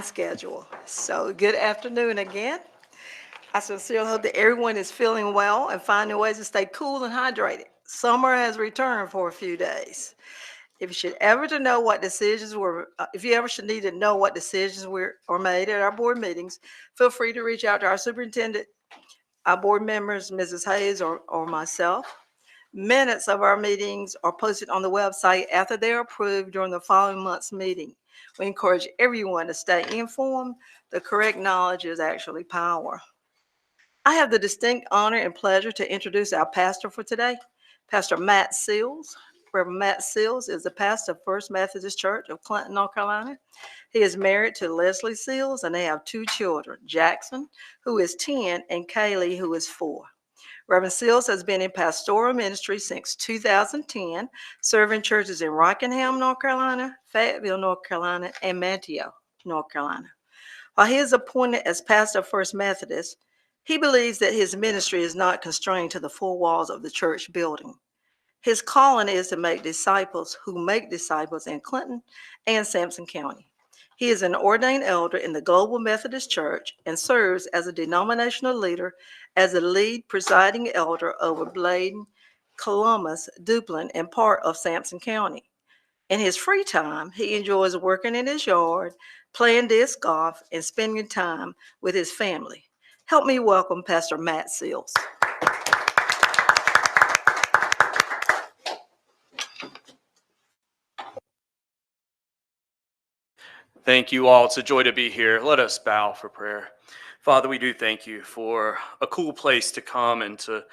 schedule. So good afternoon again. I sincerely hope that everyone is feeling well and finding ways to stay cool and hydrated. Summer has returned for a few days. If you should ever to know what decisions were, if you ever should need to know what decisions were are made at our board meetings, feel free to reach out to our superintendent, our board members, Mrs. Hayes or myself. Minutes of our meetings are posted on the website after they are approved during the following month's meeting. We encourage everyone to stay informed. The correct knowledge is actually power. I have the distinct honor and pleasure to introduce our pastor for today, Pastor Matt Seals. Reverend Matt Seals is the pastor of First Methodist Church of Clinton, North Carolina. He is married to Leslie Seals, and they have two children, Jackson, who is 10, and Kaylee, who is 4. Reverend Seals has been in pastoral ministry since 2010, serving churches in Rockingham, North Carolina, Fayetteville, North Carolina, and Manteo, North Carolina. While he is appointed as pastor of First Methodist, he believes that his ministry is not constrained to the four walls of the church building. His calling is to make disciples who make disciples in Clinton and Sampson County. He is an ordained elder in the Global Methodist Church and serves as a denominational leader as the lead presiding elder over Bladen, Columbus, Duplin, and part of Sampson County. In his free time, he enjoys working in his yard, playing disc golf, and spending time with his family. Help me welcome Pastor Matt Seals. Thank you all. It's a joy to be here. Let us bow for prayer. Father, we do thank you for a cool place to come and to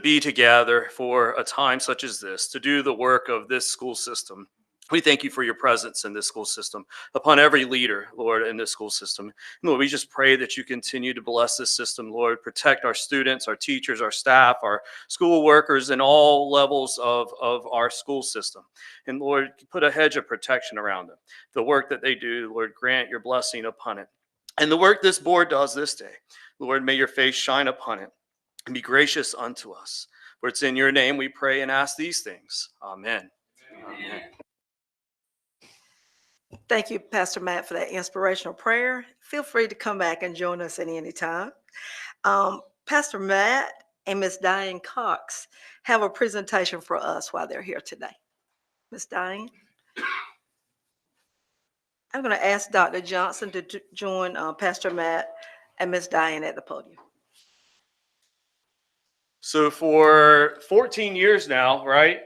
be together for a time such as this, to do the work of this school system. We thank you for your presence in this school system, upon every leader, Lord, in this school system. Lord, we just pray that you continue to bless this system, Lord. Protect our students, our teachers, our staff, our school workers, and all levels of our school system. And Lord, put a hedge of protection around them. The work that they do, Lord, grant your blessing upon it. And the work this board does this day, Lord, may your face shine upon it and be gracious unto us. For it's in your name we pray and ask these things. Amen. Amen. Thank you, Pastor Matt, for that inspirational prayer. Feel free to come back and join us at any time. Pastor Matt and Miss Diane Cox have a presentation for us while they're here today. Miss Diane? I'm going to ask Dr. Johnson to join Pastor Matt and Miss Diane at the podium. So for 14 years now, right,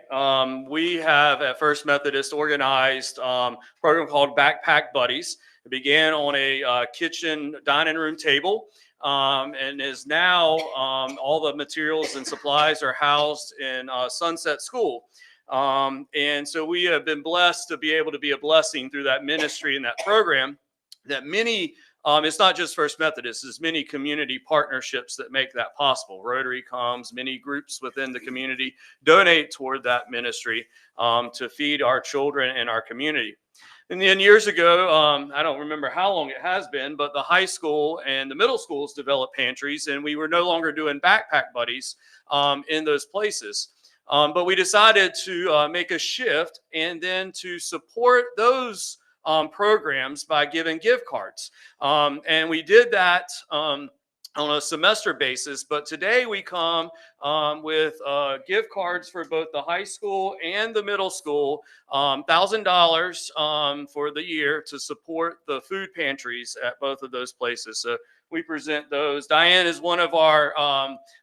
we have at First Methodist organized a program called Backpack Buddies. It began on a kitchen dining room table and is now all the materials and supplies are housed in Sunset School. And so we have been blessed to be able to be a blessing through that ministry and that program that many it's not just First Methodist, it's many community partnerships that make that possible. Rotary comes, many groups within the community donate toward that ministry to feed our children and our community. And then years ago, I don't remember how long it has been, but the high school and the middle schools developed pantries, and we were no longer doing backpack buddies in those places. But we decided to make a shift and then to support those programs by giving gift cards. And we did that on a semester basis, but today we come with gift cards for both the high school and the middle school, $1,000 for the year to support the food pantries at both of those places. So we present those. Diane is one of our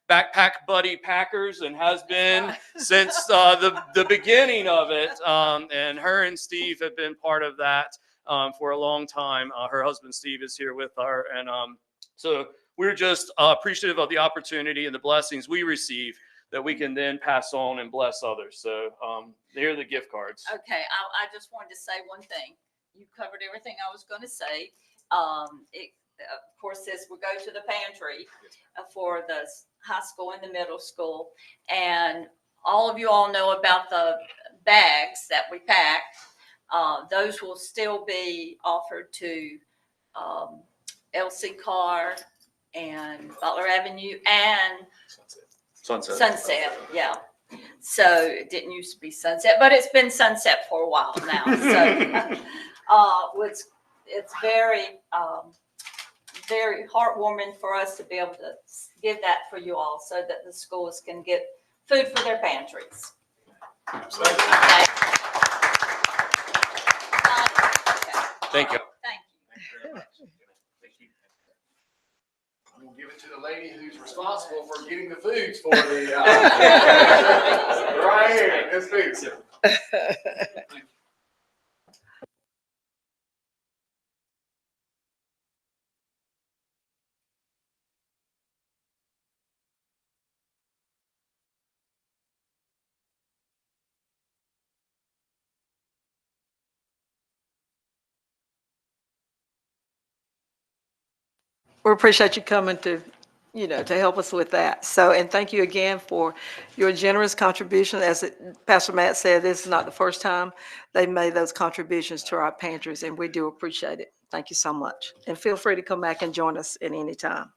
backpack buddy packers and has been since the beginning of it. And her and Steve have been part of that for a long time. Her husband, Steve, is here with her. And so we're just appreciative of the opportunity and the blessings we receive that we can then pass on and bless others. So here are the gift cards. Okay, I just wanted to say one thing. You covered everything I was going to say. It, of course, says we go to the pantry for the high school and the middle school. And all of you all know about the bags that we pack. Those will still be offered to LC Carr and Butler Avenue and Sunset. Yeah. So it didn't used to be Sunset, but it's been Sunset for a while now. So it's very, very heartwarming for us to be able to give that for you all so that the schools can get food for their pantries. Thank you. Thank you. I'm gonna give it to the lady who's responsible for getting the foods for the, right here, this food. We appreciate you coming to, to help us with that. So, and thank you again for your generous contribution. As Pastor Matt said, this is not the first time they made those contributions to our pantries, and we do appreciate it. Thank you so much. And feel free to come back and join us at any time.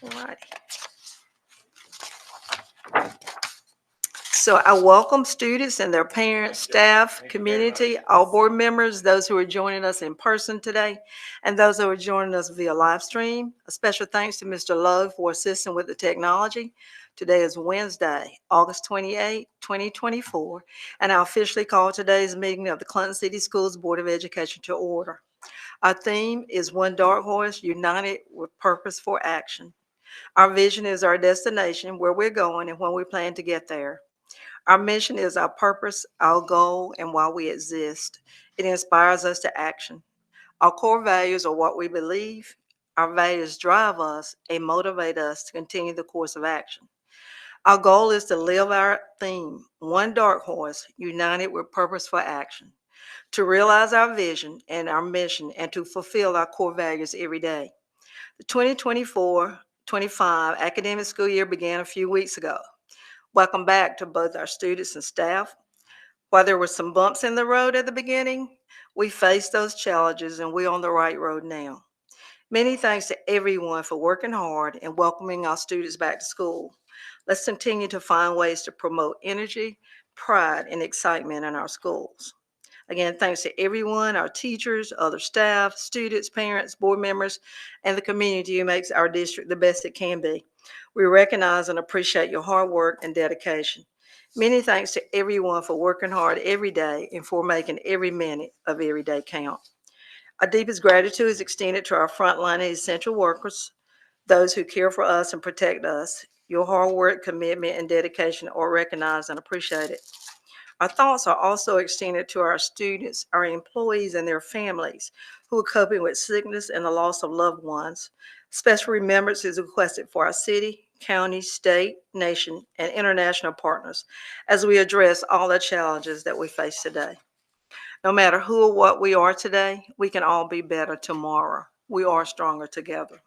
All righty. So I welcome students and their parents, staff, community, all board members, those who are joining us in person today, and those who are joining us via live stream. A special thanks to Mr. Lowe for assisting with the technology. Today is Wednesday, August 28, 2024, and I officially call today's meeting of the Clinton City Schools Board of Education to order. Our theme is One Dark Horse, United with Purpose for Action. Our vision is our destination, where we're going and when we plan to get there. Our mission is our purpose, our goal, and why we exist. It inspires us to action. Our core values are what we believe. Our values drive us and motivate us to continue the course of action. Our goal is to live our theme, One Dark Horse, United with Purpose for Action, to realize our vision and our mission and to fulfill our core values every day. The 2024-25 academic school year began a few weeks ago. Welcome back to both our students and staff. While there were some bumps in the road at the beginning, we faced those challenges and we're on the right road now. Many thanks to everyone for working hard and welcoming our students back to school. Let's continue to find ways to promote energy, pride, and excitement in our schools. Again, thanks to everyone, our teachers, other staff, students, parents, board members, and the community who makes our district the best it can be. We recognize and appreciate your hard work and dedication. Many thanks to everyone for working hard every day and for making every minute of every day count. Our deepest gratitude is extended to our frontline and essential workers, those who care for us and protect us. Your hard work, commitment, and dedication are recognized and appreciated. Our thoughts are also extended to our students, our employees, and their families who are coping with sickness and the loss of loved ones. Special remembrance is requested for our city, county, state, nation, and international partners as we address all the challenges that we face today. No matter who or what we are today, we can all be better tomorrow. We are stronger together.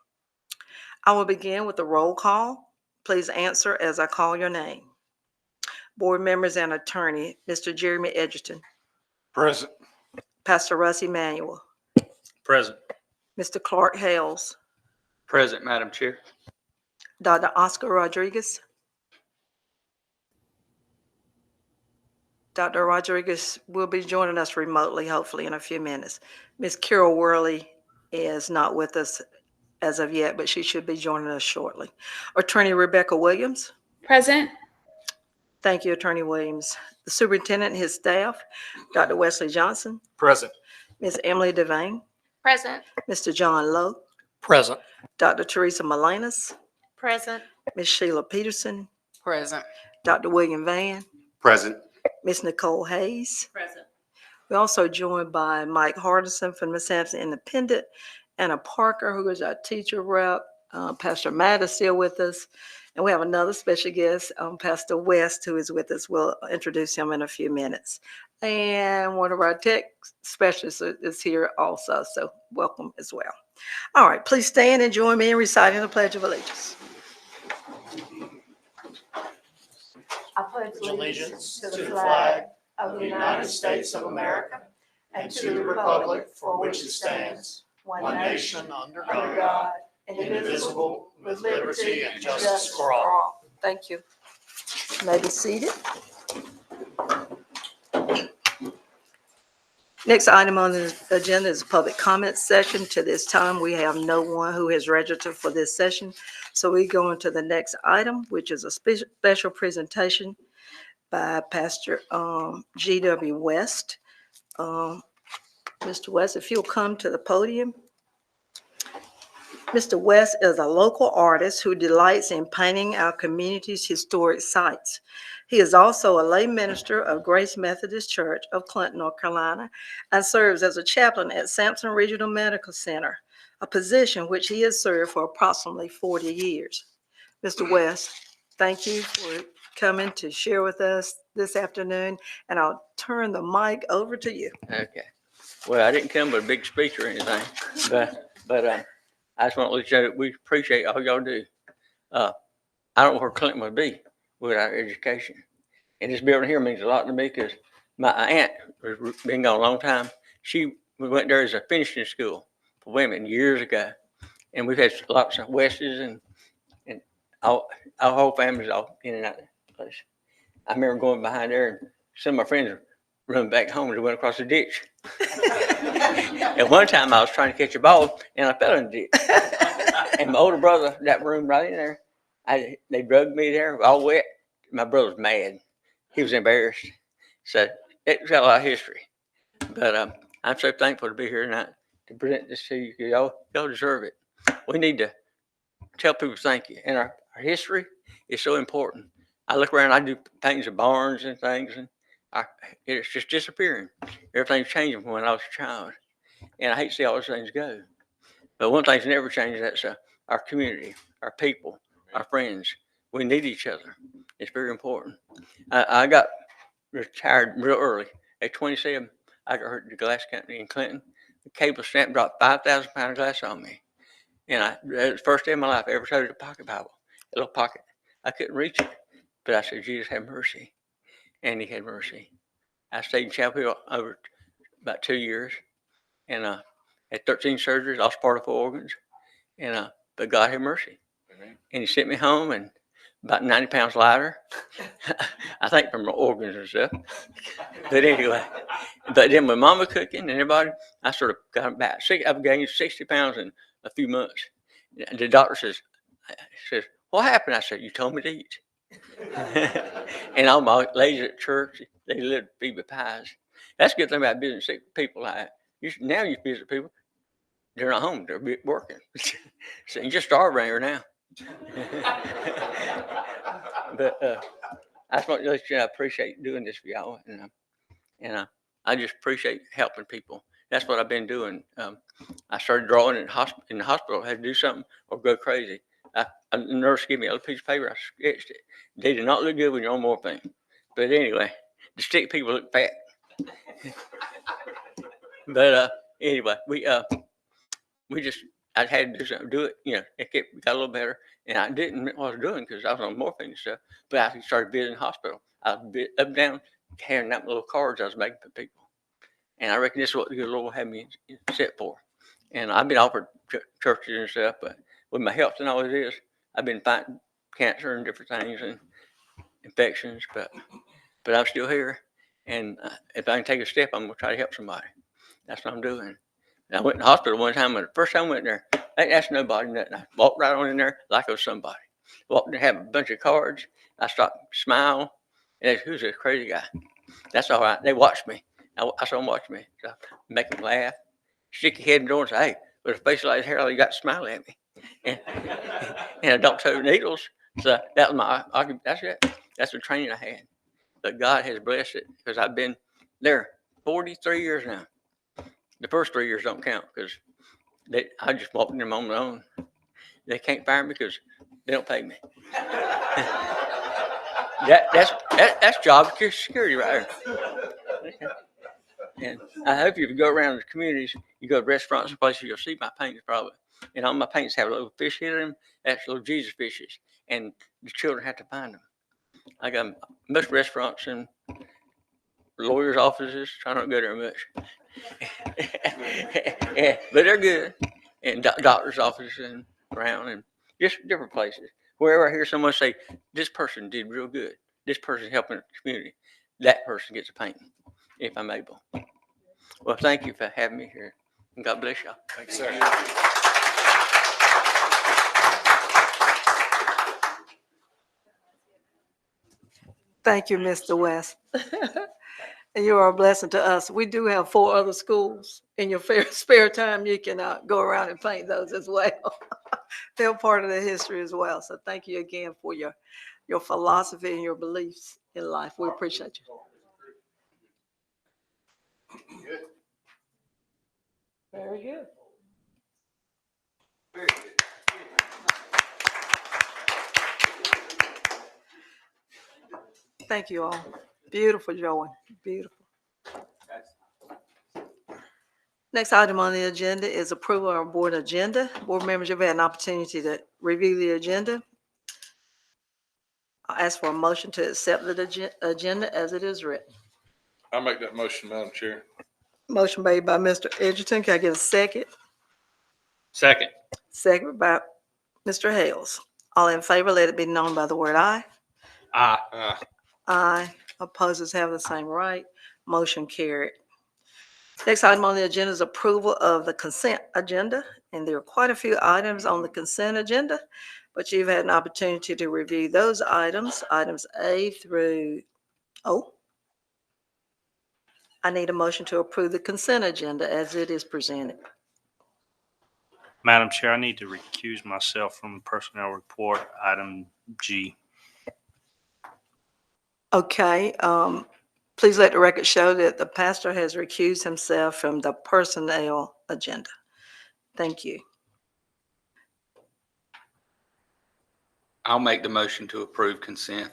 I will begin with the roll call. Please answer as I call your name. Board members and attorney, Mr. Jeremy Edgerton. Present. Pastor Russ Emanuel. Present. Mr. Clark Hales. Present, Madam Chair. Dr. Oscar Rodriguez. Dr. Rodriguez will be joining us remotely, hopefully in a few minutes. Ms. Carol Worley is not with us as of yet, but she should be joining us shortly. Attorney Rebecca Williams. Present. Thank you, Attorney Williams. The superintendent and his staff, Dr. Wesley Johnson, Present. Ms. Emily Devane, Present. Mr. John Lowe, Present. Dr. Teresa Malinas, Present. Ms. Sheila Peterson, Present. Dr. William Van, Present. Ms. Nicole Hayes. Present. We're also joined by Mike Hardison from Miss Sampson Independent, Anna Parker, who is our teacher rep. Pastor Matt is still with us. And we have another special guest, Pastor West, who is with us. We'll introduce him in a few minutes. And one of our tech specialists is here also, so welcome as well. All right, please stand and join me in reciting the Pledge of Allegiance. I pledge allegiance to the flag of the United States of America and to the republic for which it stands, one nation under God, indivisible, with liberty and justice for all. Thank you. You may be seated. Next item on the agenda is a public comment session. To this time, we have no one who has registered for this session. So we go into the next item, which is a special presentation by Pastor G.W. West. Mr. West, if you'll come to the podium. Mr. West is a local artist who delights in painting our community's historic sites. He is also a lay minister of Grace Methodist Church of Clinton, North Carolina, and serves as a chaplain at Sampson Regional Medical Center, a position which he has served for approximately 40 years. Mr. West, thank you for coming to share with us this afternoon, and I'll turn the mic over to you. Okay. Well, I didn't come with a big speech or anything, but I just want to let you know that we appreciate all y'all do. I don't know where Clinton would be without education. And this building here means a lot to me because my aunt has been gone a long time. We went there as a finishing school for women years ago. And we've had lots of Westies and all, our whole family's all in and out of the place. I remember going behind there and some of my friends run back home and went across the ditch. At one time I was trying to catch a ball and I fell in the ditch. And my older brother, that room right in there, they drugged me there all wet. My brother was mad. He was embarrassed. So it's got a lot of history. But I'm so thankful to be here tonight to present this to you. Y'all deserve it. We need to tell people thank you. And our history is so important. I look around, I do things of barns and things, and it's just disappearing. Everything's changing from when I was a child. And I hate to see all those things go. But one thing's never changed, that's our community, our people, our friends. We need each other. It's very important. I got retired real early. At 27, I got hurt at the glass company in Clinton. The cable stamp dropped 5,000 pounds of glass on me. And it was the first day of my life I ever touched a pocket Bible, a little pocket. I couldn't reach it. But I said, Jesus, have mercy. And he had mercy. I stayed in Chapel Hill over about 2 years. And had 13 surgeries, lost part of 4 organs. And but God had mercy. Mm-hmm. And he sent me home and about 90 pounds lighter. I think from my organs and stuff. But anyway, but then with Mama cooking and everybody, I sort of got back. I've gained 60 pounds in a few months. The doctor says, what happened? I said, you told me to eat. And all my ladies at church, they live to feed me pies. That's a good thing about visiting sick people. Now you visit people, they're not home, they're working. So you just starve around here now. But I just want to let you know I appreciate doing this for y'all, and I just appreciate helping people. That's what I've been doing. I started drawing in the hospital. I had to do something or go crazy. The nurse gave me a little piece of paper. I sketched it. They did not look good when you're on morphine. But anyway, the stick people look fat. But anyway, I had to do something, do it. You know, got a little better. And I didn't know what I was doing because I was on morphine and stuff. But I started visiting the hospital. I was up and down, carrying out little cards I was making for people. And I reckon this is what the good Lord had me set for. And I've been offered churches and stuff, but with my health and all it is, I've been fighting cancer and different things and infections, but I'm still here. And if I can take a step, I'm going to try to help somebody. That's what I'm doing. And I went to the hospital one time, and the first time I went there, I didn't ask nobody nothing. I walked right on in there like I was somebody. Walked in there, have a bunch of cards. I stopped, smile, and they said, who's this crazy guy? That's all right. They watched me. I saw them watch me. So I make them laugh. Stick your head in the door and say, hey, with a face like hair, you got to smile at me. And I don't tote needles. So that was my argument. That's it. That's the training I had. But God has blessed it because I've been there 43 years now. The first 3 years don't count because I just walked in them on my own. They can't fire me because they don't pay me. That's job security right there. And I hope if you go around the communities, you go to restaurants and places, you'll see my paintings probably. And all my paintings have a little fish in them. That's little Jesus fishes. And the children have to find them. I got most restaurants and lawyers' offices. Try not to go there much. Yeah, but they're good. And doctor's offices and around and just different places. Wherever I hear someone say, this person did real good. This person's helping the community. That person gets a painting if I'm able. Well, thank you for having me here. And God bless y'all. Thanks, sir. Thank you, Mr. West. And you are a blessing to us. We do have 4 other schools. In your spare time, you can go around and paint those as well. They're part of the history as well. So thank you again for your philosophy and your beliefs in life. We appreciate you. Good. Very good. Very good. Thank you all. Beautiful, Joey. Beautiful. Next item on the agenda is approval of our board agenda. Board members, you've had an opportunity to review the agenda. I'll ask for a motion to accept the agenda as it is written. I'll make that motion, Madam Chair. Motion made by Mr. Edgerton. Can I get a second? Second. Second by Mr. Hales. All in favor, let it be known by the word aye. Aye. Aye. Opposers have the same right. Motion carried. Next item on the agenda is approval of the consent agenda. And there are quite a few items on the consent agenda, but you've had an opportunity to review those items A through O. I need a motion to approve the consent agenda as it is presented. Madam Chair, I need to recuse myself from the personnel report, item G. Okay, please let the record show that the pastor has recused himself from the personnel agenda. Thank you. I'll make the motion to approve consent.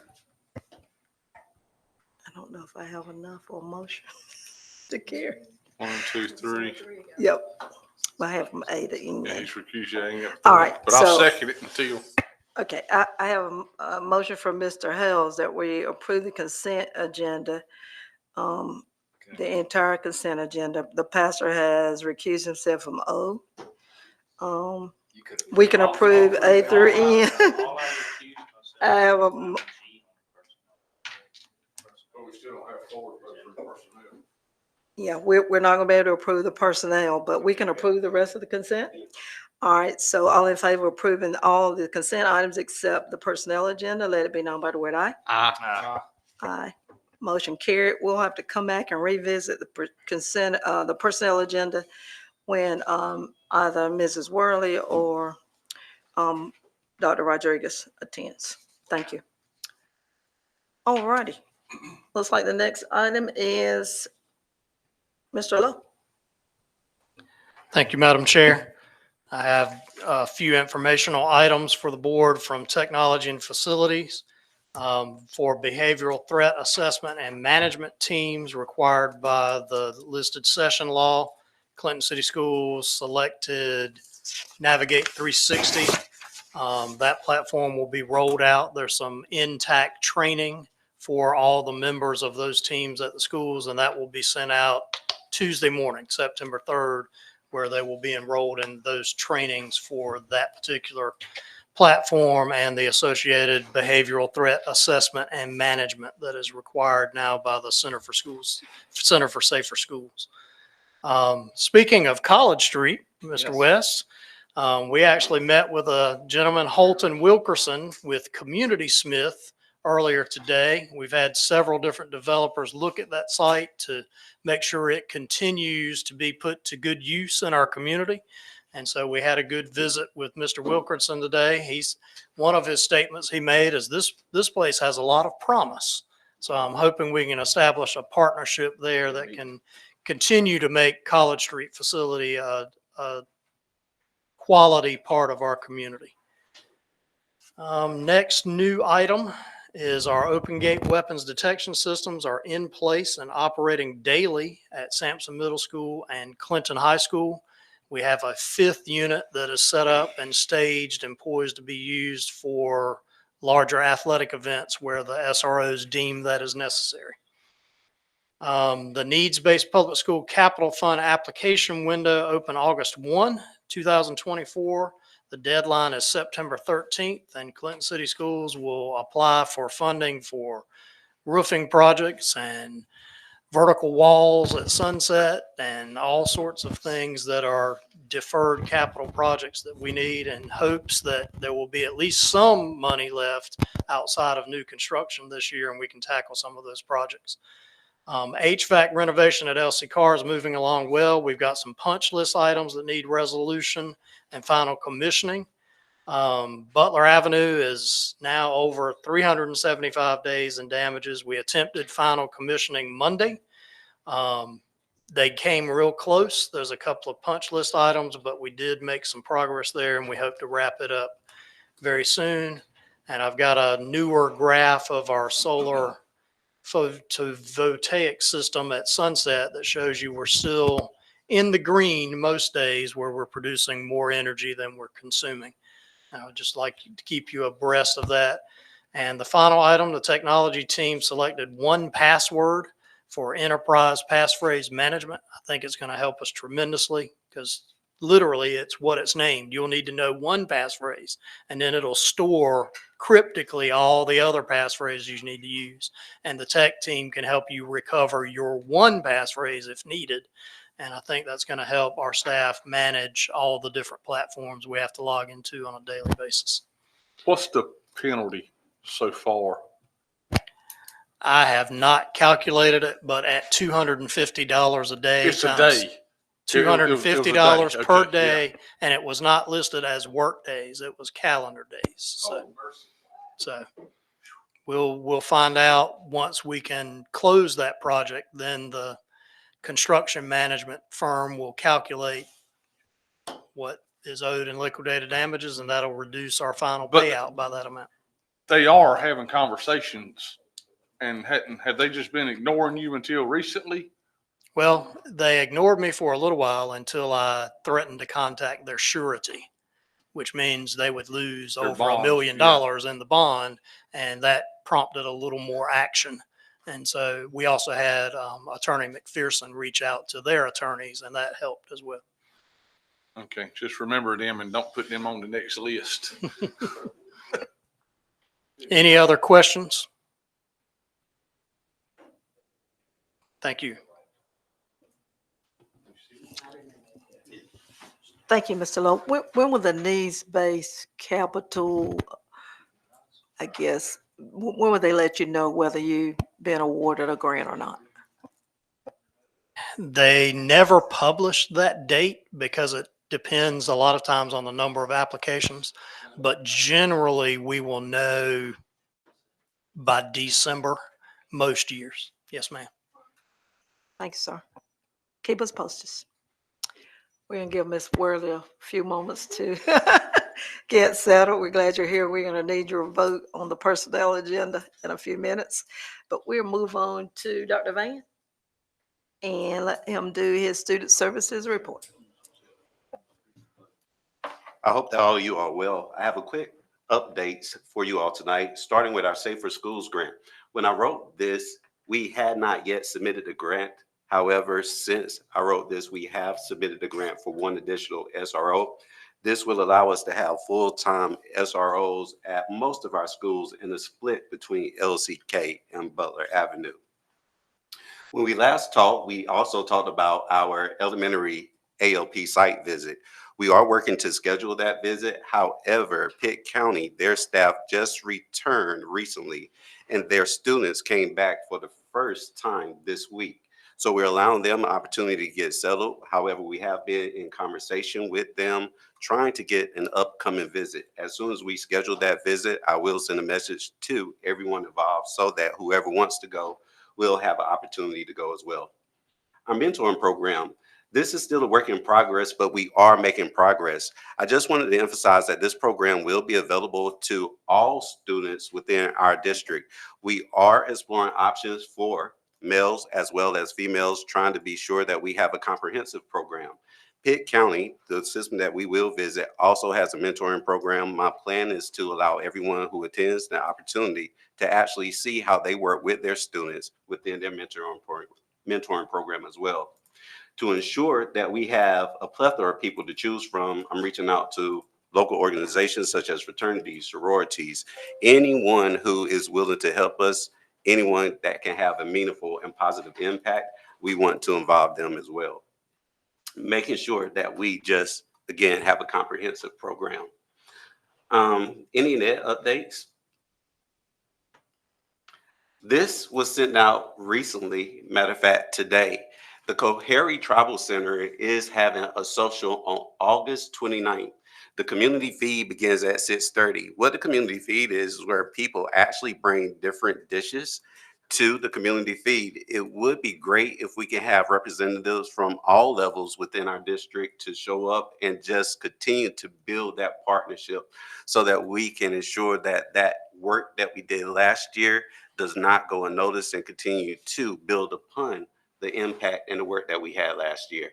I don't know if I have enough for a motion to carry. 1, 2, 3. Yep, I have from A to E. Yeah, he's recused. Yeah, I ain't got. All right, But I'll so- second it until. Okay, I have a motion from Mr. Hales that we approve the consent agenda, the entire consent agenda. The pastor has recused himself from O. You could- We can approve A through N. I have a, But we still don't have 4 for personnel. yeah, we're not gonna be able to approve the personnel, but we can approve the rest of the consent. All right, so all in favor of approving all the consent items except the personnel agenda, let it be known by the word aye. Aye. Aye. Motion carried. We'll have to come back and revisit the consent, the personnel agenda when either Mrs. Worley or Dr. Rodriguez attends. Thank you. All righty. Looks like the next item is Mr. Lowe. Thank you, Madam Chair. I have a few informational items for the board from Technology and Facilities for behavioral threat assessment and management teams required by the listed session law. Clinton City Schools selected Navigate 360. That platform will be rolled out. There's some intact training for all the members of those teams at the schools, and that will be sent out Tuesday morning, September 3rd, where they will be enrolled in those trainings for that particular platform and the associated behavioral threat assessment and management that is required now by the Center for Safer Schools. Speaking of College Street, Mr. Yes. West, we actually met with a gentleman, Holton Wilkerson, with Community Smith earlier today. We've had several different developers look at that site to make sure it continues to be put to good use in our community. And so we had a good visit with Mr. Wilkerson today. One of his statements he made is this place has a lot of promise. So I'm hoping we can establish a partnership there that can continue to make College Street facility a quality part of our community. Next new item is our open gate weapons detection systems are in place and operating daily at Sampson Middle School and Clinton High School. We have a 5th unit that is set up and staged and poised to be used for larger athletic events where the SROs deem that is necessary. The needs-based public school capital fund application window opened August 1, 2024. The deadline is September 13th, and Clinton City Schools will apply for funding for roofing projects and vertical walls at Sunset and all sorts of things that are deferred capital projects that we need, in hopes that there will be at least some money left outside of new construction this year and we can tackle some of those projects. HVAC renovation at LC Carr is moving along well. We've got some punch list items that need resolution and final commissioning. Butler Avenue is now over 375 days in damages. We attempted final commissioning Monday. They came real close. There's a couple of punch list items, but we did make some progress there, and we hope to wrap it up very soon. And I've got a newer graph of our solar photovoltaic system at Sunset that shows you we're still in the green most days, where we're producing more energy than we're consuming. I would just like to keep you abreast of that. And the final item, the technology team selected 1Password for enterprise passphrase management. I think it's going to help us tremendously, because literally it's what it's named. You'll need to know one passphrase, and then it'll store cryptically all the other passphrases you need to use. And the tech team can help you recover your one passphrase if needed. And I think that's going to help our staff manage all the different platforms we have to log into on a daily basis. What's the penalty so far? I have not calculated it, but at $250 a day. It's a times day. $250 per Okay, day, and it was not listed as work days. It was calendar days. So we'll find out once we can close that project. Then the construction management firm will calculate what is owed in liquidated damages, and that'll reduce our final But- payout by that amount. They are having conversations, and have they just been ignoring you until recently? Well, they ignored me for a little while until I threatened to contact their surety, which means they would lose Their over bond, $1 million yeah. in the bond, and that prompted a little more action. And so we also had Attorney McPherson reach out to their attorneys, and that helped as well. Okay, just remember them and don't put them on the next list. Any other questions? Thank you. Thank you, Mr. Lowe. When will the needs-based capital, I guess, when will they let you know whether you've been awarded a grant or not? They never published that date because it depends a lot of times on the number of applications, but generally we will know by December most years. Yes, ma'am. Thanks, sir. Keep us posted. We're going to give Ms. Worley a few moments to get settled. We're glad you're here. We're going to need your vote on the personnel agenda in a few minutes, but we'll move on to Dr. Van and let him do his student services report. I hope that all of you are well. I have a quick updates for you all tonight, starting with our Safer Schools grant. When I wrote this, we had not yet submitted a grant. However, since I wrote this, we have submitted a grant for one additional SRO. This will allow us to have full-time SROs at most of our schools in a split between LCK and Butler Avenue. When we last talked, we also talked about our elementary ALP site visit. We are working to schedule that visit. However, Pitt County, their staff just returned recently, and their students came back for the first time this week. So we're allowing them an opportunity to get settled. However, we have been in conversation with them, trying to get an upcoming visit. As soon as we schedule that visit, I will send a message to everyone involved so that whoever wants to go will have an opportunity to go as well. Our mentoring program, this is still a work in progress, but we are making progress. I just wanted to emphasize that this program will be available to all students within our district. We are exploring options for males as well as females, trying to be sure that we have a comprehensive program. Pitt County, the system that we will visit, also has a mentoring program. My plan is to allow everyone who attends the opportunity to actually see how they work with their students within their mentoring program as well. To ensure that we have a plethora of people to choose from, I'm reaching out to local organizations such as fraternities, sororities, anyone who is willing to help us anyone that can have a meaningful and positive impact, we want to involve them as well. Making sure that we just, again, have a comprehensive program. Any net updates? This was sent out recently, matter of fact, today. The Cohary Tribal Center is having a social on August 29th. The community feed begins at 6:30. What the community feed is where people actually bring different dishes to the community feed. It would be great if we can have representatives from all levels within our district to show up and just continue to build that partnership so that we can ensure that that work that we did last year does not go unnoticed and continue to build upon the impact and the work that we had last year.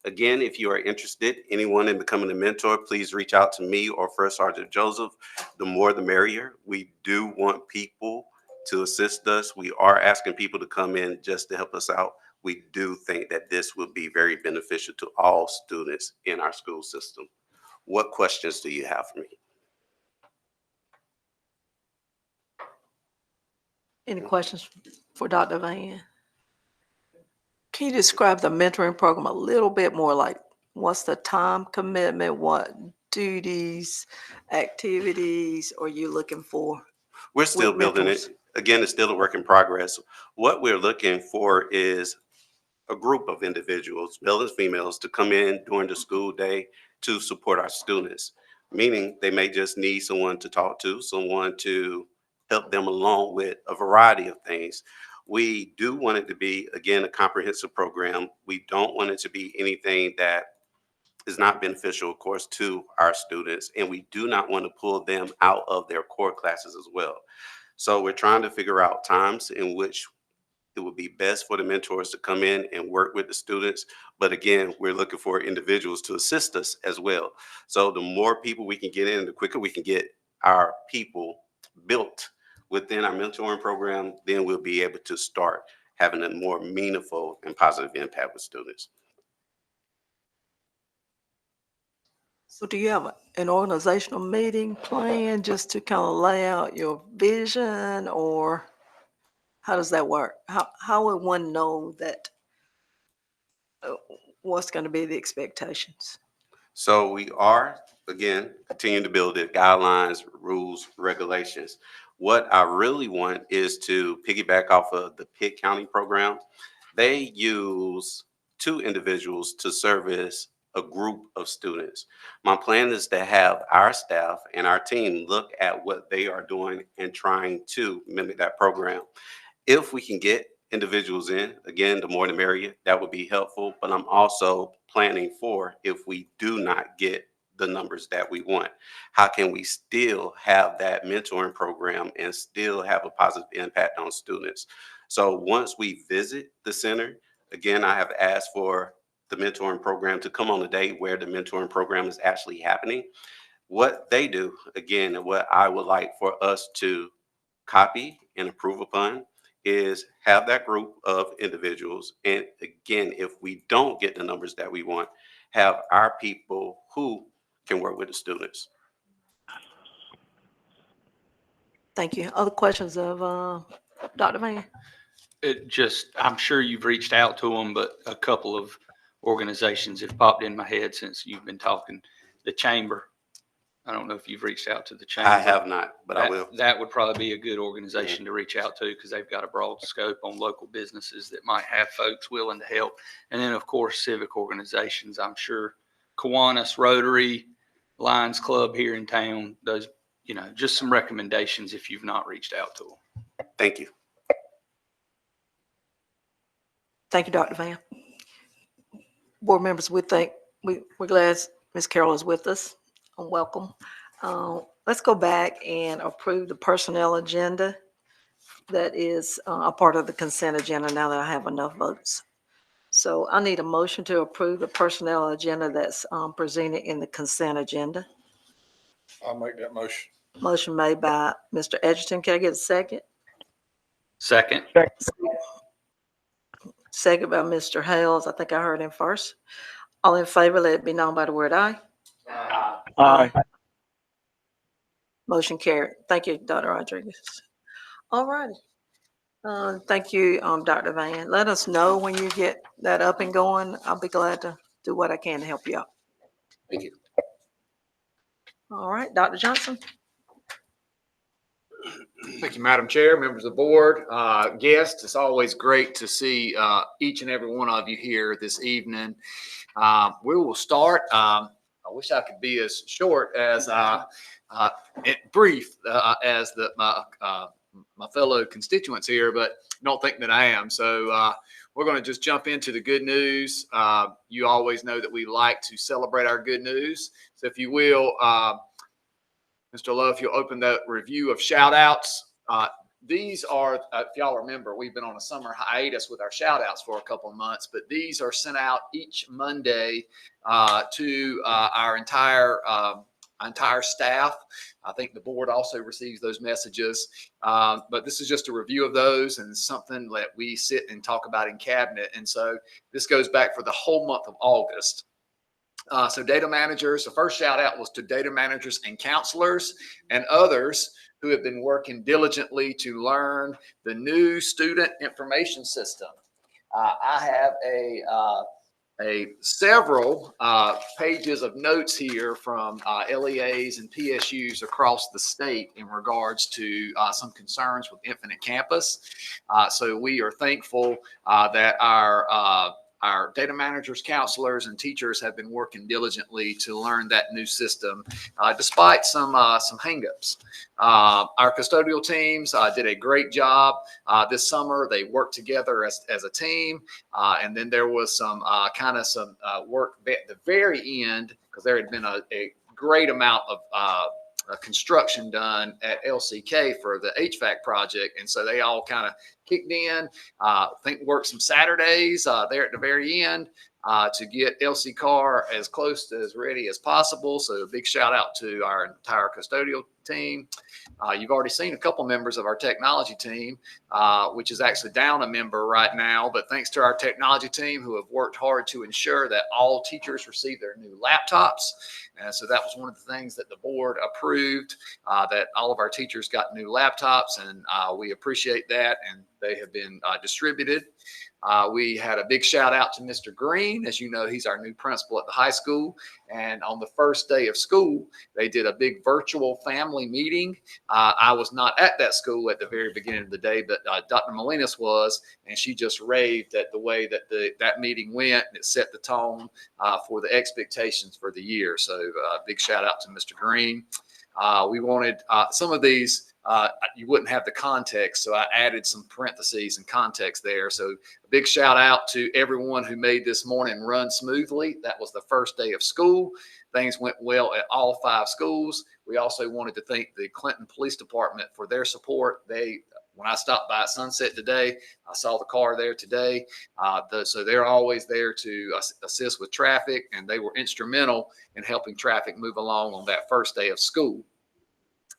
Again, if you are interested, anyone in becoming a mentor, please reach out to me or First Sergeant Joseph. The more the merrier. We do want people to assist us. We are asking people to come in just to help us out. We do think that this will be very beneficial to all students in our school system. What questions do you have for me? Any questions for Dr. Van? Can you describe the mentoring program a little bit more? Like, what's the time commitment? What duties, activities are you looking for? We're still With building mentors. it. Again, it's still a work in progress. What we're looking for is a group of individuals, males and females, to come in during the school day to support our students. Meaning they may just need someone to talk to, someone to help them along with a variety of things. We do want it to be, again, a comprehensive program. We don't want it to be anything that is not beneficial, of course, to our students. And we do not want to pull them out of their core classes as well. So we're trying to figure out times in which it would be best for the mentors to come in and work with the students. But again, we're looking for individuals to assist us as well. So the more people we can get in, the quicker we can get our people built within our mentoring program, then we'll be able to start having a more meaningful and positive impact with students. So do you have an organizational meeting plan just to kind of lay out your vision, or how does that work? How would one know that what's going to be the expectations? So we are, again, continuing to build it, guidelines, rules, regulations. What I really want is to piggyback off of the Pitt County program. They use 2 individuals to service a group of students. My plan is to have our staff and our team look at what they are doing and trying to mimic that program. If we can get individuals in, again, the more the merrier, that would be helpful. But I'm also planning for if we do not get the numbers that we want, how can we still have that mentoring program and still have a positive impact on students? So once we visit the center, again, I have asked for the mentoring program to come on the day where the mentoring program is actually happening. What they do, again, and what I would like for us to copy and improve upon is have that group of individuals. And again, if we don't get the numbers that we want, have our people who can work with the students. Thank you. Other questions of Dr. Van? I'm sure you've reached out to them, but a couple of organizations have popped in my head since you've been talking. The Chamber. I don't know if you've reached out to the Chamber. I have not, but I will. That would probably be a good organization to reach out to because they've got a broad scope on local businesses that might have folks willing to help. And then, of course, civic organizations. I'm sure Kiwanis, Rotary, Lions Club here in town, those, just some recommendations if you've not reached out to them. Thank you. Thank you, Dr. Van. Board members, we're glad Ms. Carroll is with us. Welcome. Let's go back and approve the personnel agenda that is a part of the consent agenda now that I have enough votes. So I need a motion to approve the personnel agenda that's presented in the consent agenda. I'll make that motion. Motion made by Mr. Edgerton. Can I get a second? Second. Second by Mr. Hales. I think I heard him first. All in favor, let it be known by the word aye. Aye. Motion carried. Thank you, Dr. Rodriguez. All righty. Thank you, Dr. Van. Let us know when you get that up and going. I'll be glad to do what I can to help you out. Thank you. All right, Dr. Johnson. Thank you, Madam Chair, members of the board, guests. It's always great to see each and every one of you here this evening. We will start. I wish I could be as short as brief as my fellow constituents here, but don't think that I am. So we're going to just jump into the good news. You always know that we like to celebrate our good news. So if you will, Mr. Lowe, if you'll open that review of shout outs. These are, if y'all remember, we've been on a summer hiatus with our shout outs for a couple of months, but these are sent out each Monday to our entire staff. I think the board also receives those messages, but this is just a review of those and something that we sit and talk about in cabinet. And so this goes back for the whole month of August. So data managers, the first shout out was to data managers and counselors and others who have been working diligently to learn the new student information system. I have several pages of notes here from LEAs and PSUs across the state in regards to some concerns with Infinite Campus. So we are thankful that our data managers, counselors, and teachers have been working diligently to learn that new system, despite some hangups. Our custodial teams did a great job this summer. They worked together as a team, and then there was some work at the very end because there had been a great amount of construction done at LCK for the HVAC project, and so they all kind of kicked in. I think worked some Saturdays there at the very end to get LC Car as close to as ready as possible. So a big shout out to our entire custodial team. You've already seen a couple members of our technology team, which is actually down a member right now. But thanks to our technology team who have worked hard to ensure that all teachers receive their new laptops. And so that was one of the things that the board approved, that all of our teachers got new laptops, and we appreciate that. And they have been distributed. We had a big shout out to Mr. Green. As you know, he's our new principal at the high school. And on the first day of school, they did a big virtual family meeting. I was not at that school at the very beginning of the day, but Dr. Molinas was, and she just raved at the way that that meeting went, and it set the tone for the expectations for the year. So big shout out to Mr. Green. We wanted some of these, you wouldn't have the context, so I added some parentheses and context there. So a big shout out to everyone who made this morning run smoothly. That was the first day of school. Things went well at all 5 schools. We also wanted to thank the Clinton Police Department for their support. When I stopped by at Sunset today, I saw the car there today. So they're always there to assist with traffic, and they were instrumental in helping traffic move along on that first day of school.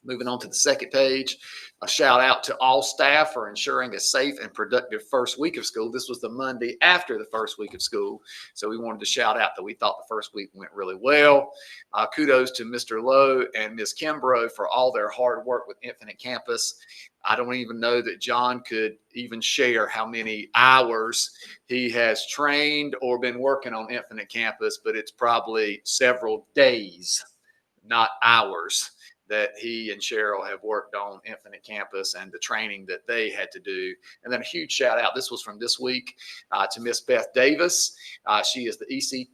Moving on to the second page, a shout out to all staff for ensuring a safe and productive first week of school. This was the Monday after the first week of school. So we wanted to shout out that we thought the first week went really well. Kudos to Mr. Lowe and Ms. Kimbrough for all their hard work with Infinite Campus. I don't even know that John could even share how many hours he has trained or been working on Infinite Campus, but it's probably several days, not hours, that he and Cheryl have worked on Infinite Campus and the training that they had to do. And then a huge shout out, this was from this week, to Miss Beth Davis. She is the EC,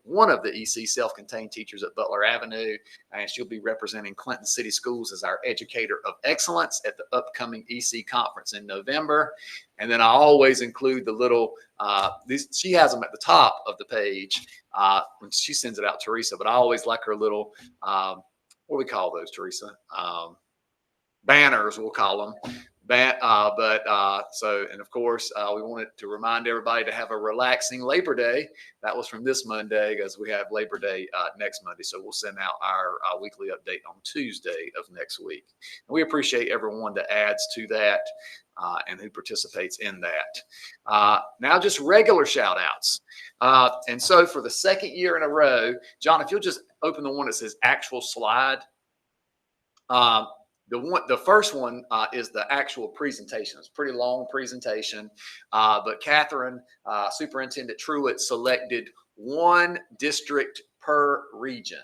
one of the EC self-contained teachers at Butler Avenue, and she'll be representing Clinton City Schools as our educator of excellence at the upcoming EC conference in November. And then I always include the little, she has them at the top of the page when she sends it out, Teresa, but I always like her little, what do we call those, Teresa? Banners, we'll call them. And of course, we wanted to remind everybody to have a relaxing Labor Day. That was from this Monday, as we have Labor Day next Monday. So we'll send out our weekly update on Tuesday of next week. And we appreciate everyone that adds to that and who participates in that. Now just regular shout outs. And so for the second year in a row, John, if you'll just open the one that says actual slide. The first one is the actual presentation. It's a pretty long presentation, but Catherine, Superintendent Truitt, selected one district per region.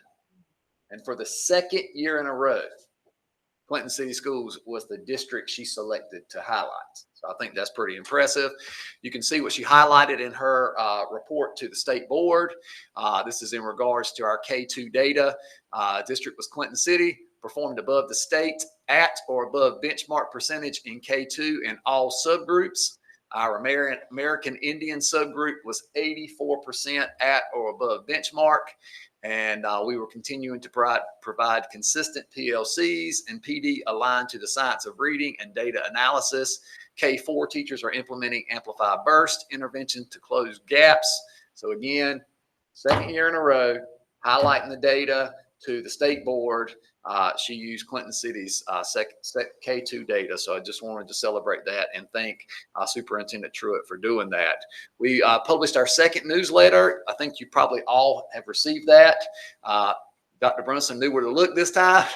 And for the second year in a row, Clinton City Schools was the district she selected to highlight. So I think that's pretty impressive. You can see what she highlighted in her report to the state board. This is in regards to our K2 data. District was Clinton City, performed above the state at or above benchmark percentage in K2 in all subgroups. Our American Indian subgroup was 84% at or above benchmark. And we were continuing to provide consistent PLCs and PD aligned to the science of reading and data analysis. K4 teachers are implementing Amplify Burst intervention to close gaps. So again, second year in a row, highlighting the data to the state board. She used Clinton City's K2 data. So I just wanted to celebrate that and thank Superintendent Truitt for doing that. We published our second newsletter. I think you probably all have received that. Dr. Brunson knew where to look this time.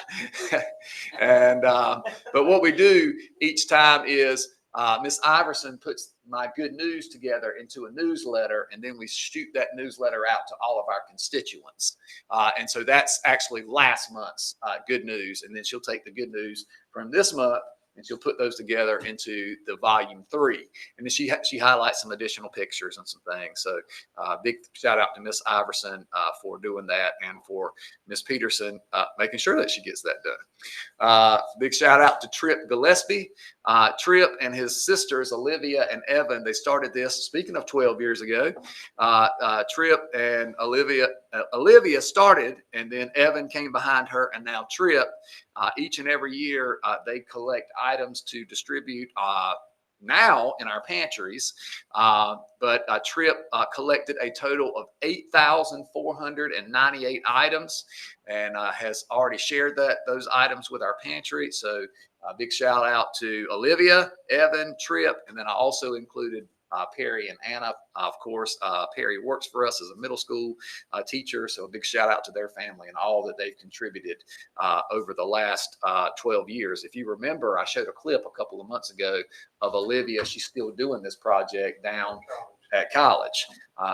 And but what we do each time is Ms. Iverson puts my good news together into a newsletter, and then we shoot that newsletter out to all of our constituents. And so that's actually last month's good news. And then she'll take the good news from this month and she'll put those together into the volume 3. And then she highlights some additional pictures and some things. So big shout out to Miss Iverson for doing that, and for Miss Peterson making sure that she gets that done. Big shout out to Trip Gillespie. Trip and his sisters, Olivia and Evan, they started this, speaking of 12 years ago. Trip and Olivia started, and then Evan came behind her, and now Trip. Each and every year, they collect items to distribute now in our pantries. But Trip collected a total of 8,498 items, and has already shared those items with our pantry. So big shout out to Olivia, Evan, Trip, and then I also included Perry and Anna. Of course, Perry works for us as a middle school teacher, so a big shout out to their family and all that they've contributed over the last 12 years. If you remember, I showed a clip a couple of months ago of Olivia. She's still doing this project down at college.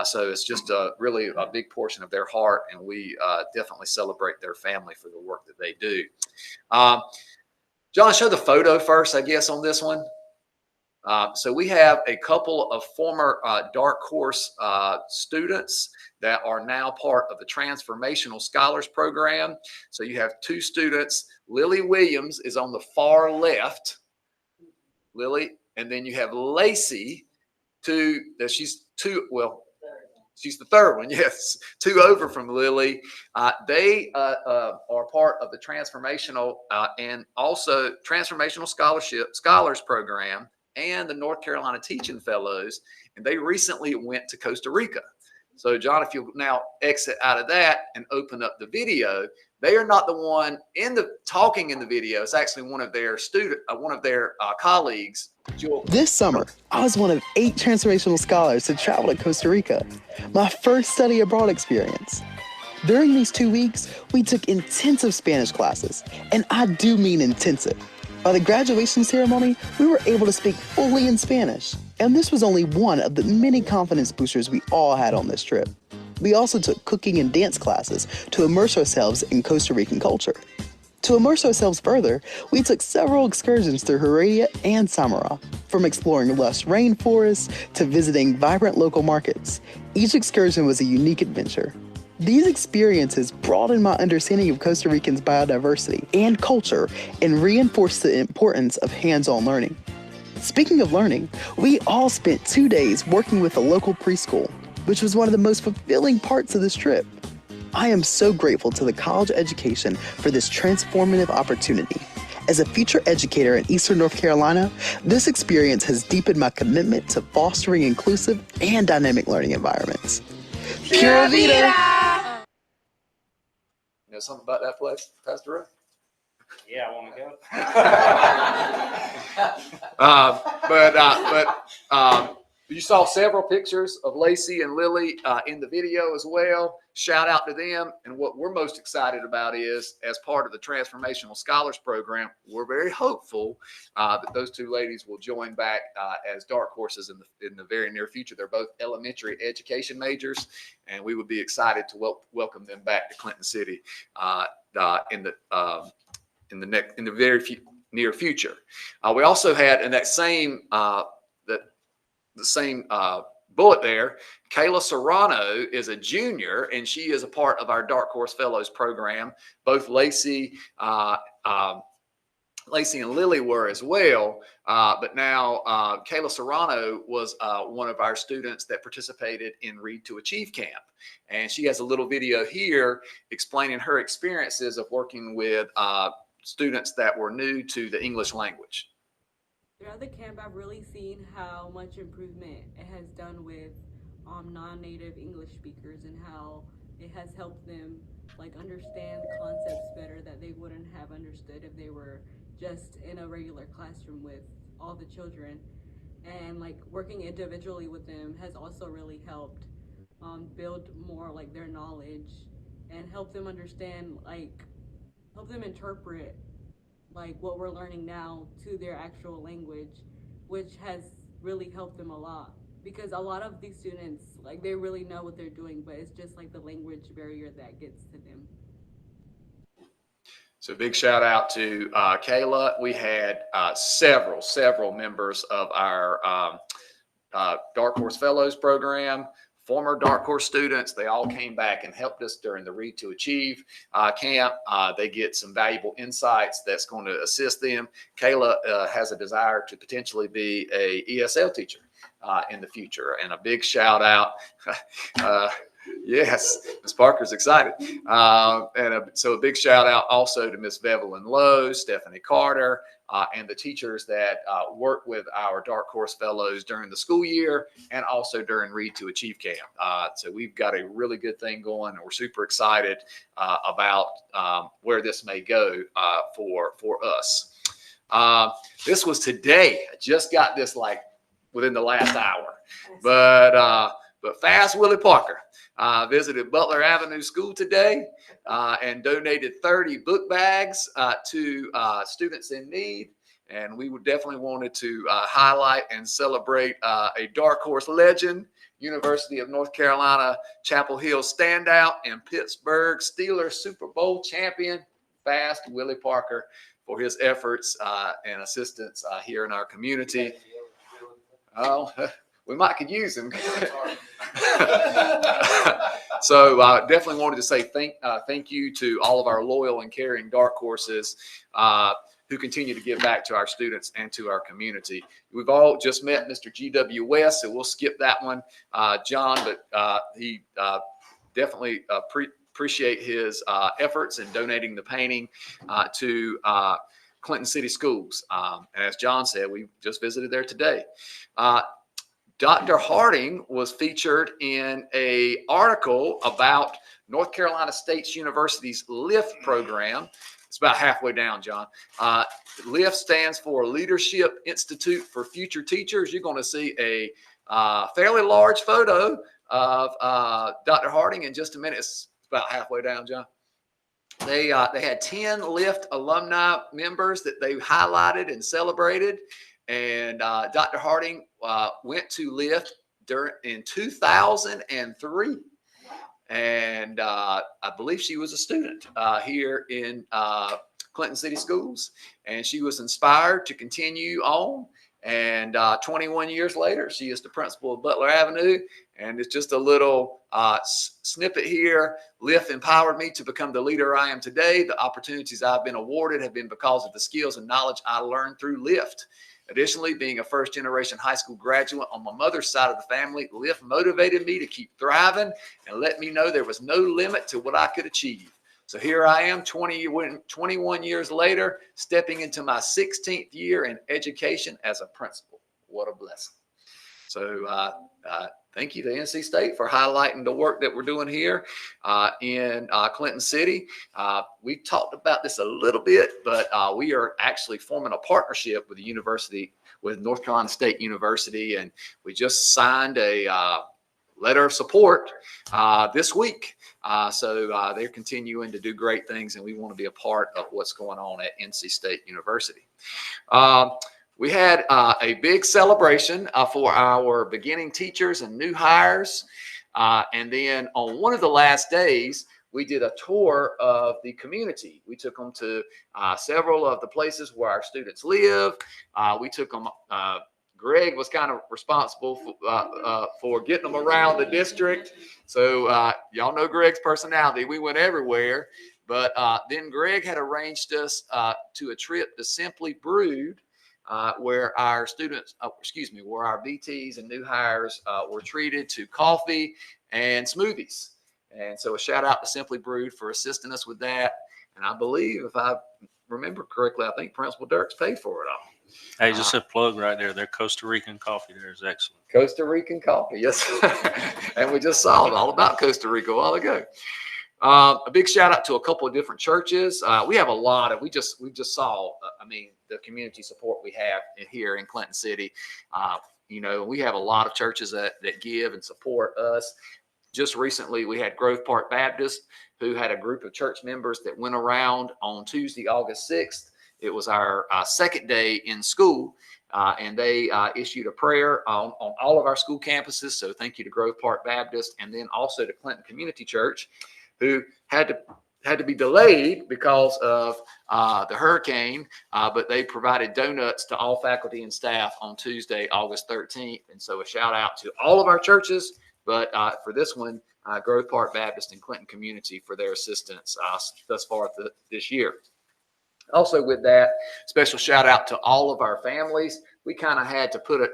So it's just really a big portion of their heart, and we definitely celebrate their family for the work that they do. John, show the photo first, I guess, on this one. So we have a couple of former Dark Horse students that are now part of the Transformational Scholars Program. So you have 2 students. Lily Williams is on the far left. Lily, and then you have Lacey, she's the third one, yes, 2 over from Lily. They are part of the Transformational and also Transformational Scholars Program and the North Carolina Teaching Fellows, and they recently went to Costa Rica. So John, if you'll now exit out of that and open up the video, they are not the one talking in the video. It's actually one of their colleagues. This summer, I was one of 8 transformational scholars to travel to Costa Rica, my first study abroad experience. During these 2 weeks, we took intensive Spanish classes, and I do mean intensive. By the graduation ceremony, we were able to speak fully in Spanish, and this was only one of the many confidence boosters we all had on this trip. We also took cooking and dance classes to immerse ourselves in Costa Rican culture. To immerse ourselves further, we took several excursions through Heredia and Samara, from exploring lush rainforests to visiting vibrant local markets. Each excursion was a unique adventure. These experiences broadened my understanding of Costa Ricans' biodiversity and culture and reinforced the importance of hands-on learning. Speaking of learning, we all spent 2 days working with a local preschool, which was one of the most fulfilling parts of this trip. I am so grateful to the college education for this transformative opportunity. As a future educator in Eastern North Carolina, this experience has deepened my commitment to fostering inclusive and dynamic learning environments. Pura Vida! You know something about that place, Pastor Ray? Yeah, I want to go. You saw several pictures of Lacey and Lily in the video as well. Shout out to them. And what we're most excited about is, as part of the Transformational Scholars Program, we're very hopeful that those two ladies will join back as dark horses in the very near future. They're both elementary education majors, and we would be excited to welcome them back to Clinton City in the very near future. We also had in that same the same bullet there, Kayla Serrano is a junior, and she is a part of our Dark Horse Fellows program. Both Lacey and Lily were as well, but now Kayla Serrano was one of our students that participated in Read to Achieve Camp. And she has a little video here explaining her experiences of working with students that were new to the English language. Throughout the camp, I've really seen how much improvement it has done with non-native English speakers, and how it has helped them like understand concepts better that they wouldn't have understood if they were just in a regular classroom with all the children. And like working individually with them has also really helped build more like their knowledge and help them understand, like help them interpret like what we're learning now to their actual language, which has really helped them a lot, because a lot of these students, like they really know what they're doing, but it's just like the language barrier that gets to them. So big shout out to Kayla. We had several members of our Dark Horse Fellows program, former Dark Horse students. They all came back and helped us during the Read to Achieve camp. They get some valuable insights that's going to assist them. Kayla has a desire to potentially be a ESL teacher in the future. And a big shout out. Yes, Ms. Parker's excited. So a big shout out also to Ms. Bevelyn Lowe, Stephanie Carter, and the teachers that work with our Dark Horse Fellows during the school year and also during Read to Achieve Camp. So we've got a really good thing going, and we're super excited about where this may go for us. This was today. I just got this like within the last hour, but Fast Willie Parker visited Butler Avenue School today and donated 30 book bags to students in need. And we would definitely wanted to highlight and celebrate a Dark Horse legend, University of North Carolina Chapel Hill standout, and Pittsburgh Steelers Super Bowl champion, Fast Willie Parker, for his efforts and assistance here in our community. Oh, we might could use him. So definitely wanted to say thank you to all of our loyal and caring Dark Horses who continue to give back to our students and to our community. We've all just met Mr. G.W. West, so we'll skip that one, John, but he definitely appreciate his efforts in donating the painting to Clinton City Schools. And as John said, we just visited there today. Dr. Harding was featured in an article about North Carolina State University's LIFT program. It's about halfway down, John. LIFT stands for Leadership Institute for Future Teachers. You're going to see a fairly large photo of Dr. Harding in just a minute. It's about halfway down, John. They had 10 LIFT alumni members that they highlighted and celebrated. And Dr. Harding went to LIFT in 2003. And I believe she was a student here in Clinton City Schools. And she was inspired to continue on. And 21 years later, she is the principal of Butler Avenue. And it's just a little snippet here. LIFT empowered me to become the leader I am today. The opportunities I've been awarded have been because of the skills and knowledge I learned through LIFT. Additionally, being a first-generation high school graduate on my mother's side of the family, LIFT motivated me to keep thriving and let me know there was no limit to what I could achieve. So here I am 21 years later, stepping into my 16th year in education as a principal. What a blessing. So thank you to NC State for highlighting the work that we're doing here in Clinton City. We've talked about this a little bit, but we are actually forming a partnership with the University with North Carolina State University, and we just signed a letter of support this week. So they're continuing to do great things, and we want to be a part of what's going on at NC State University. We had a big celebration for our beginning teachers and new hires. And then on one of the last days, we did a tour of the community. We took them to several of the places where our students live. We took them, Greg was kind of responsible for getting them around the district. So y'all know Greg's personality. We went everywhere. But then Greg had arranged us to a trip to Simply Brewed, where our students, where our BTs and new hires were treated to coffee and smoothies. And so a shout out to Simply Brewed for assisting us with that. And I believe, if I remember correctly, I think Principal Dirks paid for it all. Hey, just a plug right there. Their Costa Rican coffee there is excellent. Costa Rican coffee, yes. And we just saw it all about Costa Rica a while ago. A big shout out to a couple of different churches. We have a lot of, we just saw, the community support we have here in Clinton City. We have a lot of churches that give and support us. Just recently, we had Grove Park Baptist, who had a group of church members that went around on Tuesday, August 6th. It was our second day in school, and they issued a prayer on all of our school campuses. So thank you to Grove Park Baptist, and then also to Clinton Community Church, who had to be delayed because of the hurricane, but they provided donuts to all faculty and staff on Tuesday, August 13th. And so a shout out to all of our churches, but for this one, Grove Park Baptist and Clinton Community for their assistance thus far this year. Also with that, special shout out to all of our families. We kind of had to put it,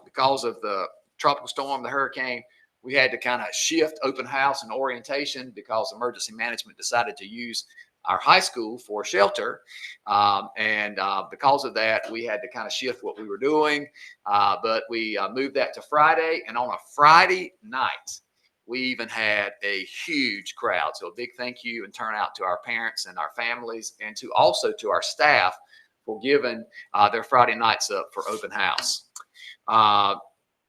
because of the tropical storm, the hurricane, we had to kind of shift open house and orientation because emergency management decided to use our high school for shelter. And because of that, we had to kind of shift what we were doing. But we moved that to Friday. And on a Friday night, we even had a huge crowd. So a big thank you and turnout to our parents and our families, and also to our staff for giving their Friday nights up for open house.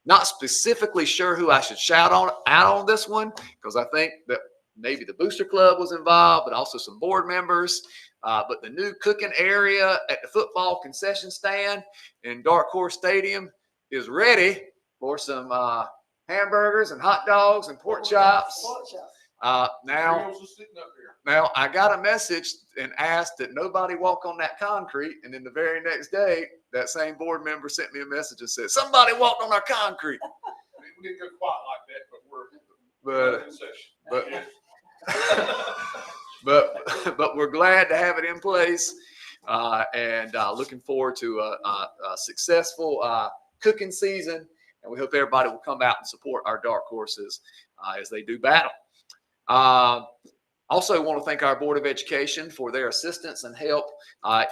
Not specifically sure who I should shout out on this one, because I think that maybe the Booster Club was involved, but also some board members. But the new cooking area at the football concession stand in Dark Horse Stadium is ready for some hamburgers and hot dogs and pork chops. Now I got a message and asked that nobody walk on that concrete. And then the very next day, that same board member sent me a message and said, somebody walked on our concrete. We didn't go quite like that, but we're glad to have it in place, and looking forward to a successful cooking season. And we hope everybody will come out and support our dark horses as they do battle. Also want to thank our Board of Education for their assistance and help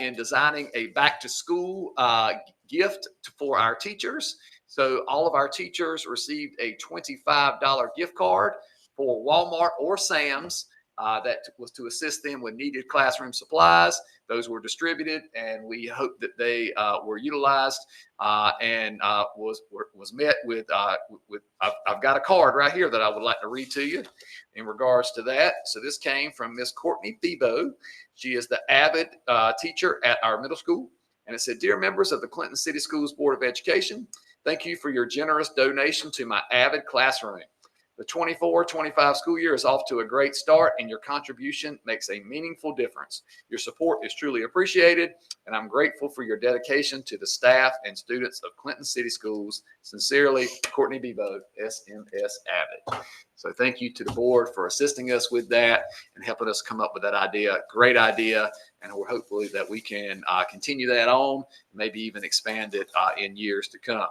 in designing a back to school gift for our teachers. So all of our teachers received a $25 gift card for Walmart or Sam's that was to assist them with needed classroom supplies. Those were distributed, and we hope that they were utilized and was met with. I've got a card right here that I would like to read to you in regards to that. So this came from Miss Courtney Bebo. She is the avid teacher at our middle school, and it said, "Dear members of the Clinton City Schools Board of Education, thank you for your generous donation to my avid classroom. The 24-25 school year is off to a great start, and your contribution makes a meaningful difference. Your support is truly appreciated, and I'm grateful for your dedication to the staff and students of Clinton City Schools. Sincerely, Courtney Bebo, SMS Avid." So thank you to the board for assisting us with that and helping us come up with that idea. Great idea, and we're hopefully that we can continue that on, maybe even expand it in years to come.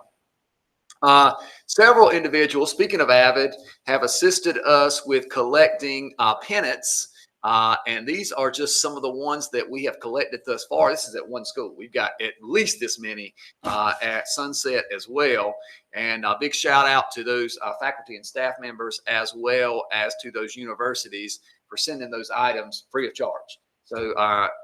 Several individuals, speaking of Avid, have assisted us with collecting pennants. And these are just some of the ones that we have collected thus far. This is at one school. We've got at least this many at Sunset as well. And a big shout out to those faculty and staff members, as well as to those universities for sending those items free of charge. So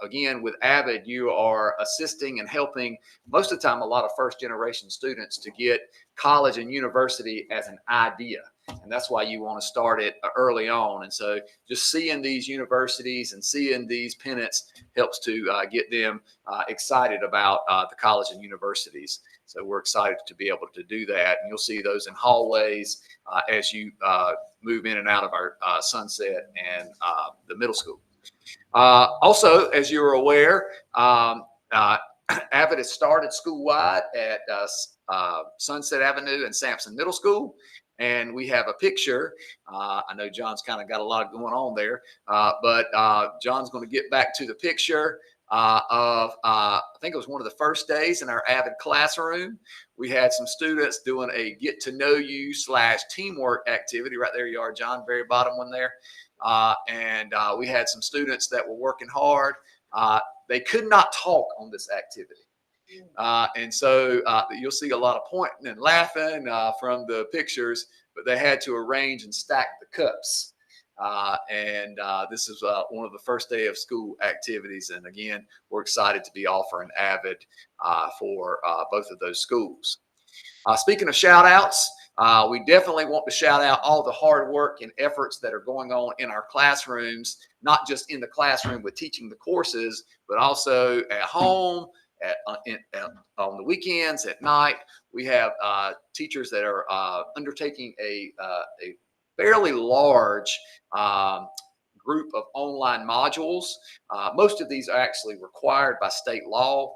again, with Avid, you are assisting and helping most of the time a lot of first generation students to get college and university as an idea. And that's why you want to start it early on. And so just seeing these universities and seeing these pennants helps to get them excited about the college and universities. So we're excited to be able to do that. And you'll see those in hallways as you move in and out of our Sunset and the middle school. Also, as you're aware, Avid has started school-wide at Sunset Avenue and Sampson Middle School. And we have a picture. I know John's kind of got a lot going on there, but John's going to get back to the picture of, I think it was one of the first days in our Avid classroom. We had some students doing a get to know you / teamwork activity. Right there you are, John, very bottom one there. And we had some students that were working hard. They could not talk on this activity. And so you'll see a lot of pointing and laughing from the pictures, but they had to arrange and stack the cups. And this is one of the first day of school activities. And again, we're excited to be offering Avid for both of those schools. Speaking of shout outs, we definitely want to shout out all the hard work and efforts that are going on in our classrooms, not just in the classroom with teaching the courses, but also at home, on the weekends, at night. We have teachers that are undertaking a fairly large group of online modules. Most of these are actually required by state law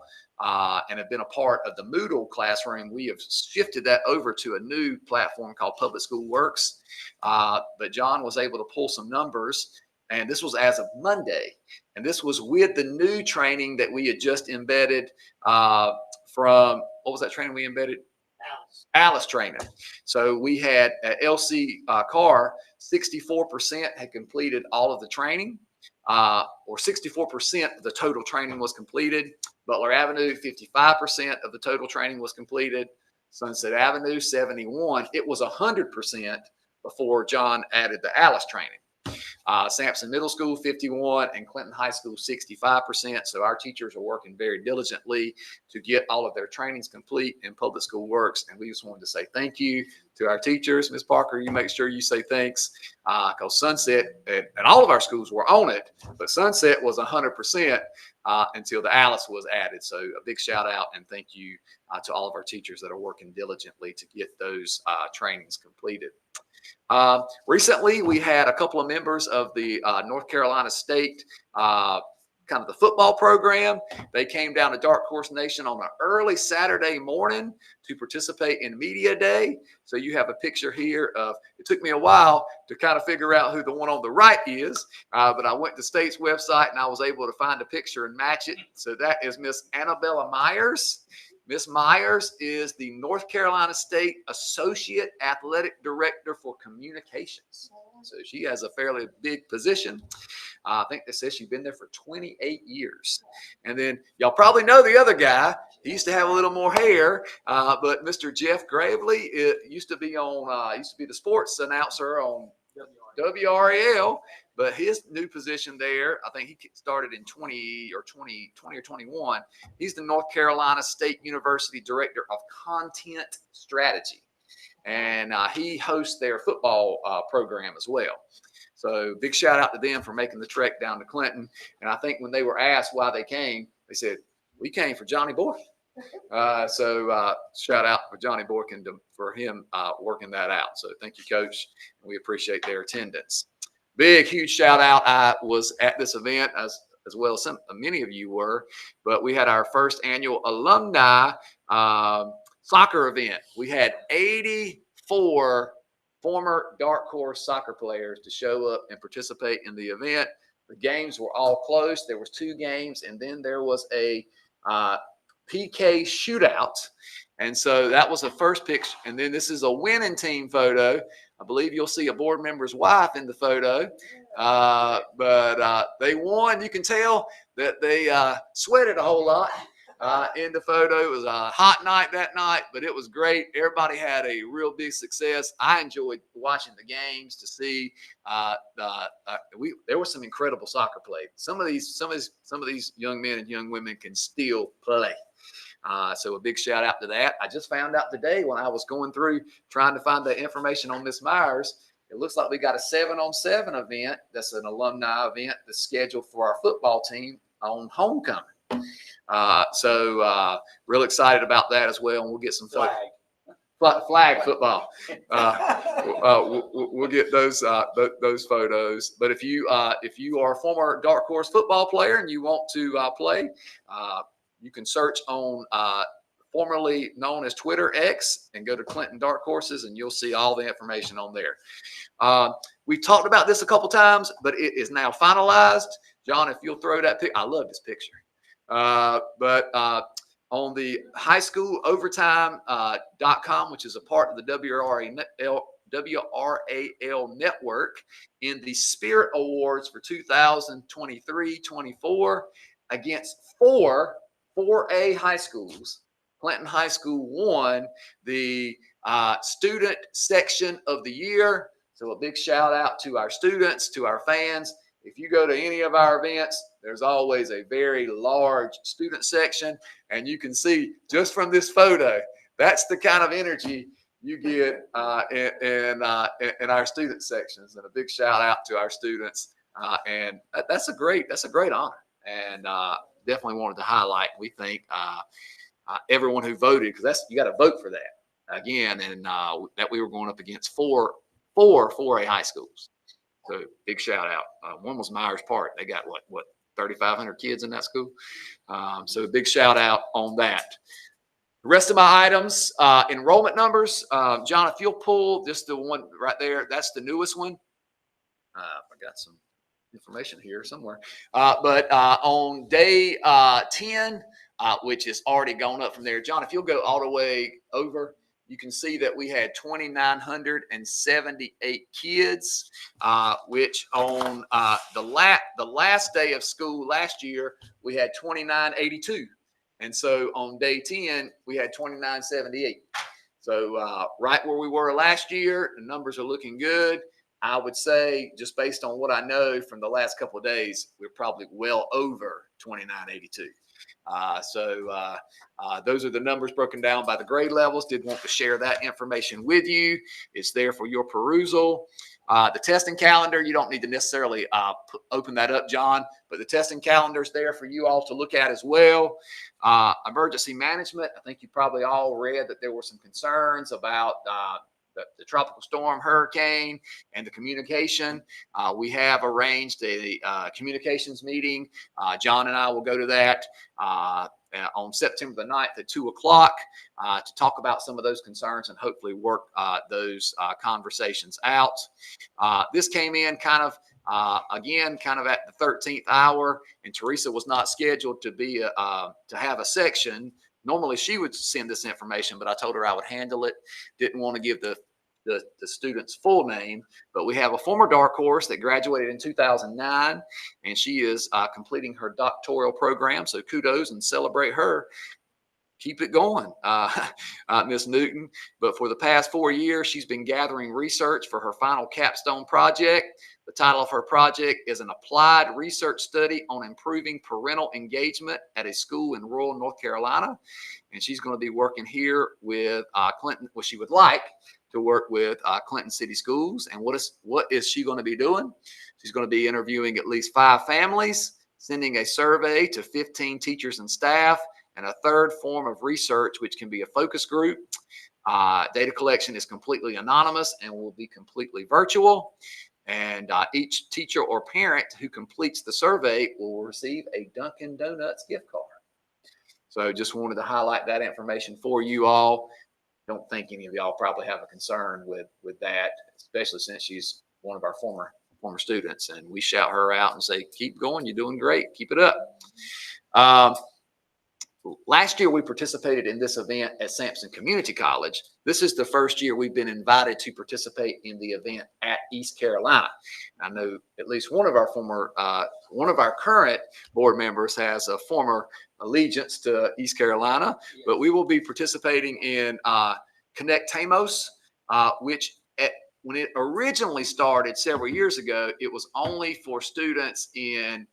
and have been a part of the Moodle classroom. We have shifted that over to a new platform called Public School Works. But John was able to pull some numbers, and this was as of Monday. And this was with the new training that we had just embedded from, what was that training we embedded? Alice training. So we had LC Carr, 64% had completed all of the training, or 64% of the total training was completed. Butler Avenue, 55% of the total training was completed. Sunset Avenue, 71%. It was 100% before John added the Alice training. Sampson Middle School, 51%, and Clinton High School, 65%. So our teachers are working very diligently to get all of their trainings complete in Public School Works. And we just wanted to say thank you to our teachers. Ms. Parker, you make sure you say thanks, because Sunset, and all of our schools were on it, but Sunset was 100% until the Alice was added. So a big shout out and thank you to all of our teachers that are working diligently to get those trainings completed. Recently, we had a couple of members of the North Carolina State kind of the football program. They came down to Dark Horse Nation on an early Saturday morning to participate in Media Day. So you have a picture here of, it took me a while to kind of figure out who the one on the right is, but I went to State's website and I was able to find a picture and match it. So that is Miss Annabella Myers. Miss Myers is the North Carolina State Associate Athletic Director for Communications. So she has a fairly big position. I think they said she's been there for 28 years. And then y'all probably know the other guy. He used to have a little more hair, but Mr. Jeff Gravely used to be the sports announcer on WRAL. But his new position there, I think he started in 20 or 21. He's the North Carolina State University Director of Content Strategy. And he hosts their football program as well. So big shout out to them for making the trek down to Clinton. And I think when they were asked why they came, they said, we came for Johnny Boykin. So shout out for Johnny Boykin for him working that out. So thank you, Coach. We appreciate their attendance. Big, huge shout out. I was at this event as well as many of you were, but we had our first annual alumni soccer event. We had 84 former Dark Horse soccer players to show up and participate in the event. The games were all close. There was 2 games, and then there was a PK shootout. And so that was the first picture. And then this is a winning team photo. I believe you'll see a board member's wife in the photo. But they won. You can tell that they sweated a whole lot. in the photo. It was a hot night that night, but it was great. Everybody had a real big success. I enjoyed watching the games to see. There was some incredible soccer play. Some of these young men and young women can still play. So a big shout out to that. I just found out today when I was going through trying to find the information on Miss Myers. It looks like we got a 7-on-7 event. That's an alumni event that's scheduled for our football team on homecoming. So real excited about that as well. And we'll get some flag football. We'll get those photos. But if you are a former Dark Horse football player and you want to play, you can search on formerly known as Twitter X and go to Clinton Dark Horses and you'll see all the information on there. We've talked about this a couple times, but it is now finalized. John, if you'll throw that I love this picture. But on the highschoolovertime.com, which is a part of the WRAL network, in the Spirit Awards for 2023-24 against 4A high schools, Clinton High School won the student section of the year. So a big shout out to our students, to our fans. If you go to any of our events, there's always a very large student section. And you can see just from this photo, that's the kind of energy you get in our student sections. And a big shout out to our students. And that's a great honor. And definitely wanted to highlight, we think, everyone who voted, because you got to vote for that again. And that we were going up against four 4A high schools. So big shout out. One was Myers Park. They got what 3,500 kids in that school. So big shout out on that. The rest of my items, enrollment numbers. John, if you'll pull just the one right there, that's the newest one. I got some information here somewhere. But on day 10, which is already gone up from there. John, if you'll go all the way over, you can see that we had 2,978 kids, which on the last day of school last year, we had 2,982. And so on day 10, we had 2,978. So right where we were last year, the numbers are looking good. I would say, just based on what I know from the last couple of days, we're probably well over 2,982. Those are the numbers broken down by the grade levels. Did want to share that information with you. It's there for your perusal. The testing calendar, you don't need to necessarily open that up, John, but the testing calendar is there for you all to look at as well. Emergency management, I think you probably all read that there were some concerns about the tropical storm, hurricane, and the communication. We have arranged a communications meeting. John and I will go to that on September the 9th at 2 o'clock to talk about some of those concerns and hopefully work those conversations out. This came in kind of at the 13th hour, and Teresa was not scheduled to be to have a section. Normally she would send this information, but I told her I would handle it. Didn't want to give the student's full name, but we have a former Dark Horse that graduated in 2009, and she is completing her doctoral program. So kudos and celebrate her. Keep it going, Miss Newton. But for the past 4 years, she's been gathering research for her final capstone project. The title of her project is an applied research study on improving parental engagement at a school in rural North Carolina. And she's going to be working here with Clinton. Well, she would like to work with Clinton City Schools. And what is she going to be doing? She's going to be interviewing at least 5 families, sending a survey to 15 teachers and staff, and a third form of research, which can be a focus group. Data collection is completely anonymous and will be completely virtual. And each teacher or parent who completes the survey will receive a Dunkin' Donuts gift card. So just wanted to highlight that information for you all. Don't think any of y'all probably have a concern with that, especially since she's one of our former students. And we shout her out and say, keep going, you're doing great, keep it up. Last year, we participated in this event at Sampson Community College. This is the first year we've been invited to participate in the event at East Carolina. I know at least one of our current board members has a former allegiance to East Carolina, but we will be participating in Connect Tamos, which when it originally started several years ago, it was only for students in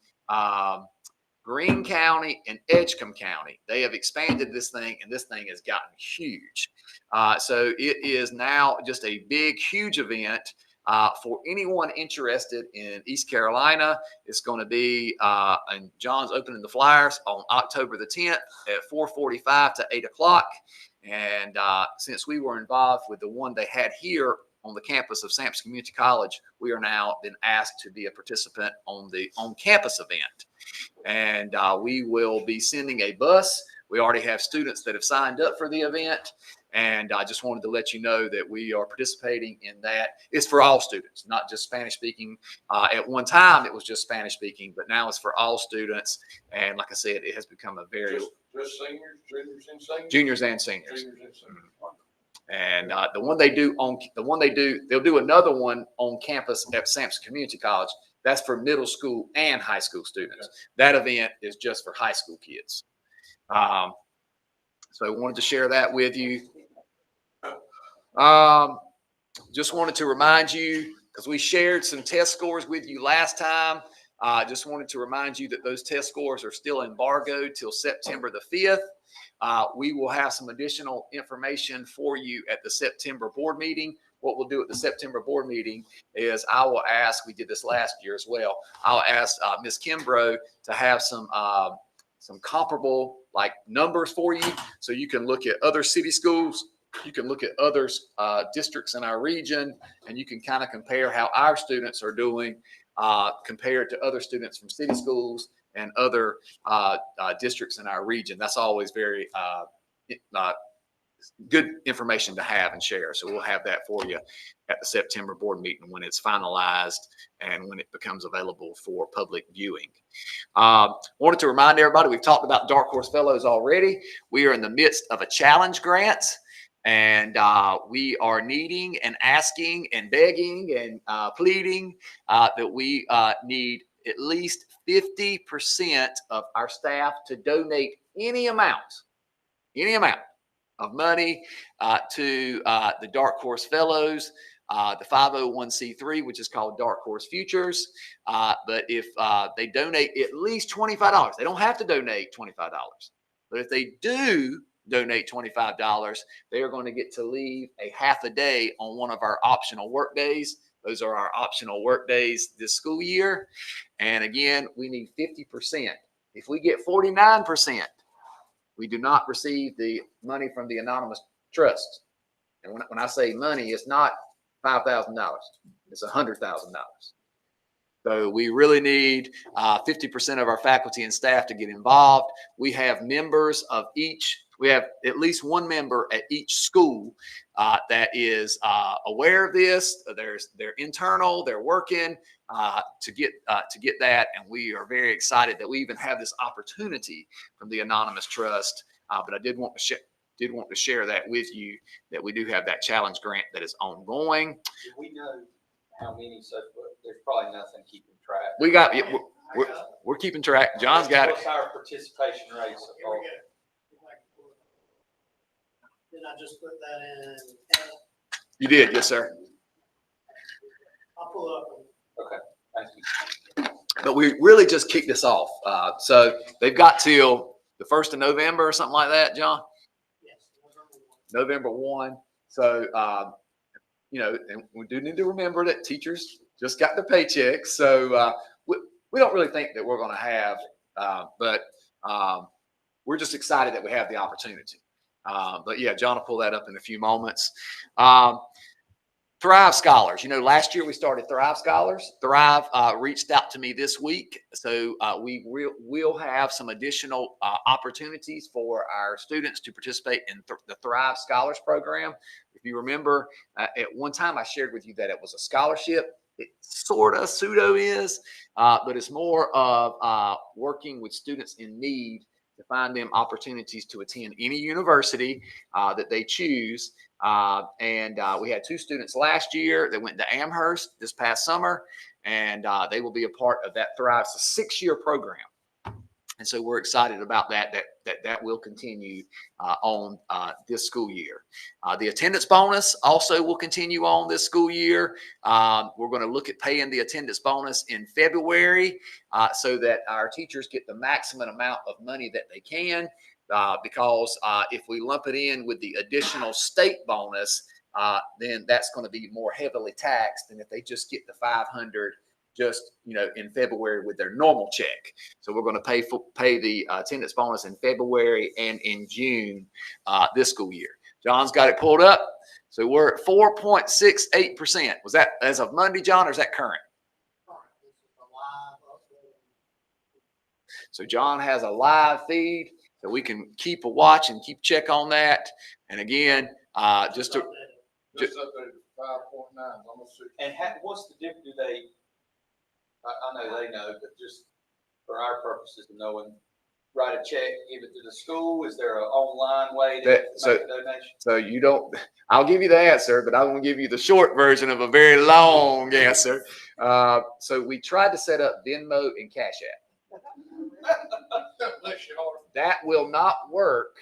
Greene County and Edgecombe County. They have expanded this thing, and this thing has gotten huge. So it is now just a big, huge event for anyone interested in East Carolina. It's going to be, and John's opening the flyers on October the 10th at 4:45 to 8 o'clock. And since we were involved with the one they had here on the campus of Sampson Community College, we are now been asked to be a participant on the on-campus event. And we will be sending a bus. We already have students that have signed up for the event. And I just wanted to let you know that we are participating in that. It's for all students, not just Spanish speaking. At one time, it was just Spanish speaking, but now it's for all students. And like I said, it has become a very Just seniors, juniors and seniors? juniors and seniors. Juniors and seniors. And they'll do another one on campus at Sampson Community College. That's for middle school and high school students. Okay. That event is just for high school kids. So I wanted to share that with you. Just wanted to remind you, because we shared some test scores with you last time. Just wanted to remind you that those test scores are still embargoed till September the 5th. We will have some additional information for you at the September board meeting. What we'll do at the September board meeting is I will ask, we did this last year as well, I'll ask Ms. Kimbrough to have some comparable like numbers for you, so you can look at other city schools, you can look at other districts in our region, and you can kind of compare how our students are doing compared to other students from city schools and other districts in our region. That's always very good information to have and share. So we'll have that for you at the September board meeting when it's finalized and when it becomes available for public viewing. Wanted to remind everybody, we've talked about Dark Horse Fellows already. We are in the midst of a challenge grant, and we are needing and asking and begging and pleading that we need at least 50% of our staff to donate any amount of money to the Dark Horse Fellows, the 501c3, which is called Dark Horse Futures. But if they donate at least $25, they don't have to donate $25. But if they do donate $25, they are going to get to leave a half a day on one of our optional work days. Those are our optional work days this school year. And again, we need 50%. If we get 49%, we do not receive the money from the anonymous trust. And when I say money, it's not $5,000. It's $100,000. So we really need 50% of our faculty and staff to get involved. We have members of each. We have at least one member at each school that is aware of this. They're internal. They're working to get that, and we are very excited that we even have this opportunity from the Anonymous Trust. But I did want to share that with you, that we do have that challenge grant that is ongoing. Do we know how many? So there's probably nothing keeping track. We got we're keeping track. John's got it. What's our participation rate so far? Did I just put that in? You did, yes, sir. I'll pull up. Okay, thank you. But we really just kicked this off. So they've got till the 1st of November or something like that, John? Yes, November 1. So, and we do need to remember that teachers just got their paychecks. So we don't really think that we're going to have, but we're just excited that we have the opportunity. But yeah, John will pull that up in a few moments. Thrive Scholars. Last year we started Thrive Scholars. Thrive reached out to me this week. So we will have some additional opportunities for our students to participate in the Thrive Scholars program. If you remember, at one time I shared with you that it was a scholarship. It sort of pseudo is, but it's more of working with students in need to find them opportunities to attend any university that they choose. We had 2 students last year that went to Amherst this past summer, and they will be a part of that Thrive. It's a 6-year program. And so we're excited about that will continue on this school year. The attendance bonus also will continue on this school year. We're going to look at paying the attendance bonus in February so that our teachers get the maximum amount of money that they can. Because if we lump it in with the additional state bonus, then that's going to be more heavily taxed than if they just get the $500 just, in February with their normal check. So we're going to pay the attendance bonus in February and in June this school year. John's got it pulled up. So we're at 4.68%. Was that as of Monday, John, or is that current? So John has a live feed, so we can keep a watch and keep check on that. And again, just up to 5.9, almost 6. And what's the difference? Do they? I know they know, but just for our purposes of knowing, write a check, give it to the school. Is there an online way to make a donation? So you don't. I'll give you the answer, but I'm going to give you the short version of a very long answer. So we tried to set up Venmo and Cash App. That will not work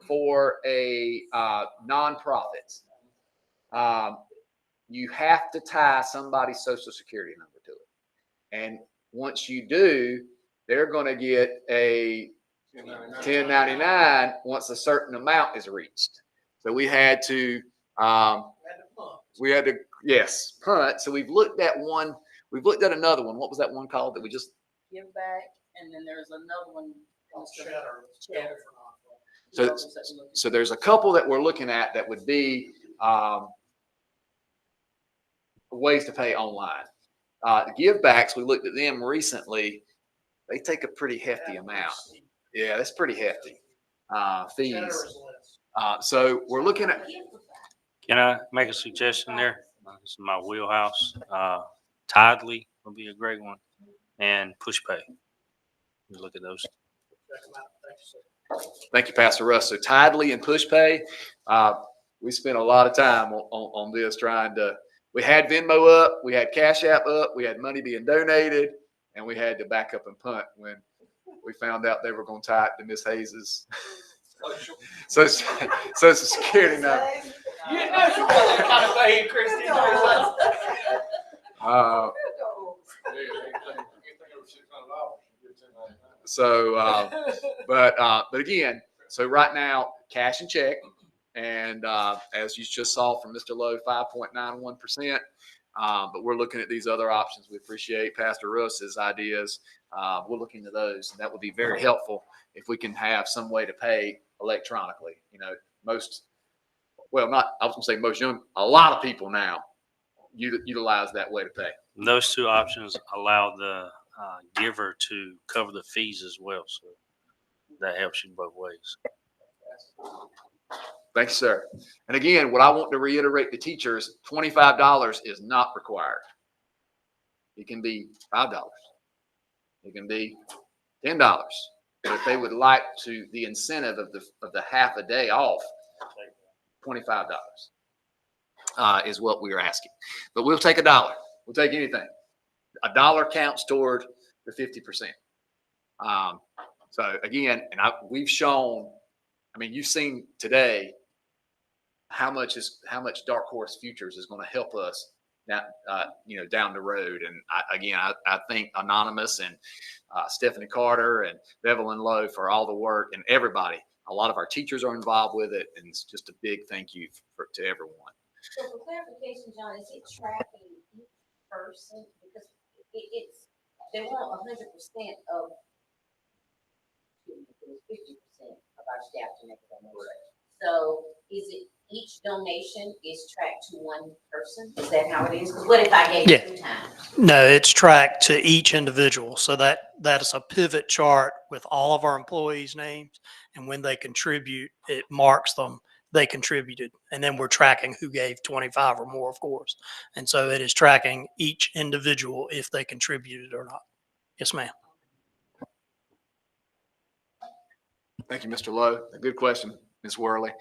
for a nonprofit. You have to tie somebody's social security number to it. And once you do, they're going to get a 1099 once a certain amount is reached. So we had to yes, punt. So we've looked at another one. What was that one called that we just? Give back, and then there's another one. Cheddar. So there's a couple that we're looking at that would be ways to pay online. The give backs, we looked at them recently. They take a pretty hefty amount. Yeah, that's pretty hefty fees. So we're looking at. Can I make a suggestion there? This is my wheelhouse. Tidely will be a great one, and PushPay. Look at those. Thank you, Pastor Russ. So Tidely and PushPay, we spent a lot of time on this trying to. We had Venmo up, we had Cash App up, we had money being donated, and we had to back up and punt when we found out they were going to tie it to Miss Hayes's social security number. You know you got that kind of thing, Christy. But again, so right now, cash and check. And as you just saw from Mr. Lowe, 5.91%. But we're looking at these other options. We appreciate Pastor Russ's ideas. We're looking to those, and that would be very helpful if we can have some way to pay electronically. A lot of people now utilize that way to pay. Those 2 options allow the giver to cover the fees as well. So that helps you both ways. Thank you, sir. And again, what I want to reiterate to teachers, $25 is not required. It can be $5. It can be $10. But if they would like the incentive of the half a day off, $25 is what we're asking. But we'll take $1. We'll take anything. $1 counts toward the 50%. So again, we've shown. You've seen today how much Dark Horse Futures is going to help us down the road. And I think Anonymous and Stephanie Carter and Evelyn Lowe for all the work, and everybody. A lot of our teachers are involved with it, and it's just a big thank you to everyone. So for clarification, John, is it tracking each person? Because they want 100% of 50% of our staff to make a donation. So is it each donation is tracked to one person? Is that how it is? Because what if I gave it 2 times? No, it's tracked to each individual. So that is a pivot chart with all of our employees' names. And when they contribute, it marks them. They contributed. And then we're tracking who gave 25 or more, of course. And so it is tracking each individual if they contributed or not. Yes, ma'am. Thank you, Mr. Lowe. A good question. Ms. Worley.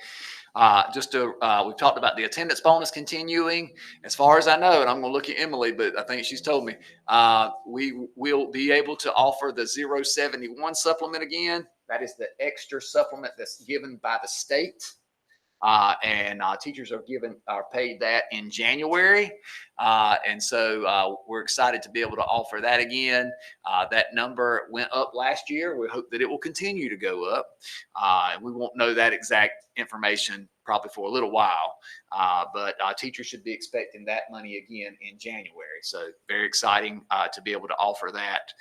We've talked about the attendance bonus continuing. As far as I know, and I'm going to look at Emily, but I think she's told me, we will be able to offer the 071 supplement again. That is the extra supplement that's given by the state. Teachers are paid that in January. And so we're excited to be able to offer that again. That number went up last year. We hope that it will continue to go up. We won't know that exact information probably for a little while, but teachers should be expecting that money again in January. So very exciting to be able to offer that,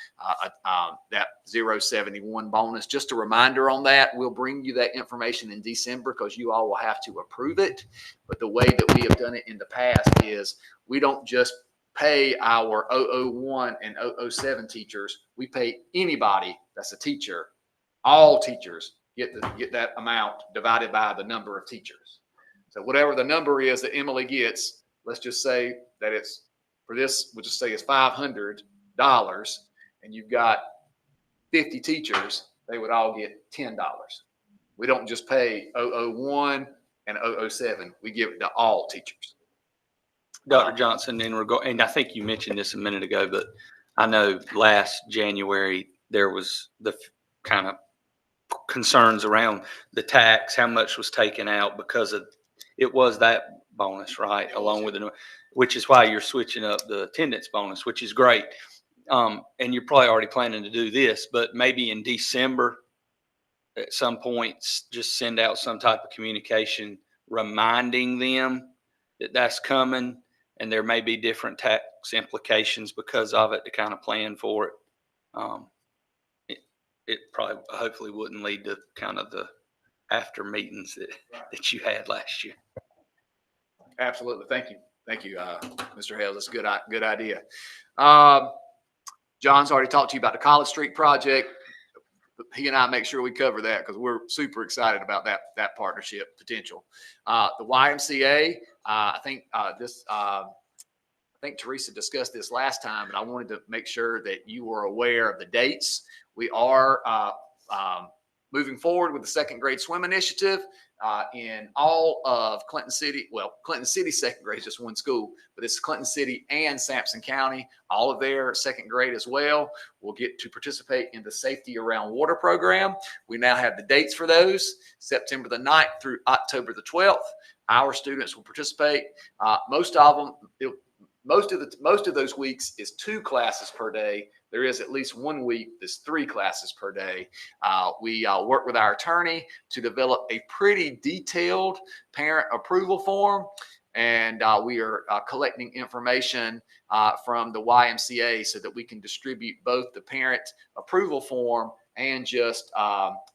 that 071 bonus. Just a reminder on that, we'll bring you that information in December because you all will have to approve it. But the way that we have done it in the past is we don't just pay our 001 and 007 teachers. We pay anybody that's a teacher. All teachers get that amount divided by the number of teachers. So whatever the number is that Emily gets, let's just say that it's for this, we'll just say it's $500 and you've got 50 teachers, they would all get $10. We don't just pay 001 and 007. We give it to all teachers. Dr. Johnson, and I think you mentioned this a minute ago, but I know last January there was the kind of concerns around the tax, how much was taken out because of it was that bonus, right? Along with the, which is why you're switching up the attendance bonus, which is great. And you're probably already planning to do this, but maybe in December at some points, just send out some type of communication reminding them that that's coming, and there may be different tax implications because of it to kind of plan for it. It probably, hopefully wouldn't lead to kind of the after meetings that you had last year. Absolutely. Thank you. Thank you, Mr. Hales. That's a good idea. John's already talked to you about the College Street project. He and I make sure we cover that because we're super excited about that partnership potential. The YMCA, I think Teresa discussed this last time, and I wanted to make sure that you were aware of the dates. We are moving forward with the second grade swim initiative in all of Clinton City. Well, Clinton City second grade is just one school, but it's Clinton City and Sampson County, all of their second grade as well, will get to participate in the Safety Around Water program. We now have the dates for those, September the 9th through October the 12th. Our students will participate. Most of those weeks is 2 classes per day. There is at least 1 week that's 3 classes per day. We work with our attorney to develop a pretty detailed parent approval form, and we are collecting information from the YMCA so that we can distribute both the parent approval form and just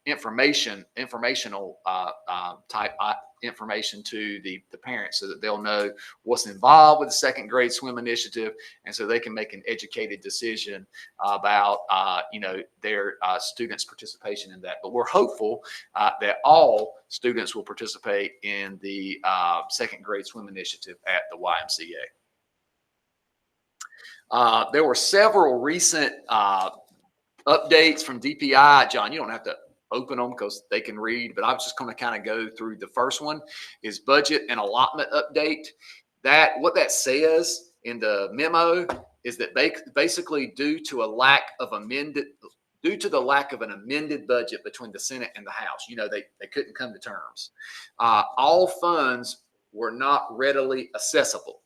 informational type information to the parents so that they'll know what's involved with the second grade swim initiative, and so they can make an educated decision about their students' participation in that. But we're hopeful that all students will participate in the second grade swim initiative at the YMCA. There were several recent updates from DPI. John, you don't have to open them because they can read, but I'm just going to kind of go through. The first one is budget and allotment update. What that says in the memo is that basically due to the lack of an amended budget between the Senate and the House, they couldn't come to terms. All funds were not readily accessible.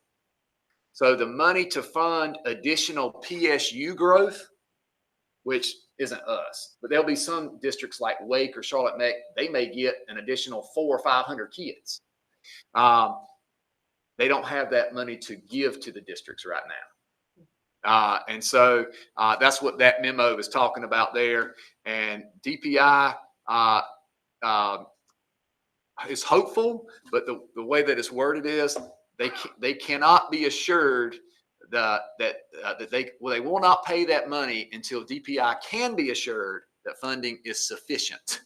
So the money to fund additional PSU growth, which isn't us, but there'll be some districts like Wake or Charlotte Meck, they may get an additional 400 or 500 kids. They don't have that money to give to the districts right now. And so that's what that memo is talking about there. And DPI is hopeful, but the way that it's worded is they cannot be assured that they will not pay that money until DPI can be assured that funding is sufficient.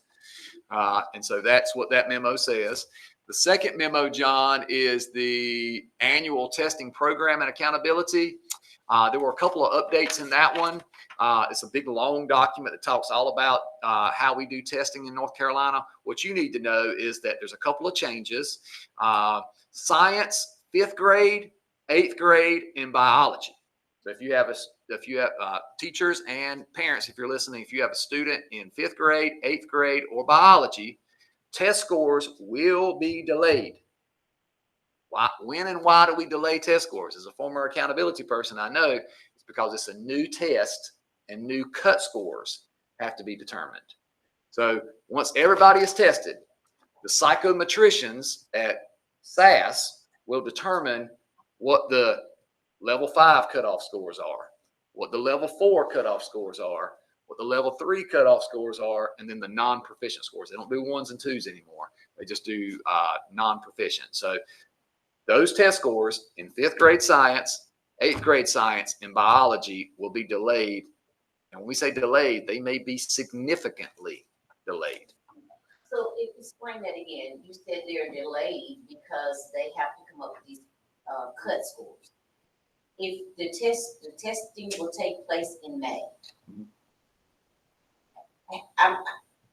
And so that's what that memo says. The second memo, John, is the annual testing program and accountability. There were a couple of updates in that one. It's a big, long document that talks all about how we do testing in North Carolina. What you need to know is that there's a couple of changes. Science, 5th grade, 8th grade, and biology. So if you have teachers and parents, if you're listening, if you have a student in 5th grade, 8th grade, or biology, test scores will be delayed. When and why do we delay test scores? As a former accountability person, I know it's because it's a new test and new cut scores have to be determined. So once everybody is tested, the psychometricians at SAS will determine what the level 5 cutoff scores are, what the level 4 cutoff scores are, what the level 3 cutoff scores are, and then the non-proficient scores. They don't do 1s and 2s anymore. They just do non-proficient. So those test scores in 5th grade science, 8th grade science, and biology will be delayed. And when we say delayed, they may be significantly delayed. So explain that again. You said they're delayed because they have to come up with these cut scores. If the testing will take place in May, and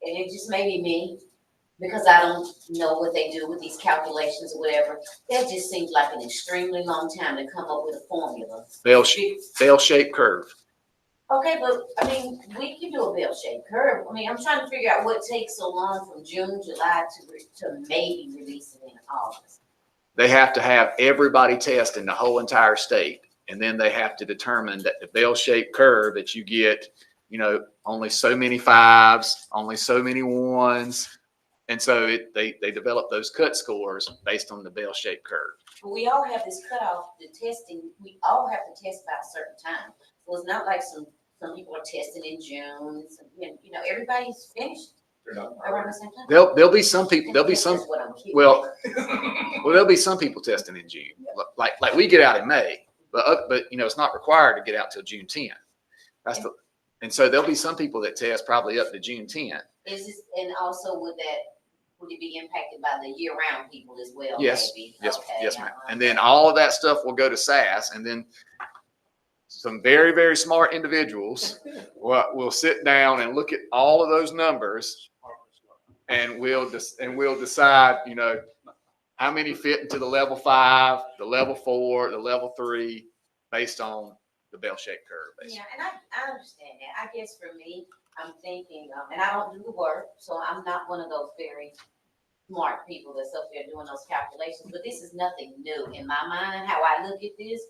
it just may be me, because I don't know what they do with these calculations or whatever. That just seems like an extremely long time to come up with a formula. Bell-shaped curve. Okay, but I mean, we can do a bell-shaped curve. I mean, I'm trying to figure out what takes so long from June, July to maybe releasing in August. They have to have everybody test in the whole entire state. And then they have to determine that the bell-shaped curve that you get, only so many 5s, only so many 1s. And so they develop those cut scores based on the bell-shaped curve. But we all have this cutoff, the testing, we all have to test by a certain time. So it's not like some people are testing in June, everybody's finished around the same time. There'll be some people, there'll be some people testing in June. Like we get out in May, but it's not required to get out till June 10th. And so there'll be some people that test probably up to June 10th. And also would it be impacted by the year-round people as well? Yes, maybe? yes, Okay, yes, ma'am. And then all of that stuff will go to SAS, and then some very, very smart individuals will sit down and look at all of those numbers, and we'll decide, how many fit into the level 5, the level 4, the level 3, based on the bell-shaped curve. Basically. Yeah, and I understand that. I guess for me, I'm thinking, and I don't do the work, so I'm not one of those very smart people that's up there doing those calculations, but this is nothing new in my mind. How I look at this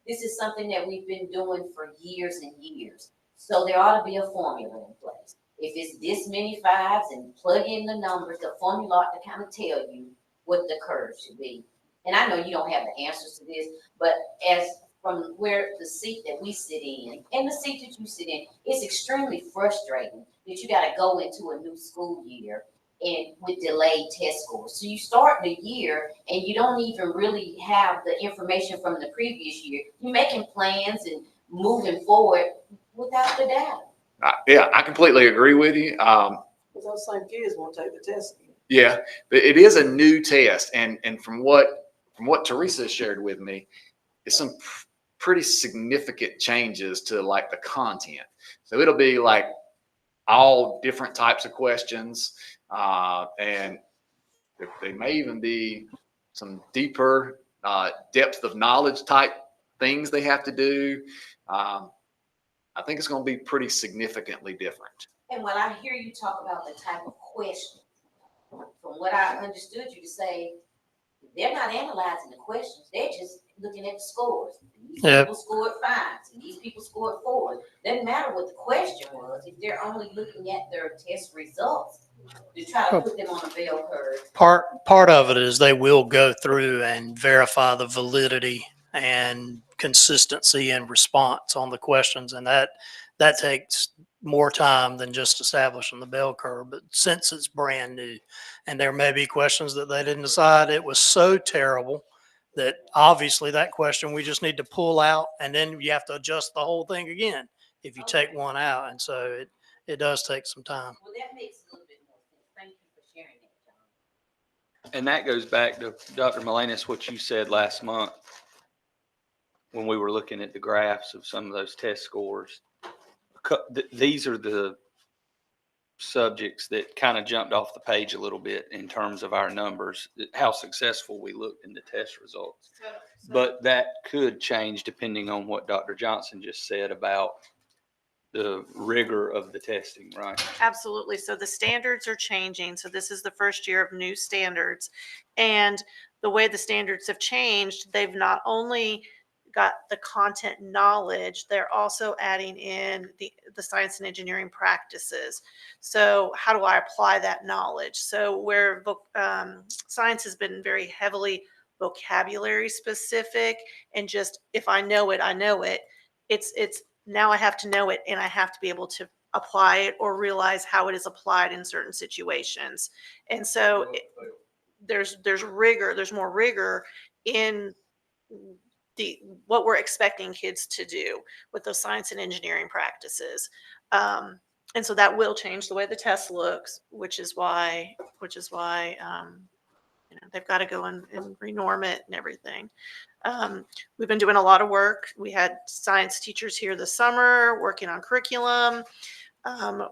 is something that we've been doing for years and years. So there ought to be a formula in place. If it's this many 5s and plug in the numbers, the formula ought to kind of tell you what the curve should be. And I know you don't have the answers to this, but as from where the seat that we sit in and the seat that you sit in, it's extremely frustrating that you got to go into a new school year and with delayed test scores. So you start the year and you don't even really have the information from the previous year. You're making plans and moving forward without the data. Yeah, I completely agree with you. Because those same kids won't take the test again. Yeah, but it is a new test, and from what Teresa shared with me, it's some pretty significant changes to like the content. So it'll be like all different types of questions, and they may even be some deeper depth of knowledge type things they have to do. I think it's going to be pretty significantly different. And when I hear you talk about the type of question, from what I understood you to say, they're not analyzing the questions. They're just looking at the scores. These people scored 5s and these people scored 4s. Doesn't matter what the question was if they're only looking at their test results to try to put them on a bell curve. Part of it is they will go through and verify the validity and consistency in response on the questions, and that takes more time than just establishing the bell curve. But since it's brand new, and there may be questions that they didn't decide, it was so terrible that obviously that question we just need to pull out, and then you have to adjust the whole thing again if you take one out. And so it does take some time. Well, that makes a little bit more sense. Thank you for sharing that, John. And that goes back to Dr. Melanis, what you said last month when we were looking at the graphs of some of those test scores. A these are the subjects that kind of jumped off the page a little bit in terms of our numbers, how successful we looked in the test results. But that could change depending on what Dr. Johnson just said about the rigor of the testing, right? Absolutely. So the standards are changing. So this is the first year of new standards. And the way the standards have changed, they've not only got the content knowledge, they're also adding in the science and engineering practices. So how do I apply that knowledge? So where science has been very heavily vocabulary specific and just if I know it, I know it. It's now I have to know it and I have to be able to apply it or realize how it is applied in certain situations. And so there's rigor, there's more rigor in what we're expecting kids to do with those science and engineering practices. And so that will change the way the test looks, which is why they've got to go and renorm it and everything. We've been doing a lot of work. We had science teachers here this summer working on curriculum.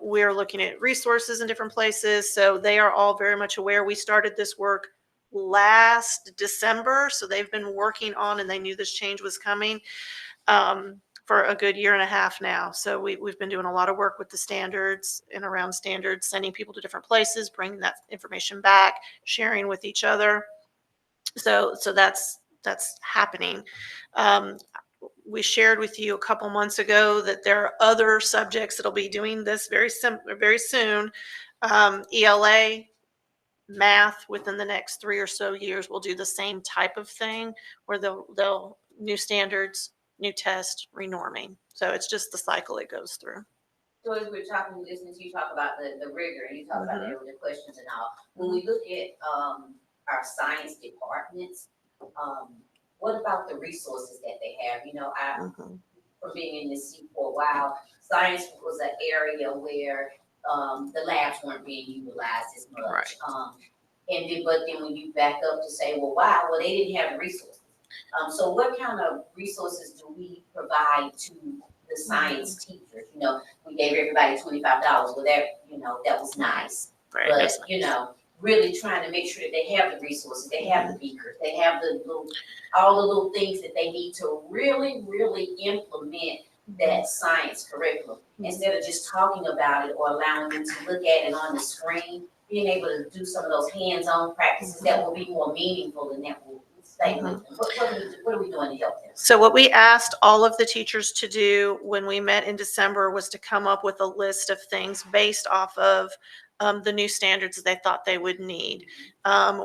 We're looking at resources in different places. So they are all very much aware. We started this work last December. So they've been working on, and they knew this change was coming for a good year and a half now. So we've been doing a lot of work with the standards and around standards, sending people to different places, bringing that information back, sharing with each other. So that's happening. We shared with you a couple months ago that there are other subjects that'll be doing this very soon. ELA, math within the next 3 or so years will do the same type of thing where they'll new standards, new test, renorming. So it's just the cycle it goes through. So as we're talking, listening to you talk about the rigor and you talk about the questions and all, when we look at our science departments, what about the resources that they have? You know, from being in this seat for a while, science was an area where the labs weren't being utilized as much. Right. But then when you back up to say, well, they didn't have the resources. So what kind of resources do we provide to the science teachers? You know, we gave everybody $25. Well, that was nice. Right. But, really trying to make sure that they have the resources, they have the beakers, they have all the little things that they need to really, really implement that science curriculum. Instead of just talking about it or allowing them to look at it on the screen, being able to do some of those hands-on practices that will be more meaningful and that will stay with them. What are we doing to help them? So what we asked all of the teachers to do when we met in December was to come up with a list of things based off of the new standards that they thought they would need.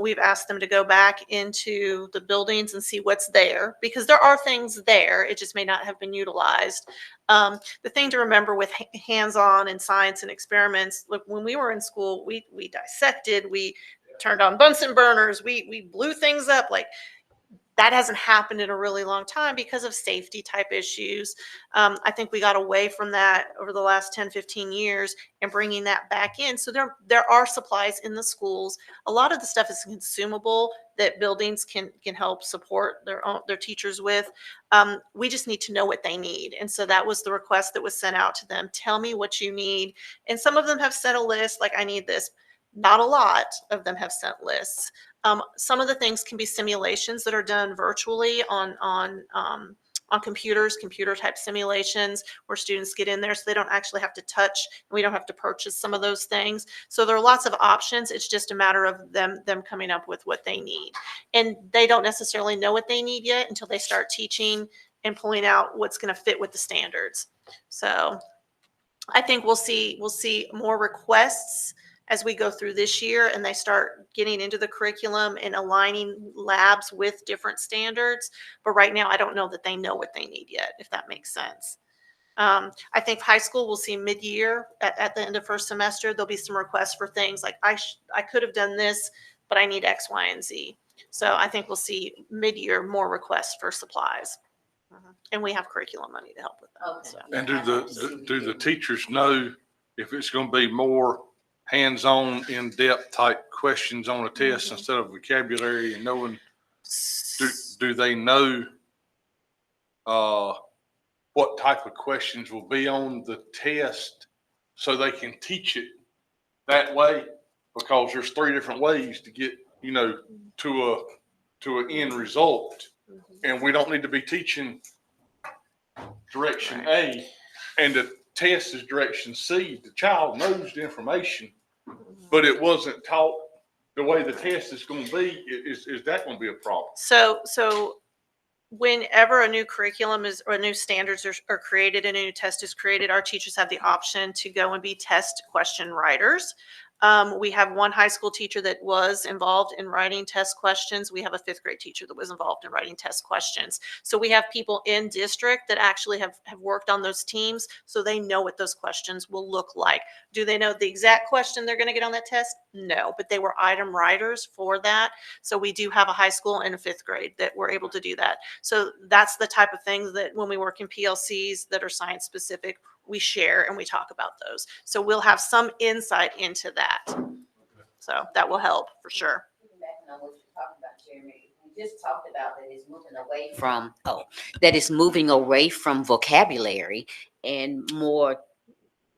We've asked them to go back into the buildings and see what's there because there are things there. It just may not have been utilized. The thing to remember with hands-on and science and experiments, look, when we were in school, we dissected, we turned on Bunsen burners, we blew things up. Like that hasn't happened in a really long time because of safety type issues. I think we got away from that over the last 10, 15 years and bringing that back in. So there are supplies in the schools. A lot of the stuff is consumable that buildings can help support their teachers with. We just need to know what they need. And so that was the request that was sent out to them. Tell me what you need. And some of them have sent a list like, I need this. Not a lot of them have sent lists. Some of the things can be simulations that are done virtually on computers, computer type simulations where students get in there so they don't actually have to touch and we don't have to purchase some of those things. So there are lots of options. It's just a matter of them coming up with what they need. And they don't necessarily know what they need yet until they start teaching and pulling out what's going to fit with the standards. So I think we'll see more requests as we go through this year and they start getting into the curriculum and aligning labs with different standards. But right now, I don't know that they know what they need yet, if that makes sense. I think high school will see mid-year at the end of first semester, there'll be some requests for things like I could have done this, but I need X, Y, and Z. So I think we'll see mid-year more requests for supplies. And we have curriculum money to help with that. Okay. So. And do the teachers know if it's going to be more hands-on, in-depth type questions on a test instead of vocabulary and knowing, do they know what type of questions will be on the test so they can teach it that way? Because there's 3 different ways to get, to an end result. And we don't need to be teaching direction A and the test is direction C. The child knows the information, but it wasn't taught the way the test is going to be. Is that going to be a problem? So whenever a new curriculum is, or new standards are created, and a new test is created, our teachers have the option to go and be test question writers. We have one high school teacher that was involved in writing test questions. We have a 5th grade teacher that was involved in writing test questions. So we have people in district that actually have worked on those teams, so they know what those questions will look like. Do they know the exact question they're going to get on that test? No, but they were item writers for that. So we do have a high school and a 5th grade that were able to do that. So that's the type of things that when we work in PLCs that are science specific, we share and we talk about those. So we'll have some insight into that. So that will help for sure. Back on what you're talking about, Jeremy, we just talked about that it's moving away from vocabulary and more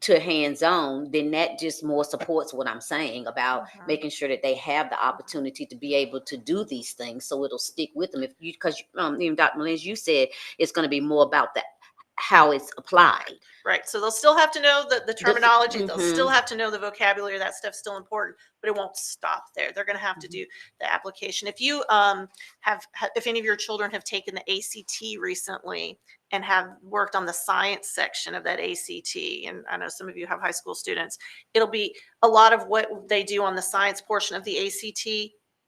to hands-on, then that just more supports what I'm saying about making sure that they have the opportunity to be able to do these things, so it'll stick with them. Because even Dr. Melendez, you said it's going to be more about how it's applied. Right. So they'll still have to know the terminology. They'll still have to know the vocabulary. That stuff's still important, but it won't stop there. They're going to have to do the application. If you if any of your children have taken the ACT recently and have worked on the science section of that ACT, and I know some of you have high school students, it'll be a lot of what they do on the science portion of the ACT.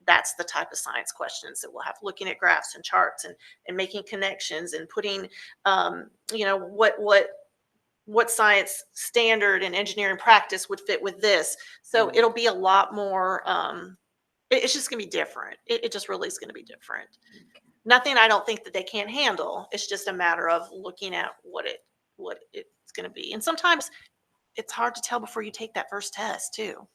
That's the type of science questions that we'll have, looking at graphs and charts and making connections and putting, what science standard and engineering practice would fit with this. So it'll be a lot more, it's just gonna be different. It just really is gonna be different. Nothing I don't think that they can't handle. It's just a matter of looking at what it's gonna be. And sometimes it's hard to tell before you take that first test too.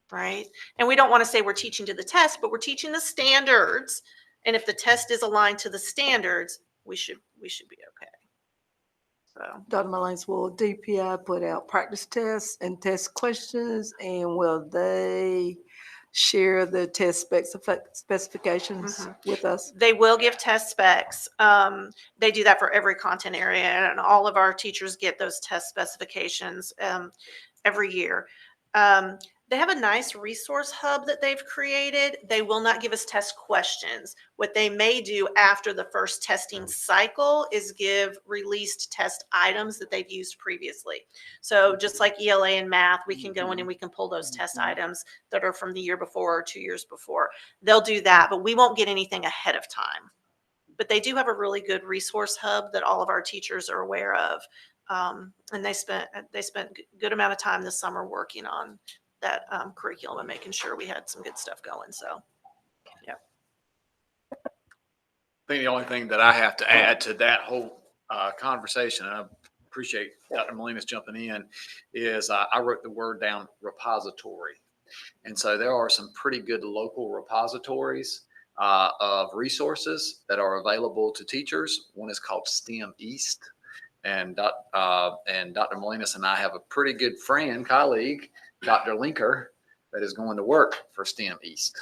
Right? And we don't want to say we're teaching to the test, but we're teaching the standards. And if the test is aligned to the standards, we should be okay. So, Dr. Mullins, will DPI put out practice tests and test questions, and will they share the test specifications with us? They will give test specs. They do that for every content area, and all of our teachers get those test specifications every year. They have a nice resource hub that they've created. They will not give us test questions. What they may do after the first testing cycle is give released test items that they've used previously. So just like ELA and math, we can go in and we can pull those test items that are from the year before or 2 years before. They'll do that, but we won't get anything ahead of time. But they do have a really good resource hub that all of our teachers are aware of. And they spent a good amount of time this summer working on that curriculum and making sure we had some good stuff going. So, yeah. I think the only thing that I have to add to that whole conversation, and I appreciate Dr. Molina's jumping in, is I wrote the word down, repository. And so there are some pretty good local repositories of resources that are available to teachers. One is called STEM East. And Dr. Molinas and I have a pretty good friend, colleague, Dr. Linker, that is going to work for STEM East.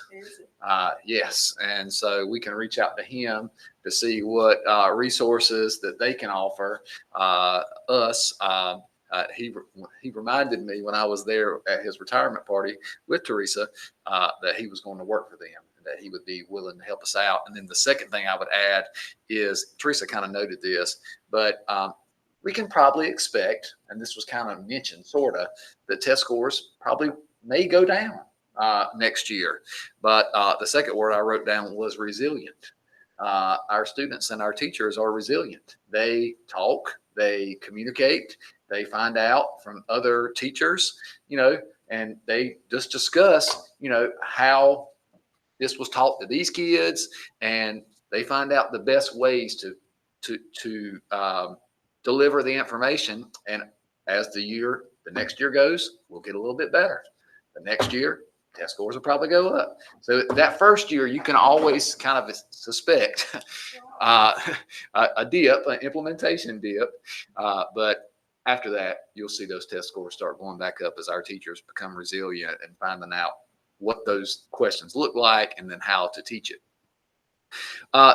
Yes, and so we can reach out to him to see what resources that they can offer us. He reminded me when I was there at his retirement party with Teresa that he was going to work for them, that he would be willing to help us out. And then the second thing I would add is, Teresa kind of noted this, but we can probably expect, and this was kind of mentioned, sort of, that test scores probably may go down next year. But the second word I wrote down was resilient. Our students and our teachers are resilient. They talk, they communicate, they find out from other teachers, and they just discuss, how this was taught to these kids, and they find out the best ways to deliver the information. And as the next year goes, we'll get a little bit better. The next year, test scores will probably go up. So that first year, you can always kind of suspect a dip, an implementation dip. But after that, you'll see those test scores start going back up as our teachers become resilient and finding out what those questions look like and then how to teach it.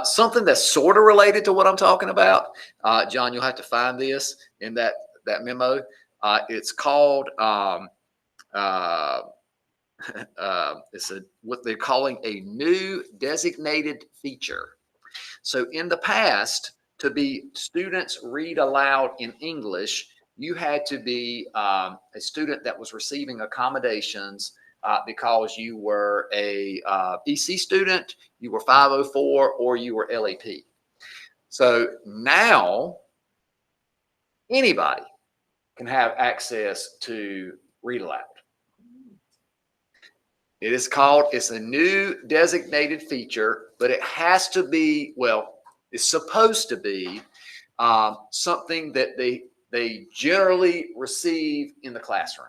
Something that's sort of related to what I'm talking about, John, you'll have to find this in that memo. It's called, it's what they're calling a new designated feature. So in the past, to be students read aloud in English, you had to be a student that was receiving accommodations because you were a EC student, you were 504, or you were LAP. So now anybody can have access to read aloud. It's a new designated feature, but it has to be, well, it's supposed to be something that they generally receive in the classroom.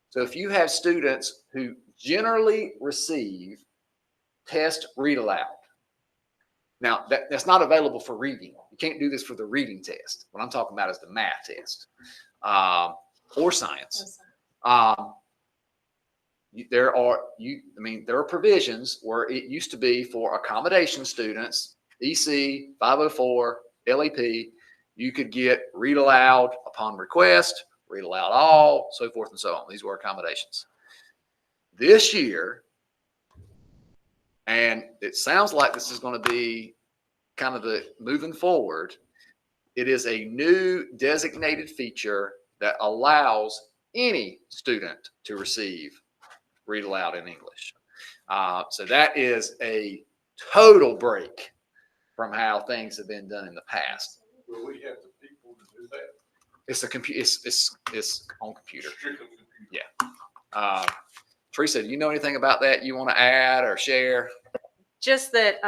So if you have students who generally receive test read aloud, now that's not available for reading. You can't do this for the reading test. What I'm talking about is the math test or science. There are provisions where it used to be for accommodation students, EC, 504, LAP, you could get read aloud upon request, read aloud all, so forth and so on. These were accommodations. This year, and it sounds like this is going to be kind of the moving forward, it is a new designated feature that allows any student to receive read aloud in English. So that is a total break from how things have been done in the past. Will we have the people to do that? It's a it's on computer. Yeah. Teresa, do you know anything about that you want to add or share? Just that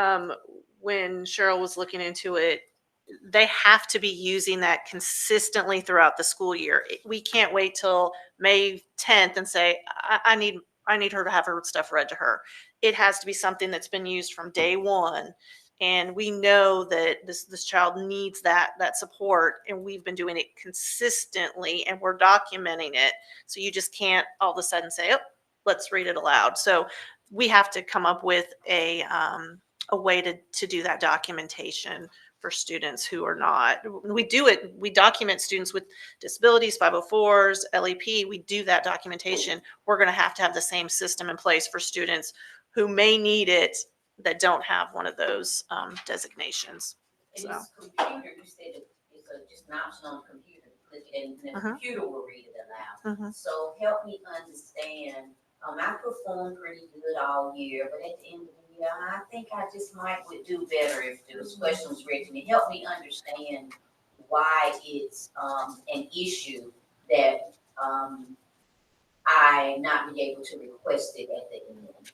when Cheryl was looking into it, they have to be using that consistently throughout the school year. We can't wait till May 10th and say, I need her to have her stuff read to her. It has to be something that's been used from day one. And we know that this child needs that support, and we've been doing it consistently, and we're documenting it. So you just can't all of a sudden say, oh, let's read it aloud. So we have to come up with a way to do that documentation for students who are not. We do it. We document students with disabilities, 504s, LAP. We do that documentation. We're going to have the same system in place for students who may need it that don't have one of those designations. And So. this computer, you said it's just an option on the computer. Click it and the computer will read it aloud. So help me understand. I performed pretty good all year, but at the end of the year, I think I just would do better if those questions read to me. Help me understand why it's an issue that I not be able to request it at the end.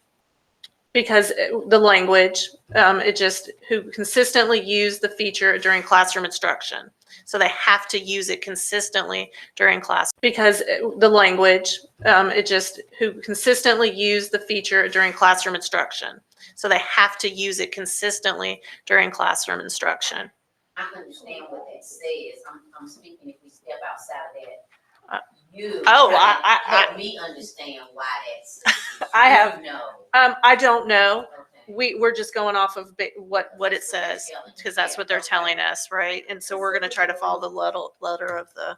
Because the language, it just who consistently use the feature during classroom instruction. So they have to use it consistently during class. Because the language, it just who consistently use the feature during classroom instruction. So they have to use it consistently during classroom instruction. I understand what that says. I'm speaking if we step outside of that. Help me understand why that's. I have no. I don't know. Okay. We're just going off of what it says because that's what they're telling us, right? And so we're going to try to follow the letter of the.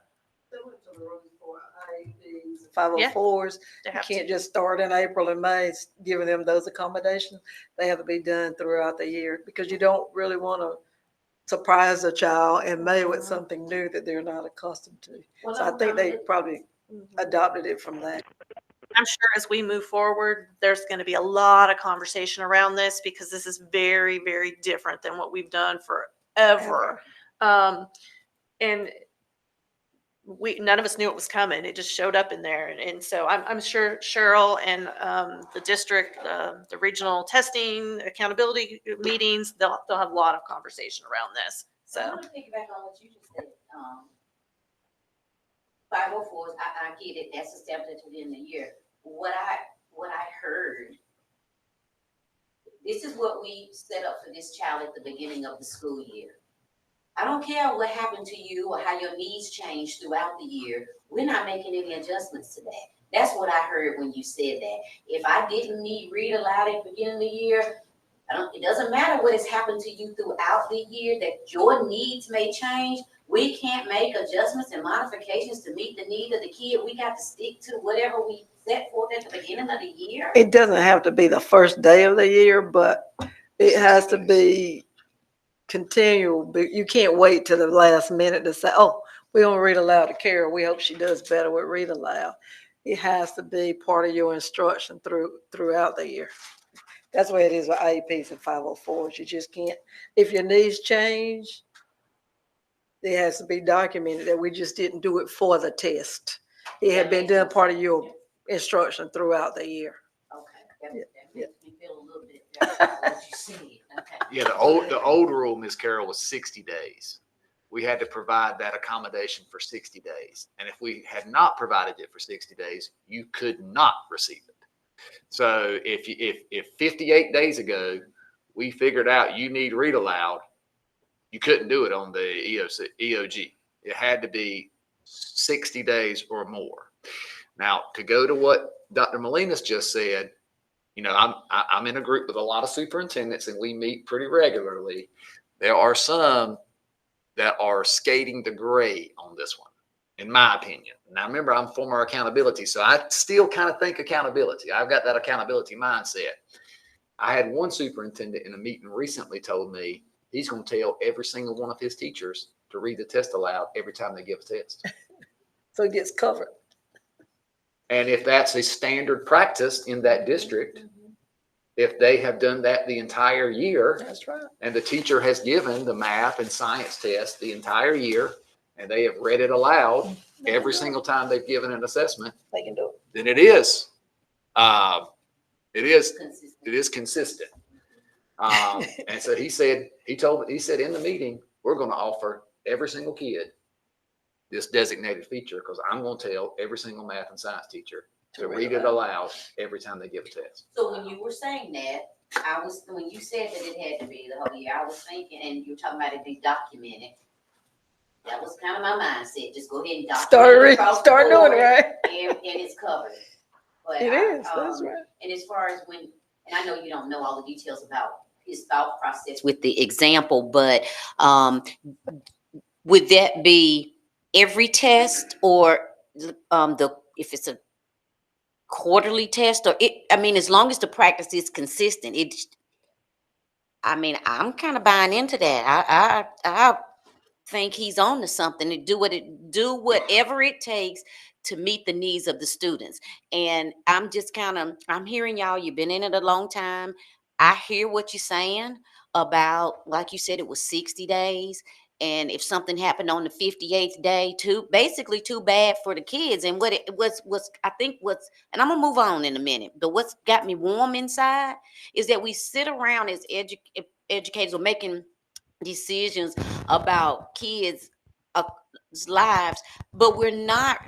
504s, Yeah, you can't just start in April and May giving them those accommodations. They have to be done throughout the year because you don't really want to surprise a child in May with something new that they're not accustomed to. So I think they probably adopted it from that. I'm sure as we move forward, there's going to be a lot of conversation around this because this is very, very different than what we've done forever. And none of us knew it was coming. It just showed up in there. And so I'm sure Cheryl and the district, the regional testing accountability meetings, they'll have a lot of conversation around this. So. I want to piggyback on what you just said. 504s, I get it. That's established within the year. What what I heard, this is what we set up for this child at the beginning of the school year. I don't care what happened to you or how your needs changed throughout the year. We're not making any adjustments to that. That's what I heard when you said that. If I didn't need read aloud at the beginning of the year, it doesn't matter what has happened to you throughout the year, that your needs may change. We can't make adjustments and modifications to meet the need of the kid. We got to stick to whatever we set forth at the beginning of the year. It doesn't have to be the first day of the year, but it has to be continual. But you can't wait till the last minute to say, oh, we don't read aloud to Carol. We hope she does better with read aloud. It has to be part of your instruction throughout the year. That's the way it is with IEPs and 504s. You just can't, if your needs change, it has to be documented that we just didn't do it for the test. It had been done part of your instruction throughout the year. Okay, that makes me feel a little bit better about what you said. Okay. Yeah, the old rule, Ms. Carroll, was 60 days. We had to provide that accommodation for 60 days. And if we had not provided it for 60 days, you could not receive it. So if 58 days ago, we figured out you need read aloud, you couldn't do it on the EOG. It had to be 60 days or more. Now, to go to what Dr. Molinas just said, you know, I'm in a group with a lot of superintendents and we meet pretty regularly. There are some that are skating the gray on this one, in my opinion. Now, remember, I'm former accountability, so I still kind of think accountability. I've got that accountability mindset. I had one superintendent in a meeting recently told me he's going to tell every single one of his teachers to read the test aloud every time they give a test. So it gets covered. And if that's a standard practice in that district, if they have done that the entire year, that's right, and the teacher has given the math and science test the entire year, and they have read it aloud every single time they've given an assessment, they can do it. then it is consistent. And so he said in the meeting, we're going to offer every single kid this designated feature because I'm going to tell every single math and science teacher to read it aloud every time they give a test. So when you were saying that, when you said that it had to be the whole year, I was thinking, and you were talking about it be documented. That was kind of my mindset. Just go ahead and document it. Start doing it, right? And it's covered. But It is, that's right. And as far as and I know you don't know all the details about his thought process with the example, but would that be every test or if it's a quarterly test or as long as the practice is consistent, I'm kind of buying into that. I think he's on to something to do whatever it takes to meet the needs of the students. And I'm hearing y'all, you've been in it a long time. I hear what you're saying about, like you said, it was 60 days. And if something happened on the 58th day, too bad for the kids. And what and I'm gonna move on in a minute, but what's got me warm inside is that we sit around as educators or making decisions about kids' lives, but we're not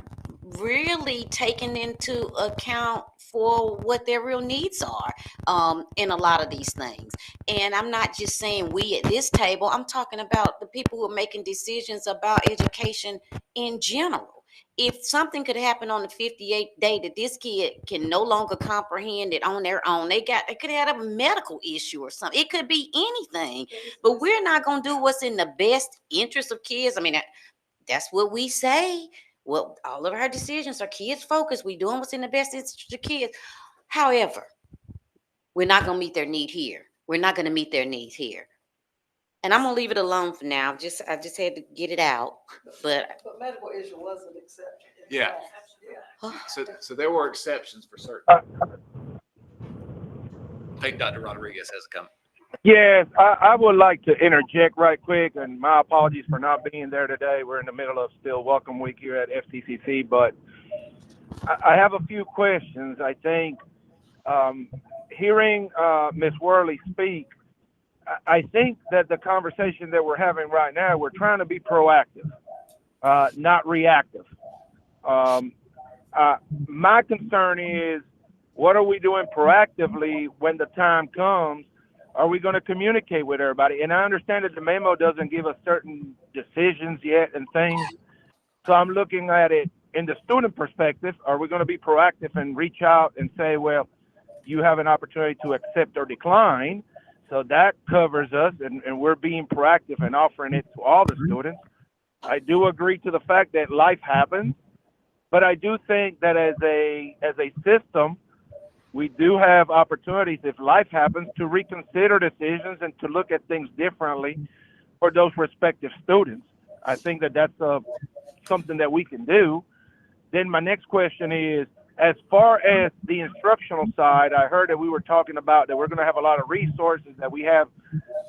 really taking into account for what their real needs are in a lot of these things. And I'm not just saying we at this table, I'm talking about the people who are making decisions about education in general. If something could happen on the 58th day that this kid can no longer comprehend it on their own, they could have a medical issue or something. It could be anything, but we're not going to do what's in the best interest of kids. That's what we say. Well, all of our decisions are kids focused. We're doing what's in the best interest of kids. However, we're not going to meet their need here. We're not going to meet their needs here. And I'm going to leave it alone for now. I just had to get it out. But medical issue was an exception. Yeah. So there were exceptions for certain. I think Dr. Rodriguez has a comment. Yes, I would like to interject right quick, and my apologies for not being there today. We're in the middle of still welcome week here at FTCC, but I have a few questions. I think hearing Ms. Worley speak, I think that the conversation that we're having right now, we're trying to be proactive, not reactive. My concern is what are we doing proactively when the time comes? Are we going to communicate with everybody? And I understand that the memo doesn't give us certain decisions yet and things. So I'm looking at it in the student perspective. Are we going to be proactive and reach out and say, well, you have an opportunity to accept or decline? So that covers us, and we're being proactive and offering it to all the students. I do agree to the fact that life happens, but I do think that as a system, we do have opportunities, if life happens, to reconsider decisions and to look at things differently for those respective students. I think that that's something that we can do. Then my next question is, as far as the instructional side, I heard that we were talking about that we're going to have a lot of resources, that we have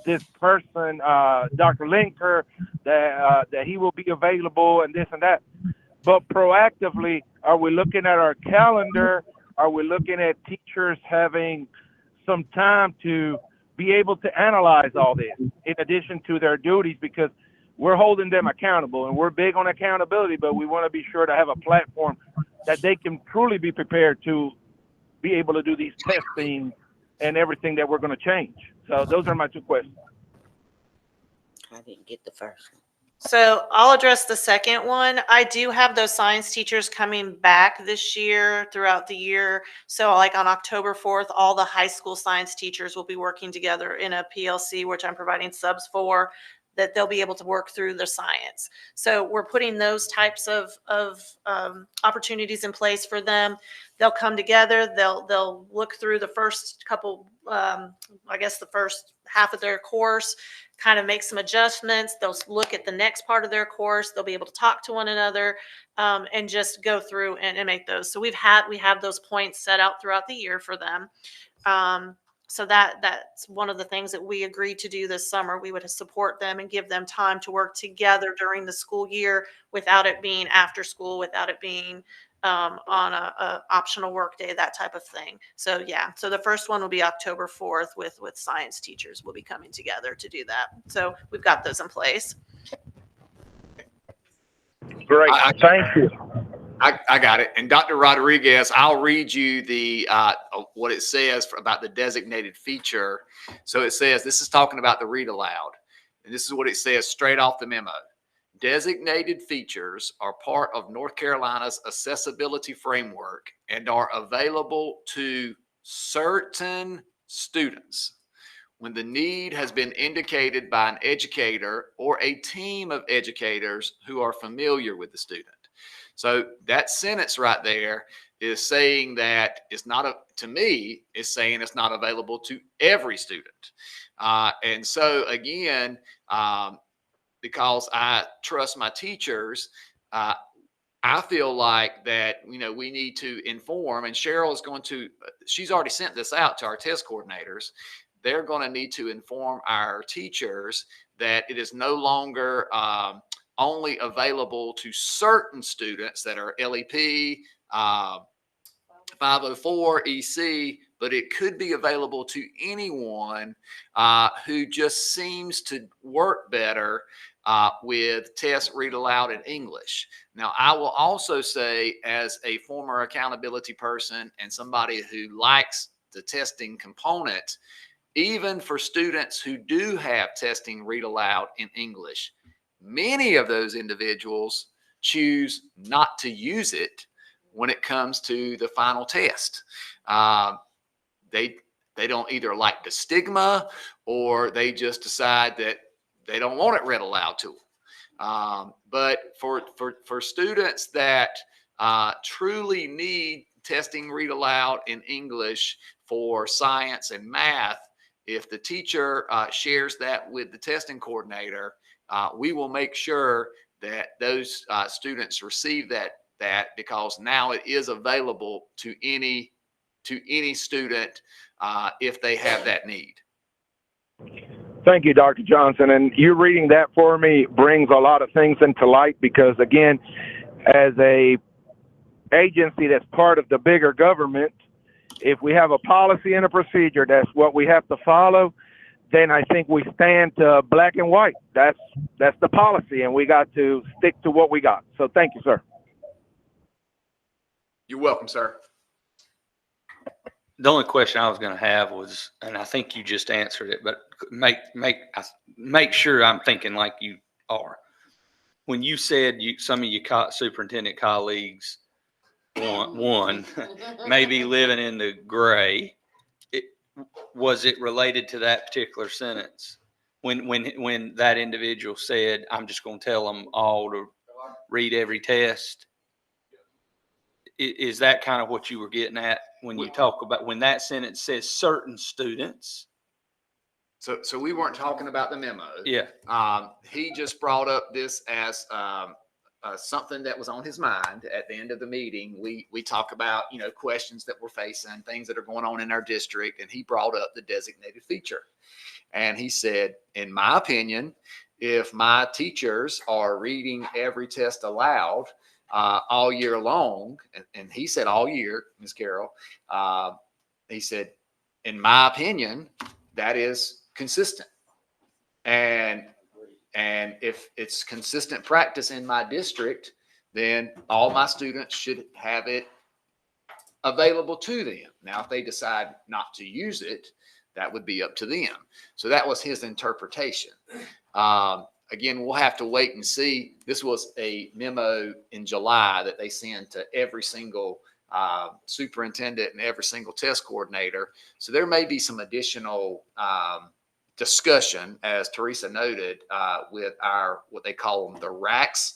this person, Dr. Linker, that he will be available and this and that. But proactively, are we looking at our calendar? Are we looking at teachers having some time to be able to analyze all this in addition to their duties? Because we're holding them accountable, and we're big on accountability, but we want to be sure to have a platform that they can truly be prepared to be able to do these testing and everything that we're going to change. So those are my two questions. I didn't get the first one. So I'll address the second one. I do have those science teachers coming back this year throughout the year. So like on October 4th, all the high school science teachers will be working together in a PLC, which I'm providing subs for, that they'll be able to work through the science. So we're putting those types of opportunities in place for them. They'll come together. They'll look through the first couple, I guess the first half of their course, kind of make some adjustments. They'll look at the next part of their course. They'll be able to talk to one another and just go through and make those. So we have those points set out throughout the year for them. So that's one of the things that we agreed to do this summer. We would support them and give them time to work together during the school year without it being after school, without it being on a optional work day, that type of thing. So yeah, so the first one will be October 4th with science teachers will be coming together to do that. So we've got those in place. Great, thank you. I got it. And Dr. Rodriguez, I'll read you the what it says about the designated feature. So it says, this is talking about the read aloud. And this is what it says straight off the memo. Designated features are part of North Carolina's accessibility framework and are available to certain students when the need has been indicated by an educator or a team of educators who are familiar with the student. So that sentence right there is saying that it's not, to me, is saying it's not available to every student. And so again, because I trust my teachers, I feel like that, we need to inform, and Cheryl is going to, she's already sent this out to our test coordinators. They're going to need to inform our teachers that it is no longer only available to certain students that are LEP, 504, EC, but it could be available to anyone who just seems to work better with test read aloud in English. Now, I will also say, as a former accountability person and somebody who likes the testing component, even for students who do have testing read aloud in English, many of those individuals choose not to use it when it comes to the final test. They don't either like the stigma, or they just decide that they don't want it read aloud to them. But for students that truly need testing read aloud in English for science and math, if the teacher shares that with the testing coordinator, we will make sure that those students receive that because now it is available to any student if they have that need. Thank you, Dr. Johnson. And you reading that for me brings a lot of things into light, because again, as a agency that's part of the bigger government, if we have a policy and a procedure, that's what we have to follow, then I think we stand to black and white. That's the policy, and we got to stick to what we got. So thank you, sir. You're welcome, sir. The only question I was going to have was, and I think you just answered it, but make sure I'm thinking like you are. When you said some of your superintendent colleagues one maybe living in the gray, was it related to that particular sentence? When that individual said, "I'm just going to tell them all to read every test," is that kind of what you were getting at when you talk about when that sentence says certain students? So we weren't talking about the memo. Yeah. He just brought up this as something that was on his mind at the end of the meeting. We talk about, questions that we're facing, things that are going on in our district, and he brought up the designated feature. And he said, in my opinion, if my teachers are reading every test aloud all year long, and he said all year, Ms. Carroll, he said, in my opinion, that is consistent. And if it's consistent practice in my district, then all my students should have it available to them. Now, if they decide not to use it, that would be up to them. So that was his interpretation. Again, we'll have to wait and see. This was a memo in July that they sent to every single superintendent and every single test coordinator. So there may be some additional discussion, as Teresa noted, with our, what they call them, the RACs.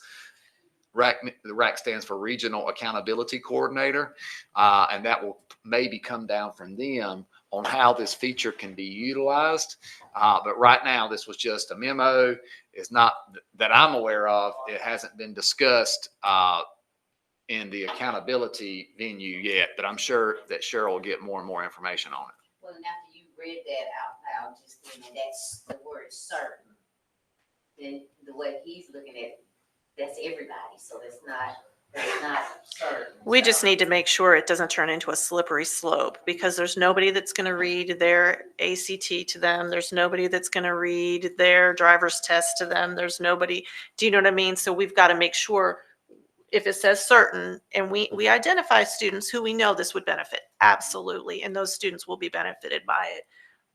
The RAC stands for Regional Accountability Coordinator, and that will maybe come down from them on how this feature can be utilized. But right now, this was just a memo. It's not that I'm aware of. It hasn't been discussed in the accountability venue yet, but I'm sure that Cheryl will get more and more information on it. Well, and after you read that out loud just then, and that's the word certain, then the way he's looking at it, that's everybody, so that's not certain. We just need to make sure it doesn't turn into a slippery slope, because there's nobody that's going to read their ACT to them. There's nobody that's going to read their driver's test to them. There's nobody, do you know what I mean? So we've got to make sure, if it says certain, and we identify students who we know this would benefit, absolutely, and those students will be benefited by it.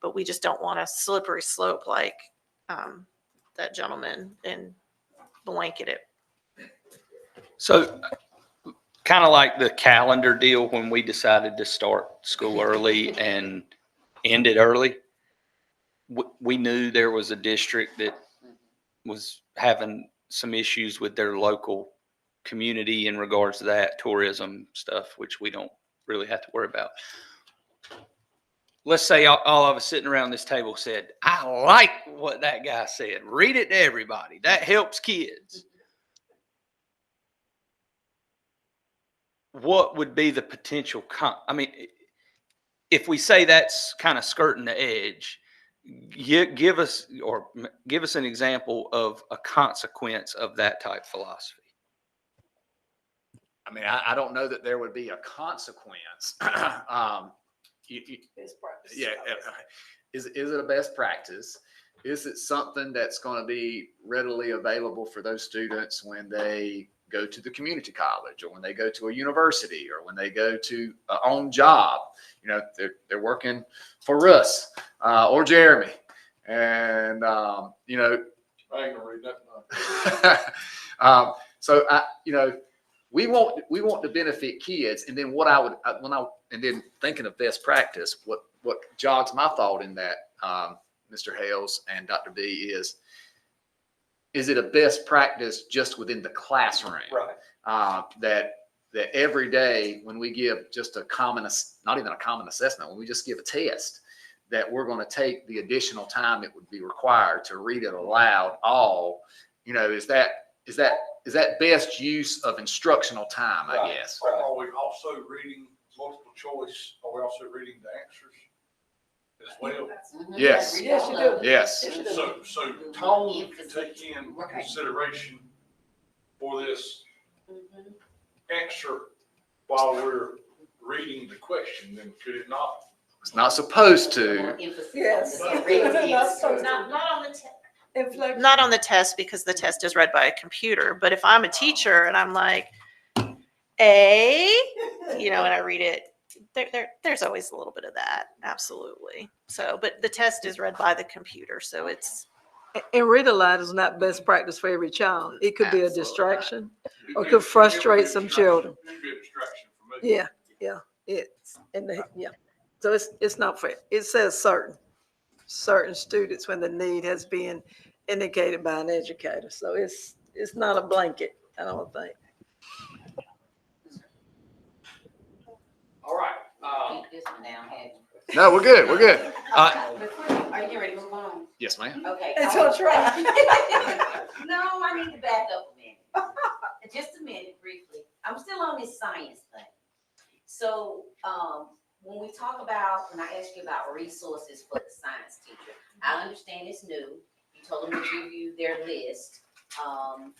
But we just don't want a slippery slope like that gentleman and blanket it. So kind of like the calendar deal when we decided to start school early and end it early, we knew there was a district that was having some issues with their local community in regards to that tourism stuff, which we don't really have to worry about. Let's say all of us sitting around this table said, I like what that guy said. Read it to everybody. That helps kids. What would be the potential if we say that's kind of skirting the edge, give us an example of a consequence of that type philosophy. I mean, I don't know that there would be a consequence. Best practice. Yeah. Is it a best practice? Is it something that's going to be readily available for those students when they go to the community college, or when they go to a university, or when they go to a own job? They're working for Russ or Jeremy, and I ain't gonna read that. So we want to benefit kids. And then and then thinking of best practice, what jogs my thought in that, Mr. Hales and Dr. B, is it a best practice just within the classroom? Right. That every day when we give just not even a common assessment, when we just give a test, that we're going to take the additional time it would be required to read it aloud is that best use of instructional time, I guess. Are we also reading multiple choice? Are we also reading the answers as well? Yes. Yes, you do. Yes. So tone can take in consideration for this answer while we're reading the question, then could it not? It's not supposed to. Yes. Not on the test, because the test is read by a computer. But if I'm a teacher and I'm like, and I read it there's always a little bit of that, absolutely. So, but the test is read by the computer, so it's And read aloud is not best practice for every child. It could be a distraction or could frustrate some children. Yeah, yeah, yeah. So it's not fair. It says certain students when the need has been indicated by an educator. So it's not a blanket, I don't think. All right. Keep this one down, Hattie. No, we're good. We're good. Are you ready to move on? Yes, ma'am. Okay. It's gonna try. No, I need to back up a minute. Just a minute, briefly. I'm still on this science thing. So, when we talk about, when I ask you about resources for the science teacher, I understand it's new. You told them to give you their list.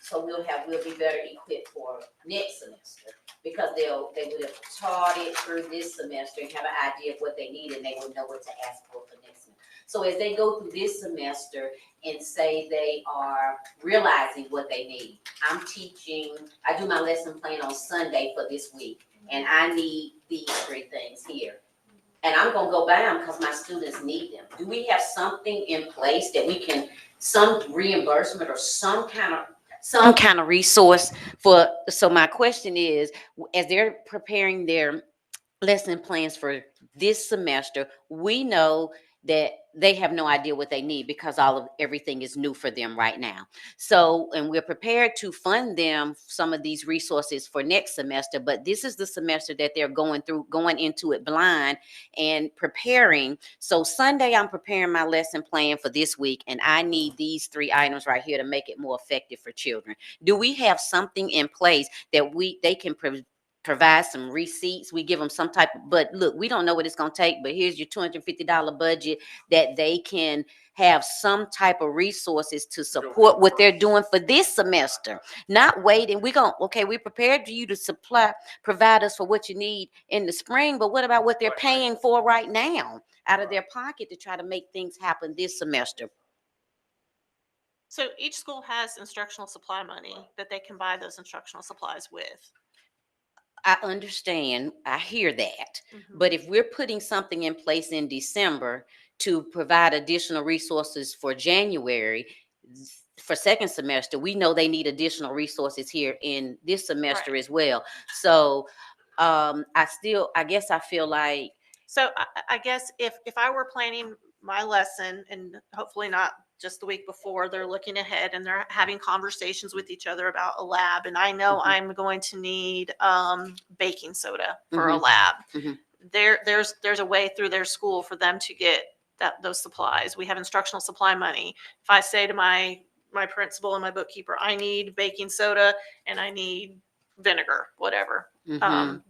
So we'll be better equipped for next semester because they would have taught it through this semester and have an idea of what they need and they would know what to ask for next semester. So as they go through this semester and say they are realizing what they need, I do my lesson plan on Sunday for this week and I need these 3 things here. And I'm gonna go buy them because my students need them. Do we have something in place that we can, some reimbursement or some kind of resource for, so my question is, as they're preparing their lesson plans for this semester, we know that they have no idea what they need because everything is new for them right now. So, and we're prepared to fund them some of these resources for next semester, but this is the semester that they're going into it blind and preparing. So Sunday, I'm preparing my lesson plan for this week, and I need these 3 items right here to make it more effective for children. Do we have something in place that they can provide some receipts? We give them some type of, but look, we don't know what it's going to take, but here's your $250 budget that they can have some type of resources to support what they're doing for this semester, not waiting. We're prepared for you to provide us for what you need in the spring, but what about what they're paying for right now out of their pocket to try to make things happen this semester? so each school has instructional supply money that they can buy those instructional supplies with. I understand. I hear that. But if we're putting something in place in December to provide additional resources for January, for second semester, we know they need additional resources here in this semester as well. So I guess I feel like. So I guess if I were planning my lesson, and hopefully not just the week before, they're looking ahead and they're having conversations with each other about a lab. And I know I'm going to need baking soda for a lab. There's a way through their school for them to get those supplies. We have instructional supply money. If I say to my principal and my bookkeeper, I need baking soda and I need vinegar, whatever.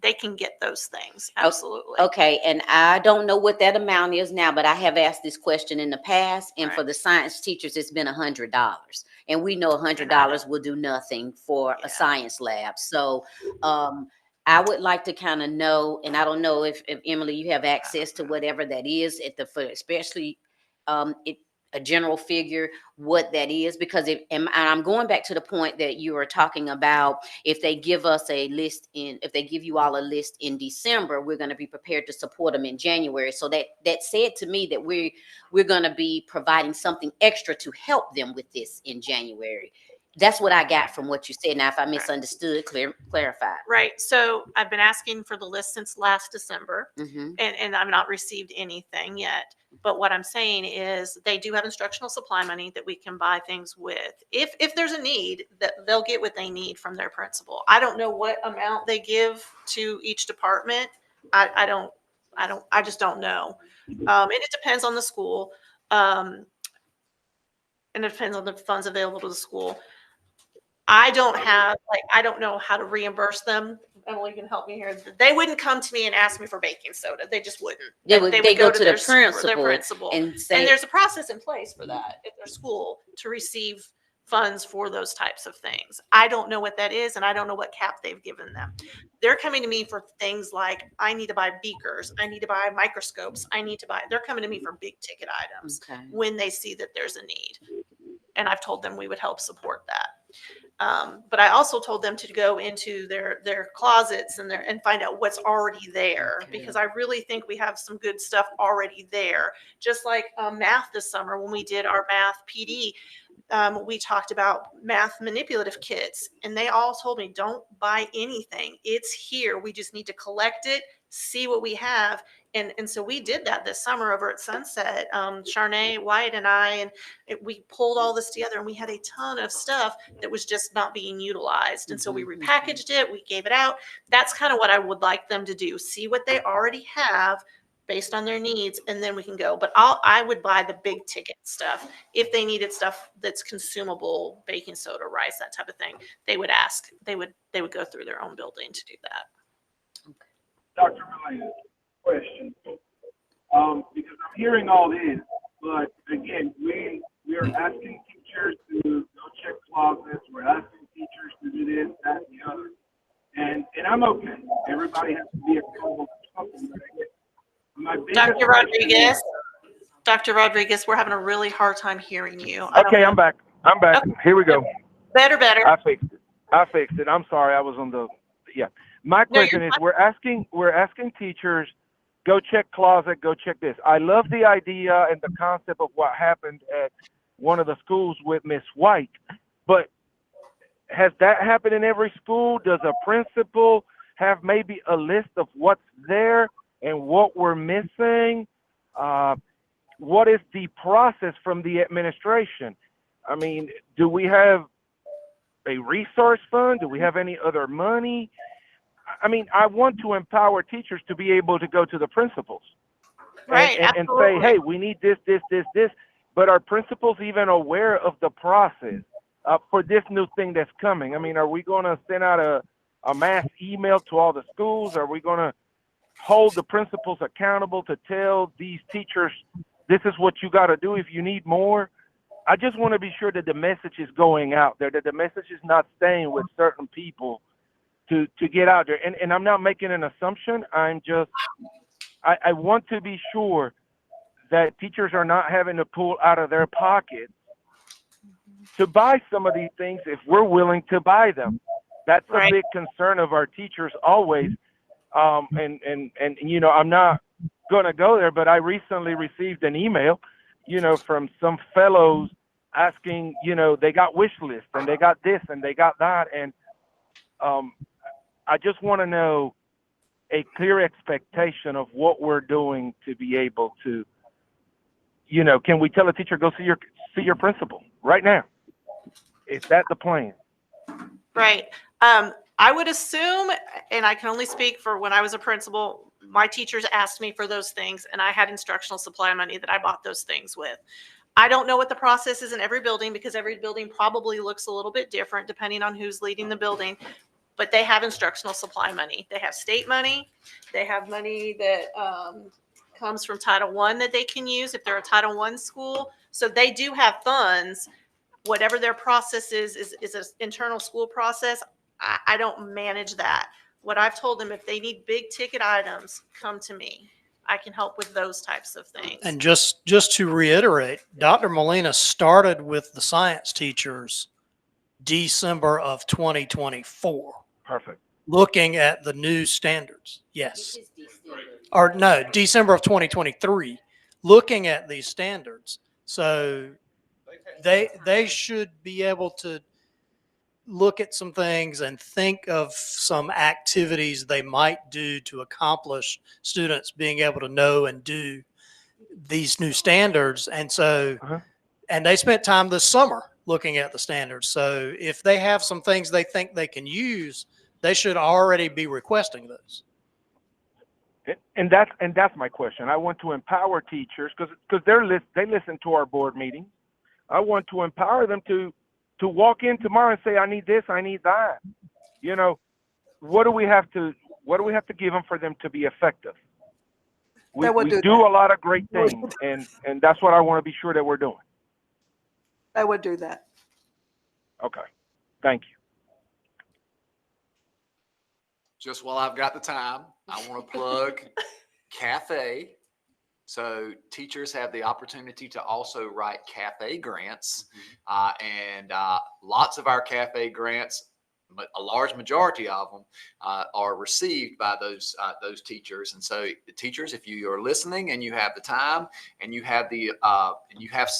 They can get those things. Absolutely. Okay. And I don't know what that amount is now, but I have asked this question in the past. And for the science teachers, it's been $100. And we know $100 will do nothing for a science lab. So I would like to kind of know, and I don't know if Emily, you have access to whatever that is especially a general figure, what that is, because and I'm going back to the point that you were talking about, if they give us a list if they give you all a list in December, we're going to be prepared to support them in January. So that said to me that we're going to be providing something extra to help them with this in January. That's what I got from what you said. Now, if I misunderstood, clarify. Right. So I've been asking for the list since last December, and I've not received anything yet. But what I'm saying is they do have instructional supply money that we can buy things with. If there's a need, that they'll get what they need from their principal. I don't know what amount they give to each department. I just don't know. And it depends on the school. And it depends on the funds available to the school. I don't know how to reimburse them. Emily can help me here. They wouldn't come to me and ask me for baking soda. They just wouldn't. They would go to their principal and say, and there's a process in place for that at their school to receive funds for those types of things. I don't know what that is, and I don't know what cap they've given them. They're coming to me for things like, I need to buy beakers, I need to buy microscopes, they're coming to me for big ticket items when they see that there's a need. And I've told them we would help support that. But I also told them to go into their closets and find out what's already there, because I really think we have some good stuff already there. Just like math this summer, when we did our math PD, we talked about math manipulative kits, and they all told me, don't buy anything. It's here. We just need to collect it, see what we have. And so we did that this summer over at Sunset. Charnay White and I, and we pulled all this together, and we had a ton of stuff that was just not being utilized. And so we repackaged it, we gave it out. That's kind of what I would like them to do. See what they already have based on their needs, and then we can go. But I would buy the big ticket stuff. If they needed stuff that's consumable, baking soda, rice, that type of thing, they would ask. They would go through their own building to do that. Dr. Related question. Because I'm hearing all this, but again, we are asking teachers to go check closets. We're asking teachers to do this, that, and the other. And I'm okay. Everybody has to be accountable for something. Dr. Rodriguez, Dr. Rodriguez, we're having a really hard time hearing you. Okay, I'm back. Okay. Here we go. Better. I fixed it. I'm sorry. I was on the, yeah. My question is, we're asking teachers, go check closet, go check this. I love the idea and the concept of what happened at one of the schools with Miss White, but has that happened in every school? Does a principal have maybe a list of what's there and what we're missing? What is the process from the administration? I mean, do we have a resource fund? Do we have any other money? I mean, I want to empower teachers to be able to go to the principals and say, hey, we need this. But are principals even aware of the process for this new thing that's coming? I mean, are we going to send out a mass email to all the schools? Are we going to hold the principals accountable to tell these teachers, this is what you got to do if you need more? I just want to be sure that the message is going out there, that the message is not staying with certain people to get out there. And I'm not making an assumption. I'm just, I want to be sure that teachers are not having to pull out of their pocket to buy some of these things if we're willing to buy them. That's a big concern of our teachers always. And you know, I'm not going to go there, but I recently received an email, you know, from some fellows asking, you know, they got wish lists and they got this and they got that. And I just want to know a clear expectation of what we're doing to be able to, you know, can we tell a teacher, go see your principal right now? Is that the plan? Right. I would assume, and I can only speak for when I was a principal, my teachers asked me for those things, and I had instructional supply money that I bought those things with. I don't know what the process is in every building, because every building probably looks a little bit different depending on who's leading the building, but they have instructional supply money. They have state money. They have money that comes from Title I that they can use if they're a Title I school. So they do have funds. Whatever their process is an internal school process. I don't manage that. What I've told them, if they need big ticket items, come to me. I can help with those types of things. And just to reiterate, Dr. Molina started with the science teachers December of 2024. Perfect. Looking at the new standards. Yes. Or no, December of 2023, looking at these standards. So they should be able to look at some things and think of some activities they might do to accomplish students being able to know and do these new standards. And so, and they spent time this summer looking at the standards. So if they have some things they think they can use, they should already be requesting those. And that's my question. I want to empower teachers because they listen to our board meeting. I want to empower them to walk in tomorrow and say, I need this, I need that. You know, what do we have to give them for them to be effective? We do a lot of great things, and that's what I want to be sure that we're doing. They would do that. Okay. Thank you. Just while I've got the time, I want to plug Cafe So teachers have the opportunity to also write cafe grants, and lots of our cafe grants, but a large majority of them are received by those teachers. And so the teachers, if you are listening and you have the time and you have the and you have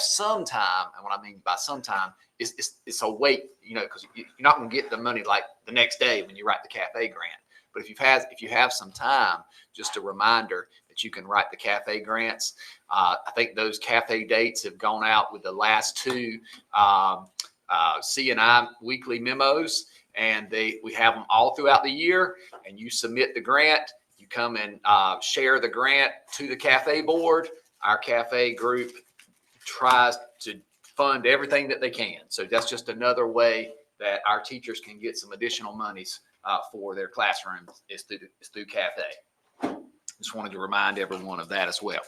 some time, and what I mean by some time is it's a wait, because you're not going to get the money like the next day when you write the cafe grant. But if you have some time, just a reminder that you can write the cafe grants. I think those cafe dates have gone out with the last two C&I weekly memos, and we have them all throughout the year. And you submit the grant, you come and share the grant to the cafe board. Our cafe group tries to fund everything that they can. So that's just another way that our teachers can get some additional monies for their classrooms is through cafe. Just wanted to remind everyone of that as well.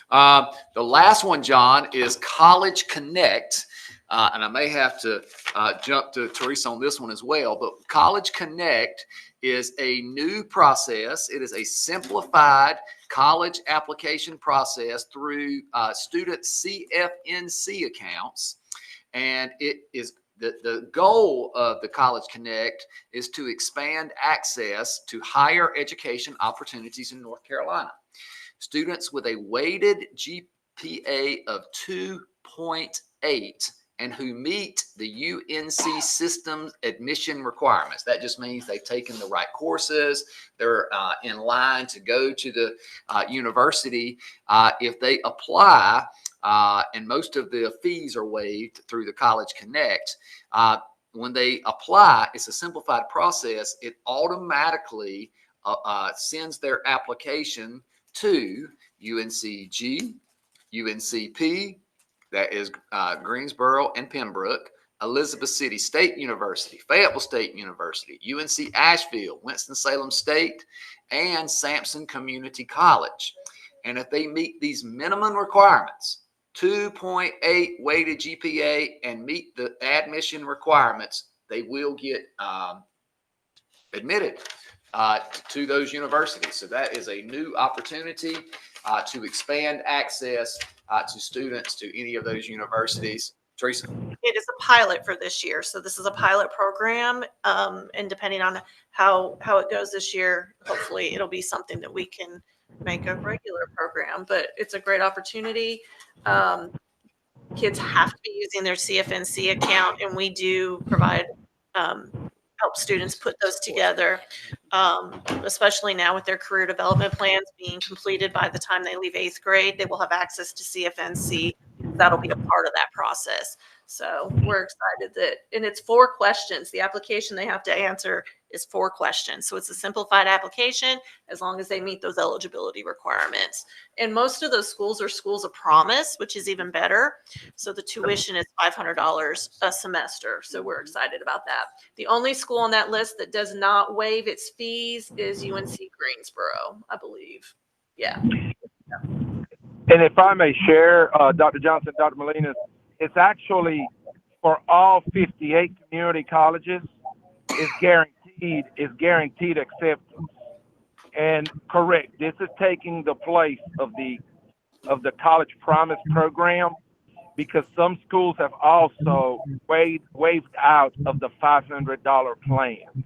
The last one, John, is College Connect. And I may have to jump to Teresa on this one as well, but College Connect is a new process. It is a simplified college application process through student CFNC accounts. And it is the goal of the College Connect is to expand access to higher education opportunities in North Carolina. Students with a weighted GPA of 2.8 and who meet the UNC system admission requirements. That just means they've taken the right courses. They're in line to go to the university. If they apply, and most of the fees are waived through the College Connect, when they apply, it's a simplified process. It automatically sends their application to UNCG, UNCP, that is Greensboro and Pembroke, Elizabeth City State University, Fayetteville State University, UNC Asheville, Winston-Salem State, and Sampson Community College. And if they meet these minimum requirements, 2.8 weighted GPA, and meet the admission requirements, they will get admitted to those universities. So that is a new opportunity to expand access to students to any of those universities. Teresa? It is a pilot for this year. So this is a pilot program. And depending on how it goes this year, hopefully it'll be something that we can make a regular program. But it's a great opportunity. Kids have to be using their CFNC account, and we do provide help students put those together, especially now with their career development plans being completed by the time they leave 8th grade. They will have access to CFNC. That'll be a part of that process. So we're excited that, and it's 4 questions. The application they have to answer is 4 questions. So it's a simplified application as long as they meet those eligibility requirements. And most of those schools are schools of promise, which is even better. So the tuition is $500 a semester. So we're excited about that. The only school on that list that does not waive its fees is UNC Greensboro, I believe. Yeah. And if I may share, Dr. Johnson, Dr. Molina, it's actually for all 58 community colleges, is guaranteed acceptance. And correct, this is taking the place of the College Promise program, because some schools have also waived out of the $500 plan.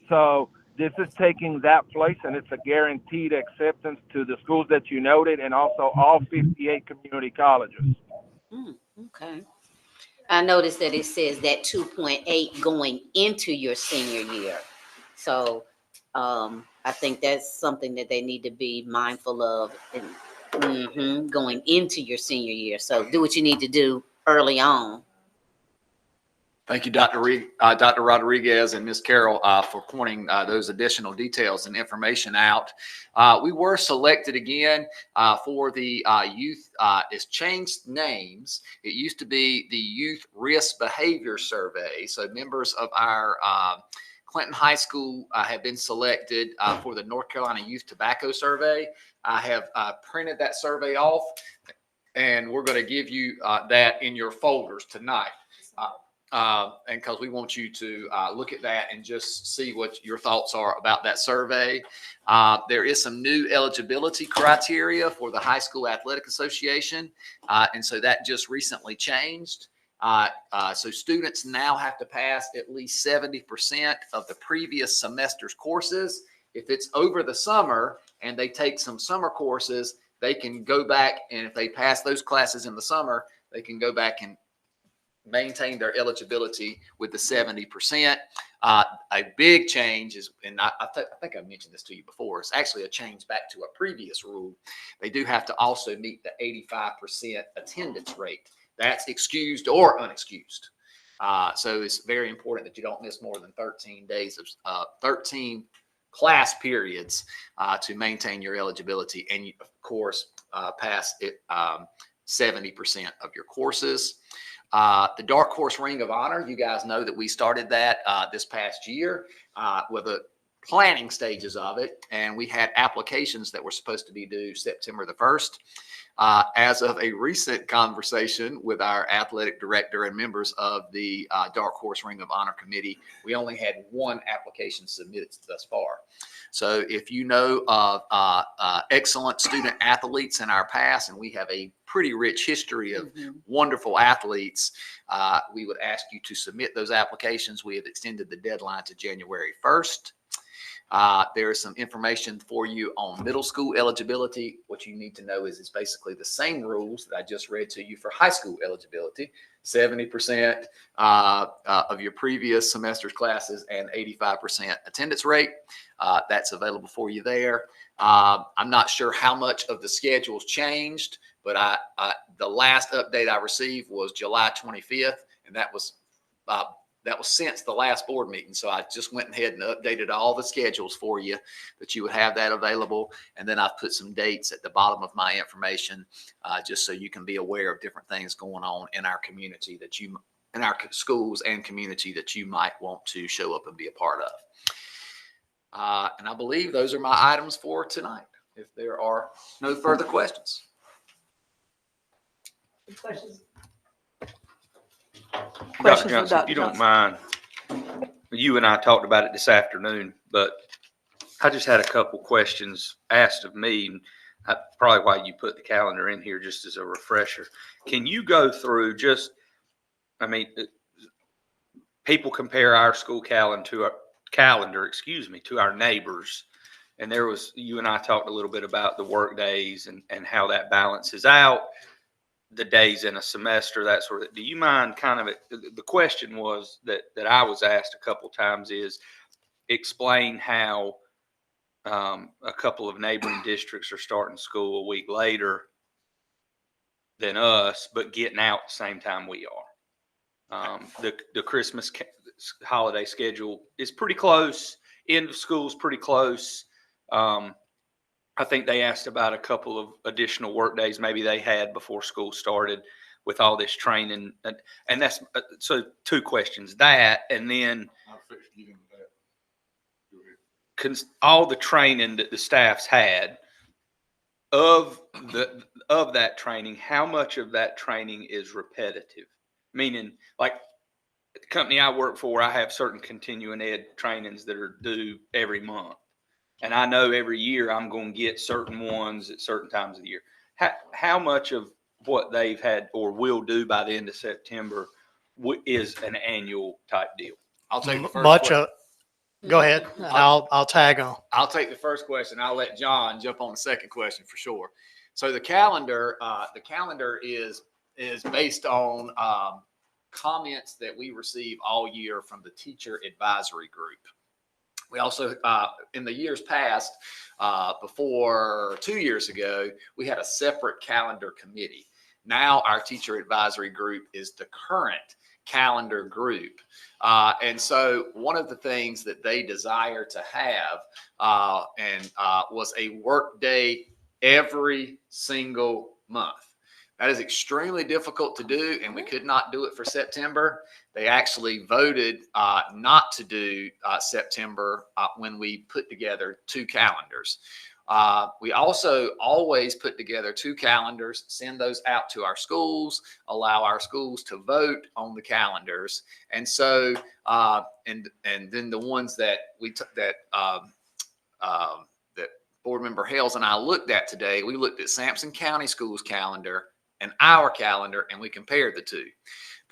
So this is taking that place, and it's a guaranteed acceptance to the schools that you noted, and also all 58 community colleges. Okay. I noticed that it says that 2.8 going into your senior year. So I think that's something that they need to be mindful of going into your senior year. So do what you need to do early on. Thank you, Dr. Rodriguez and Ms. Carroll, for pointing those additional details and information out. We were selected again for the youth. It's changed names. It used to be the Youth Risk Behavior Survey. So members of our Clinton High School have been selected for the North Carolina Youth Tobacco Survey. I have printed that survey off, and we're going to give you that in your folders tonight. and because we want you to look at that and just see what your thoughts are about that survey. There is some new eligibility criteria for the High School Athletic Association, and so that just recently changed. So students now have to pass at least 70% of the previous semester's courses. If it's over the summer and they take some summer courses, they can go back, and if they pass those classes in the summer, they can go back and maintain their eligibility with the 70%. A big change is, and I think I mentioned this to you before, it's actually a change back to a previous rule. They do have to also meet the 85% attendance rate. That's excused or unexcused. So it's very important that you don't miss more than 13 days of 13 class periods to maintain your eligibility. And you, of course, pass it 70% of your courses. The Dark Horse Ring of Honor, you guys know that we started that this past year with the planning stages of it. And we had applications that were supposed to be due September the 1st. As of a recent conversation with our athletic director and members of the Dark Horse Ring of Honor committee, we only had one application submitted thus far. So if you know of excellent student athletes in our past, and we have a pretty rich history of wonderful athletes, we would ask you to submit those applications. We have extended the deadline to January 1st. There is some information for you on middle school eligibility. What you need to know is it's basically the same rules that I just read to you for high school eligibility. 70% of your previous semester's classes and 85% attendance rate. That's available for you there. I'm not sure how much of the schedule's changed, but the last update I received was July 25th, and that was since the last board meeting. So I just went ahead and updated all the schedules for you that you would have that available. And then I've put some dates at the bottom of my information just so you can be aware of different things going on in our community in our schools and community that you might want to show up and be a part of. And I believe those are my items for tonight. If there are no further questions. Questions? Dr. Johnson, if you don't mind, you and I talked about it this afternoon, but I just had a couple questions asked of me, and probably why you put the calendar in here just as a refresher. Can you go through people compare our school calendar to our neighbors, and you and I talked a little bit about the work days and how that balances out the days in a semester, that sort of. Do you mind the question was that I was asked a couple times is explain how a couple of neighboring districts are starting school a week later than us, but getting out the same time we are. The Christmas holiday schedule is pretty close. End of school is pretty close. I think they asked about a couple of additional work days maybe they had before school started with all this training. And that's so two questions, that, and then all the training that the staff's had of that training, how much of that training is repetitive? Meaning, like the company I work for, I have certain continuing ed trainings that are due every month. And I know every year I'm going to get certain ones at certain times of the year. How much of what they've had or will do by the end of September is an annual type deal? I'll take the first question. Go ahead. I'll tag on. I'll take the first question. I'll let John jump on the second question for sure. So the calendar is based on comments that we receive all year from the teacher advisory group. We also, in the years past, before 2 years ago, we had a separate calendar committee. Now our teacher advisory group is the current calendar group. And so one of the things that they desire to have was a work day every single month. That is extremely difficult to do, and we could not do it for September. They actually voted not to do September when we put together two calendars. We also always put together 2 calendars, send those out to our schools, allow our schools to vote on the calendars. And so, and then the ones that that Board Member Hales and I looked at today, we looked at Sampson County Schools calendar and our calendar, and we compared the 2.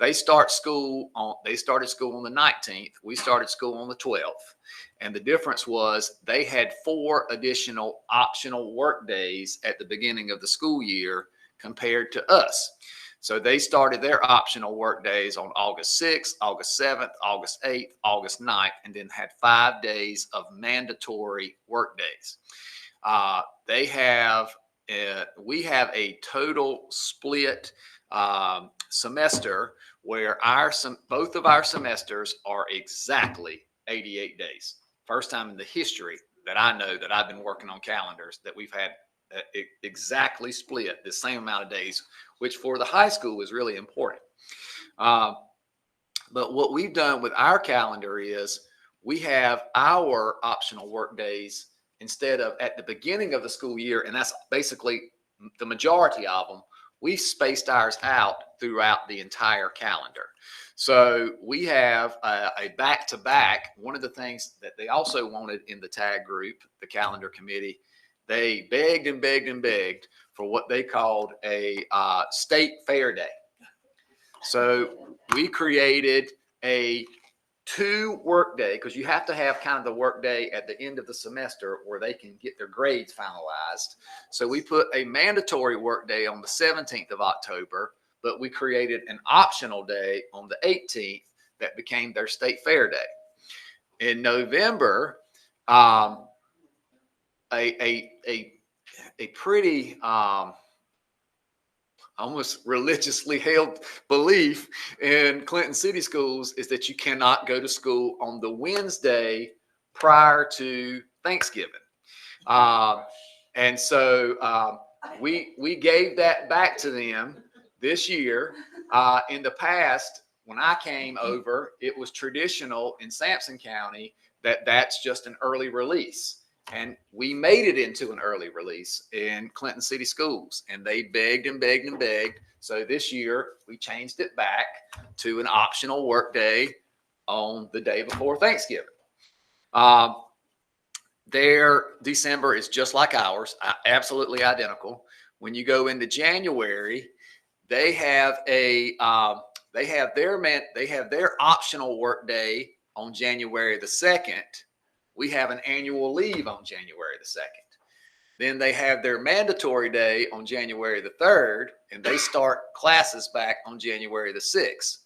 They started school on the 19th. We started school on the 12th. And the difference was they had 4 additional optional work days at the beginning of the school year compared to us. So they started their optional work days on August 6th, August 7th, August 8th, August 9th, and then had 5 days of mandatory work days. We have a total split semester where both of our semesters are exactly 88 days. First time in the history that I know that I've been working on calendars that we've had exactly split the same amount of days, which for the high school is really important. But what we've done with our calendar is we have our optional work days instead of at the beginning of the school year, and that's basically the majority of them. We've spaced ours out throughout the entire calendar. So we have a back-to-back. One of the things that they also wanted in the TAG group, the calendar committee, they begged and begged and begged for what they called a state fair day. So we created a 2 work day, because you have to have kind of the work day at the end of the semester where they can get their grades finalized. So we put a mandatory work day on the 17th of October, but we created an optional day on the 18th that became their state fair day. In November, a pretty almost religiously held belief in Clinton City Schools is that you cannot go to school on the Wednesday prior to Thanksgiving. And so we gave that back to them this year. In the past, when I came over, it was traditional in Sampson County that that's just an early release. And we made it into an early release in Clinton City Schools, and they begged and begged and begged. So this year we changed it back to an optional work day on the day before Thanksgiving. Their December is just like ours, absolutely identical. When you go into January, they have their optional work day on January the 2nd. We have an annual leave on January the 2nd. Then they have their mandatory day on January the 3rd, and they start classes back on January the 6th.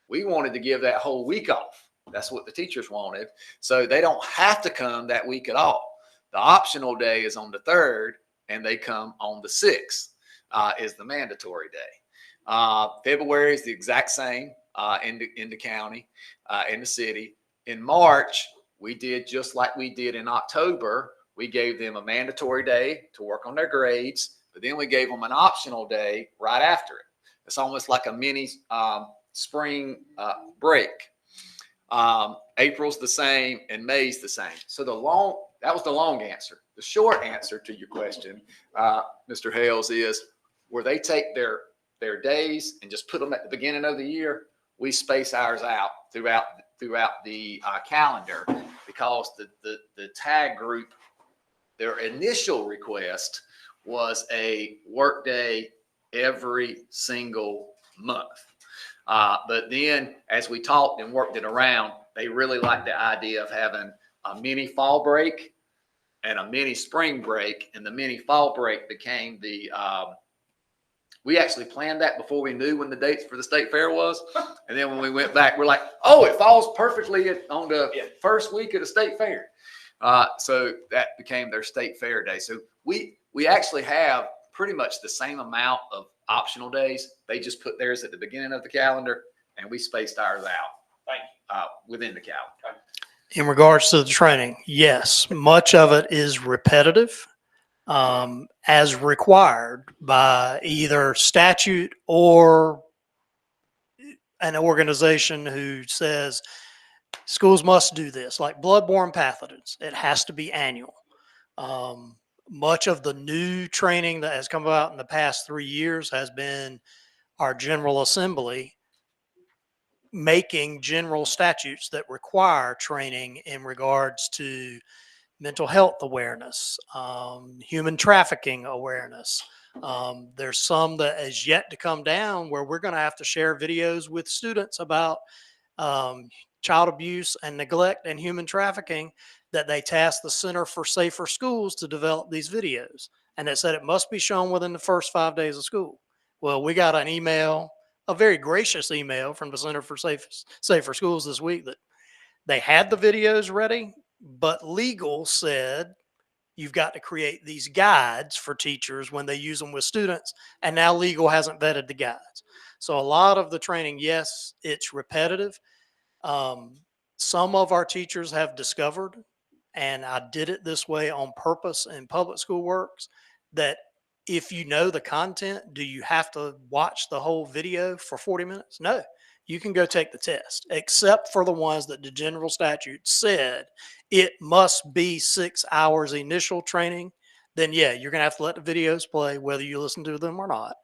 We wanted to give that whole week off. That's what the teachers wanted. So they don't have to come that week at all. The optional day is on the 3rd, and they come on the 6th is the mandatory day. February is the exact same in the county, in the city. In March, we did just like we did in October. We gave them a mandatory day to work on their grades, but then we gave them an optional day right after it. It's almost like a mini spring break. April's the same and May's the same. So that was the long answer. The short answer to your question, Mr. Hales, is where they take their days and just put them at the beginning of the year. We space ours out throughout the calendar, because the TAG group, their initial request was a work day every single month. But then as we talked and worked it around, they really liked the idea of having a mini fall break and a mini spring break, and the mini fall break became the we actually planned that before we knew when the dates for the state fair was. And then when we went back, we're like, oh, it falls perfectly on the first week of the state fair. So that became their state fair day. So we actually have pretty much the same amount of optional days. They just put theirs at the beginning of the calendar, and we spaced ours out within the calendar. In regards to the training, yes, much of it is repetitive. As required by either statute or an organization who says schools must do this, like bloodborne pathogens. It has to be annual. Much of the new training that has come about in the past 3 years has been our General Assembly making general statutes that require training in regards to mental health awareness, human trafficking awareness. There's some that is yet to come down where we're going to have to share videos with students about child abuse and neglect and human trafficking, that they tasked the Center for Safer Schools to develop these videos. And it said it must be shown within the first 5 days of school. Well, we got an email, a very gracious email from the Center for Safer Schools this week that they had the videos ready, but legal said you've got to create these guides for teachers when they use them with students, and now legal hasn't vetted the guides. So a lot of the training, yes, it's repetitive. Some of our teachers have discovered, and I did it this way on purpose in Public School Works, that if you know the content, do you have to watch the whole video for 40 minutes? No, you can go take the test, except for the ones that the general statute said it must be 6 hours initial training. Then yeah, you're going to have to let the videos play whether you listen to them or not.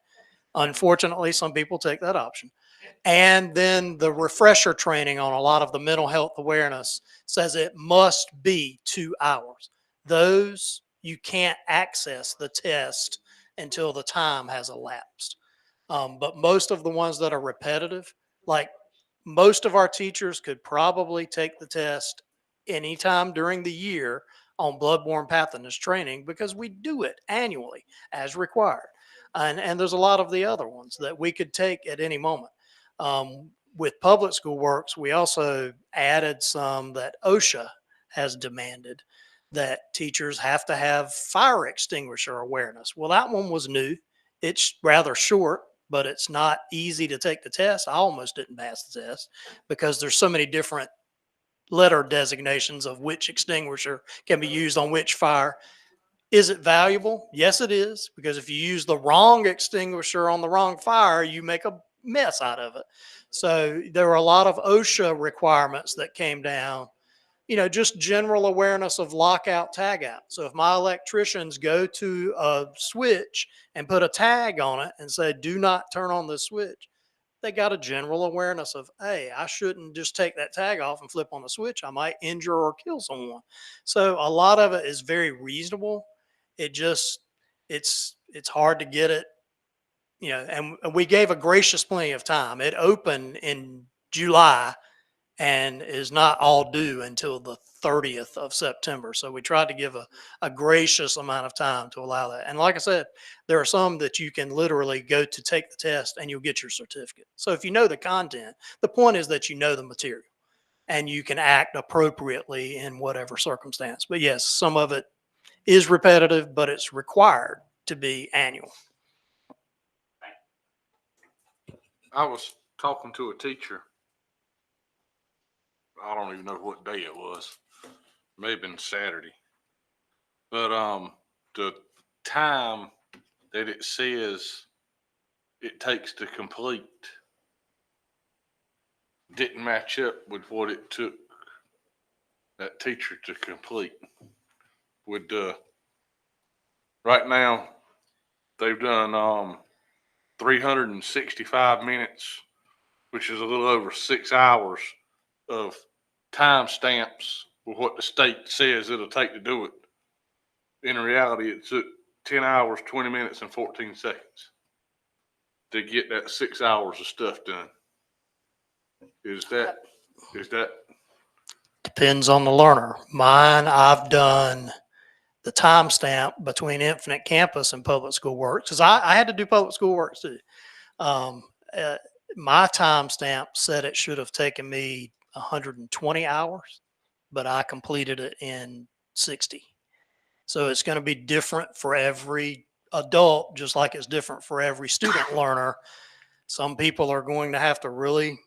Unfortunately, some people take that option. And then the refresher training on a lot of the mental health awareness says it must be 2 hours. Those, you can't access the test until the time has elapsed. But most of the ones that are repetitive, like most of our teachers could probably take the test anytime during the year on bloodborne pathogens training, because we do it annually as required. And there's a lot of the other ones that we could take at any moment. With Public School Works, we also added some that OSHA has demanded, that teachers have to have fire extinguisher awareness. Well, that one was new. It's rather short, but it's not easy to take the test. I almost didn't pass the test because there's so many different letter designations of which extinguisher can be used on which fire. Is it valuable? Yes, it is, because if you use the wrong extinguisher on the wrong fire, you make a mess out of it. So there were a lot of OSHA requirements that came down, you know, just general awareness of lockout, tag out. So if my electricians go to a switch and put a tag on it and say, do not turn on this switch, they got a general awareness of, hey, I shouldn't just take that tag off and flip on the switch. I might injure or kill someone. So a lot of it is very reasonable. It just, it's hard to get it, you know, and we gave a gracious plenty of time. It opened in July and is not all due until the 30th of September. So we tried to give a gracious amount of time to allow that. And like I said, there are some that you can literally go to take the test and you'll get your certificate. So if you know the content, the point is that you know the material and you can act appropriately in whatever circumstance. But yes, some of it is repetitive, but it's required to be annual. I was talking to a teacher. I don't even know what day it was. May have been Saturday. But the time that it says it takes to complete didn't match up with what it took that teacher to complete. With right now, they've done 365 minutes, which is a little over 6 hours of time stamps with what the state says it'll take to do it. In reality, it took 10 hours, 20 minutes, and 14 seconds to get that 6 hours of stuff done. Is that Depends on the learner. Mine, I've done the timestamp between Infinite Campus and Public School Works, because I had to do Public School Works too. My timestamp said it should have taken me 120 hours, but I completed it in 60. So it's going to be different for every adult, just like it's different for every student learner. Some people are going to have to really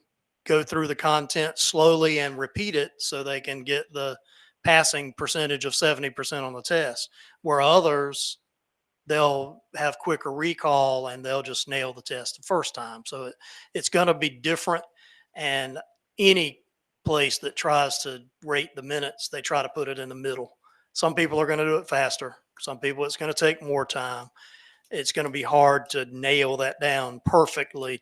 go through the content slowly and repeat it so they can get the passing percentage of 70% on the test, where others, they'll have quicker recall and they'll just nail the test the first time. So it's going to be different. And any place that tries to rate the minutes, they try to put it in the middle. Some people are going to do it faster. Some people, it's going to take more time. It's going to be hard to nail that down perfectly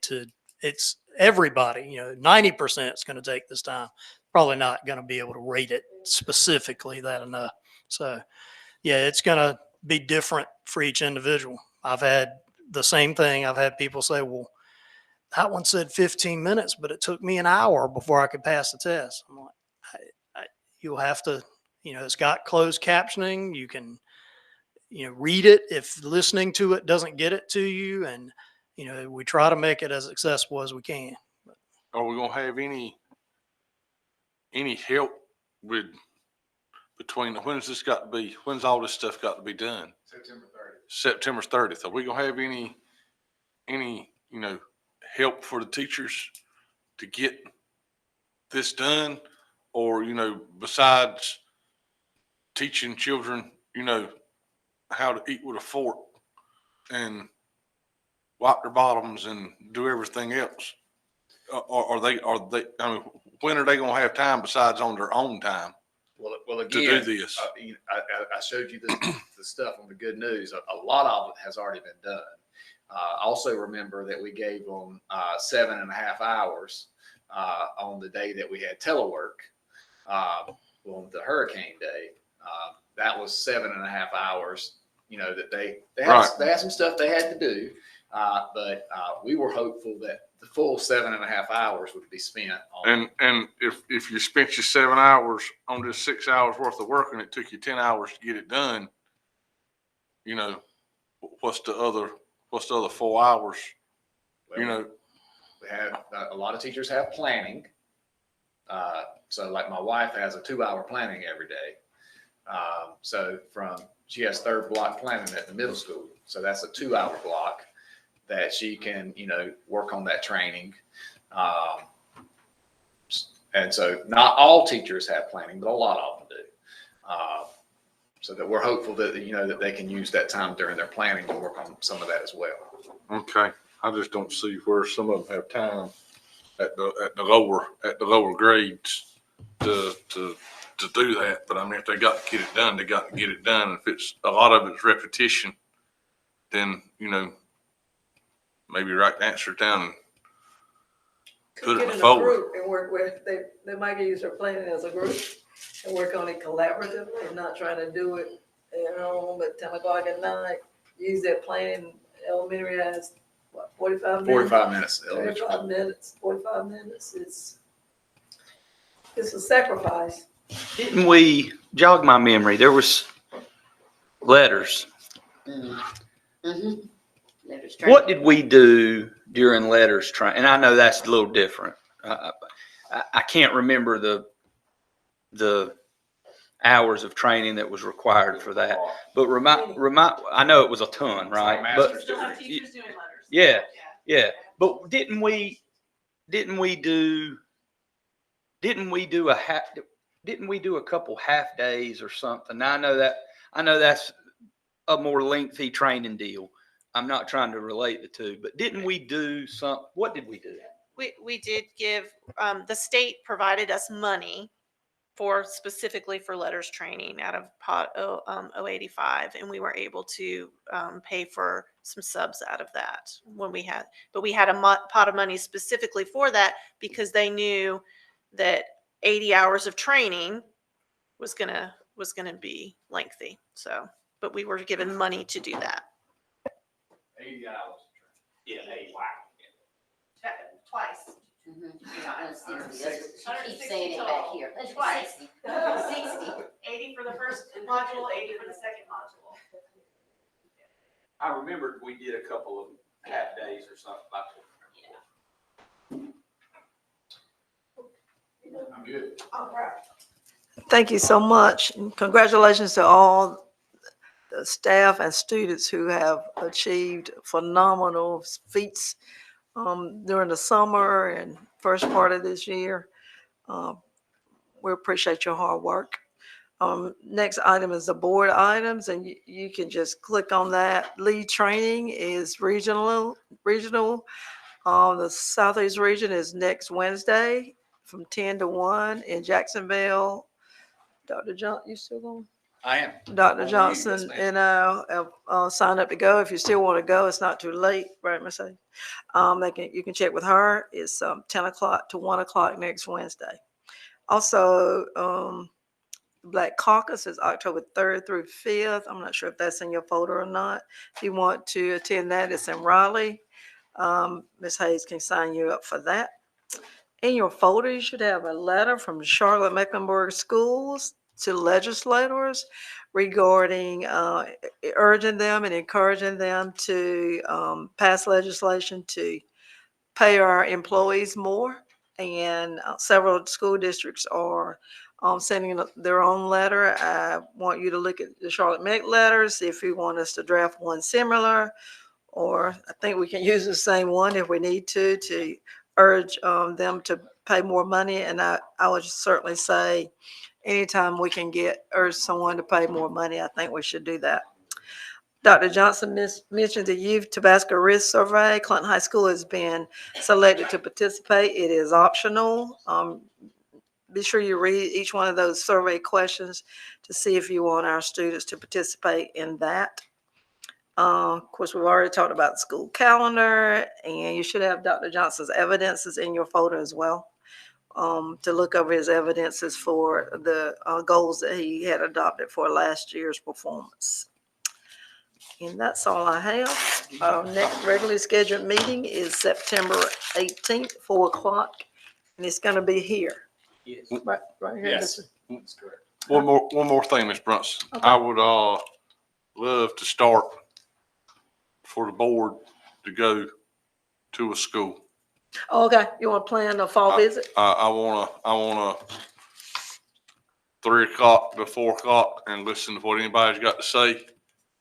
it's everybody, 90% is going to take this time. Probably not going to be able to rate it specifically that enough. So yeah, it's going to be different for each individual. I've had the same thing. I've had people say, well, that one said 15 minutes, but it took me an hour before I could pass the test. I'm like, you'll have to, it's got closed captioning. You can, read it if listening to it doesn't get it to you. And, we try to make it as accessible as we can. Are we gonna have any help between when's all this stuff got to be done? September 30th. Are we gonna have any help for the teachers to get this done? Or, besides teaching children, how to eat with a fork and wipe their bottoms and do everything else? Are they, I mean, when are they going to have time besides on their own time? Well, again, to do this? I showed you the stuff on the good news. A lot of it has already been done. Also remember that we gave them 7.5 hours on the day that we had telework on the hurricane day. That was 7.5 hours, that they had some stuff they had to do. But we were hopeful that the full 7.5 hours would be spent on. And if you spent your 7 hours on just 6 hours worth of work and it took you 10 hours to get it done, what's the other 4 hours? Well, we have a lot of teachers have planning. So like my wife has a 2-hour planning every day. So she has third block planning at the middle school. So that's a 2-hour block that she can, work on that training. And so not all teachers have planning, but a lot of them do. So that we're hopeful that, that they can use that time during their planning to work on some of that as well. Okay. I just don't see where some of them have time at the lower grades to do that. But I mean, if they got to get it done, they got to get it done. If it's a lot of it's repetition, then, maybe write the answer down and put it in a folder. Group and work with, they might use their planning as a group and work on it collaboratively and not trying to do it at home at 10 o'clock at night. Use their planning. Elementary has what, 45 minutes? 45 minutes. 45 minutes. It's a sacrifice. Didn't we, jog my memory, there was letters. Mm-hmm. What did we do during letters training? And I know that's a little different. I can't remember the hours of training that was required for that. But I know it was a ton, right? But yeah. But didn't we do a couple half days or something? Now, I know that's a more lengthy training deal. I'm not trying to relate the two, but didn't we do what did we do? We did give, the state provided us money specifically for letters training out of pot 085, and we were able to pay for some subs out of that but we had a pot of money specifically for that because they knew that 80 hours of training was gonna be lengthy. So, but we were given money to do that. 80 hours. Yeah, 80. Wow. Twice. She keeps saying it back here. Twice. 60. 80 for the first module, 80 for the second module. I remember we did a couple of half days or something like that. I'm good. All right. Thank you so much. And congratulations to all the staff and students who have achieved phenomenal feats during the summer and first part of this year. We appreciate your hard work. Next item is the board items, and you can just click on that. Lead training is regional. The Southeast region is next Wednesday from 10 to 1 in Jacksonville. Dr. John, you still going? I am. Dr. Johnson, signed up to go. If you still want to go, it's not too late, right, Ms. Hayes? You can check with her. It's 10 o'clock to 1 o'clock next Wednesday. Also, Black Caucus is October 3rd through 5th. I'm not sure if that's in your folder or not. If you want to attend that, it's in Raleigh. Ms. Hayes can sign you up for that. In your folder, you should have a letter from Charlotte-Mecklenburg Schools to legislators regarding urging them and encouraging them to pass legislation to pay our employees more. And several school districts are sending their own letter. I want you to look at the Charlotte Meck letters, see if you want us to draft one similar, or I think we can use the same one if we need to urge them to pay more money. And I would certainly say anytime we can urge someone to pay more money, I think we should do that. Dr. Johnson mentioned the Youth Tabasco Risk Survey. Clinton High School has been selected to participate. It is optional. Be sure you read each one of those survey questions to see if you want our students to participate in that. Of course, we've already talked about the school calendar, and you should have Dr. Johnson's evidences in your folder as well, to look over his evidences for the goals that he had adopted for last year's performance. And that's all I have. Our next regularly scheduled meeting is September 18th, 4 o'clock, and it's going to be here. Yes. Right here. Yes. That's correct. One more thing, Ms. Brunson. Okay. I would love to start for the board to go to a school. Okay, you want to plan a fall visit? I wanna 3 o'clock to 4 o'clock and listen to what anybody's got to say.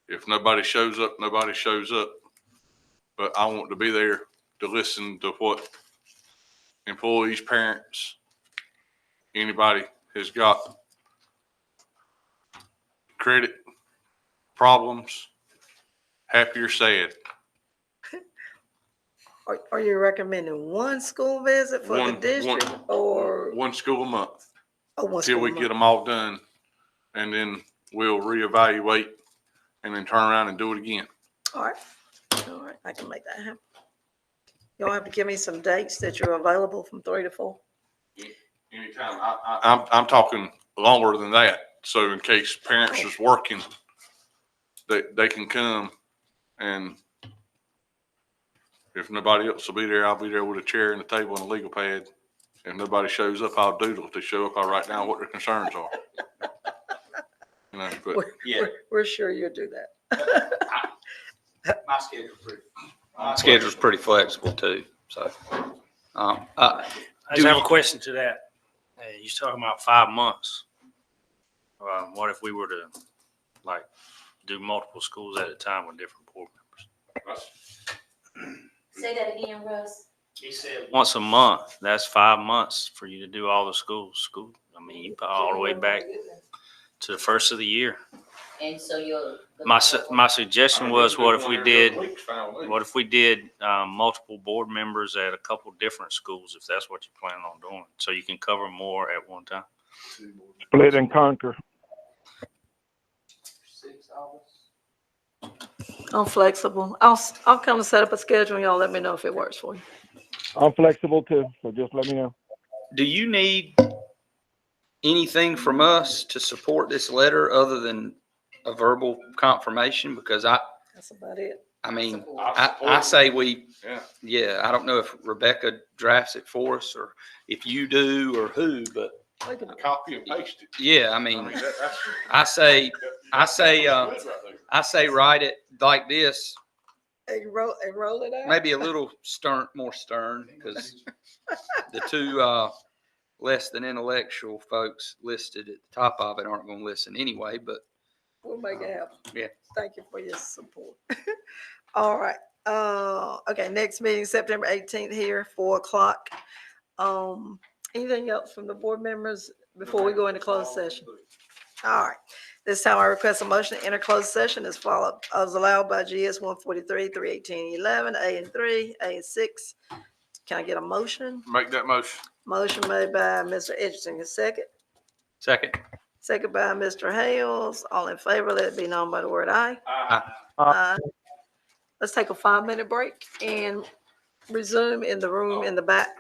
If nobody shows up, nobody shows up. But I want to be there to listen to what employees, parents, anybody has got credit problems, happy or sad. Are you recommending one school visit for the district or? One school a month. Oh, one Till school we a get month. them all done, and then we'll reevaluate and then turn around and do it again. All right, I can make that happen. You'll have to give me some dates that you're available from 3 to 4. Anytime. I'm talking longer than that. So in case parents is working, they can come, and if nobody else will be there, I'll be there with a chair and a table and a legal pad. If nobody shows up, I'll doodle. If they show up, I'll write down what their concerns are. You know, but We're sure you'll do that. My schedule's pretty flexible too, so. I just have a question to that. Hey, you're talking about 5 months. What if we were to do multiple schools at a time with different board members? Say that again, Russ. He said once a month. That's 5 months for you to do all the schools. I mean, you go all the way back to the first of the year. And so you're. My suggestion was, what if we did multiple board members at a couple different schools, if that's what you're planning on doing, so you can cover more at one time. Split and conquer. I'm flexible. I'll kind of set up a schedule and y'all let me know if it works for you. I'm flexible too, so just let me know. Do you need anything from us to support this letter other than a verbal confirmation? Because That's about it. I mean, I say I don't know if Rebecca drafts it for us or if you do or who, but copy and paste it. yeah, I mean, I say write it like this, And roll it out. maybe a little more stern, because the two less than intellectual folks listed at the top of it aren't going to listen anyway, but We'll make it happen. yeah. Thank you for your support. All right. Okay, next meeting, September 18th here, 4 o'clock. Anything else from the board members before we go into closed session? All right. This time I request a motion to enter closed session as followed, as allowed by GS 143, 318, 11, A and 3, A and 6. Can I get a motion? Make that motion. Motion made by Mr. Edgerton, a second. Second. Second by Mr. Hales. All in favor, let it be known by the word aye. Aye. Aye. Let's take a 5-minute break and resume in the room in the back.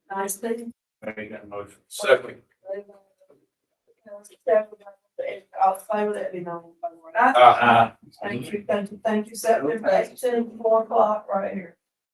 Nice thing. Make that motion. Second. All in favor, let me know. Thank you, thank you, 7 to 8, 4 o'clock right here.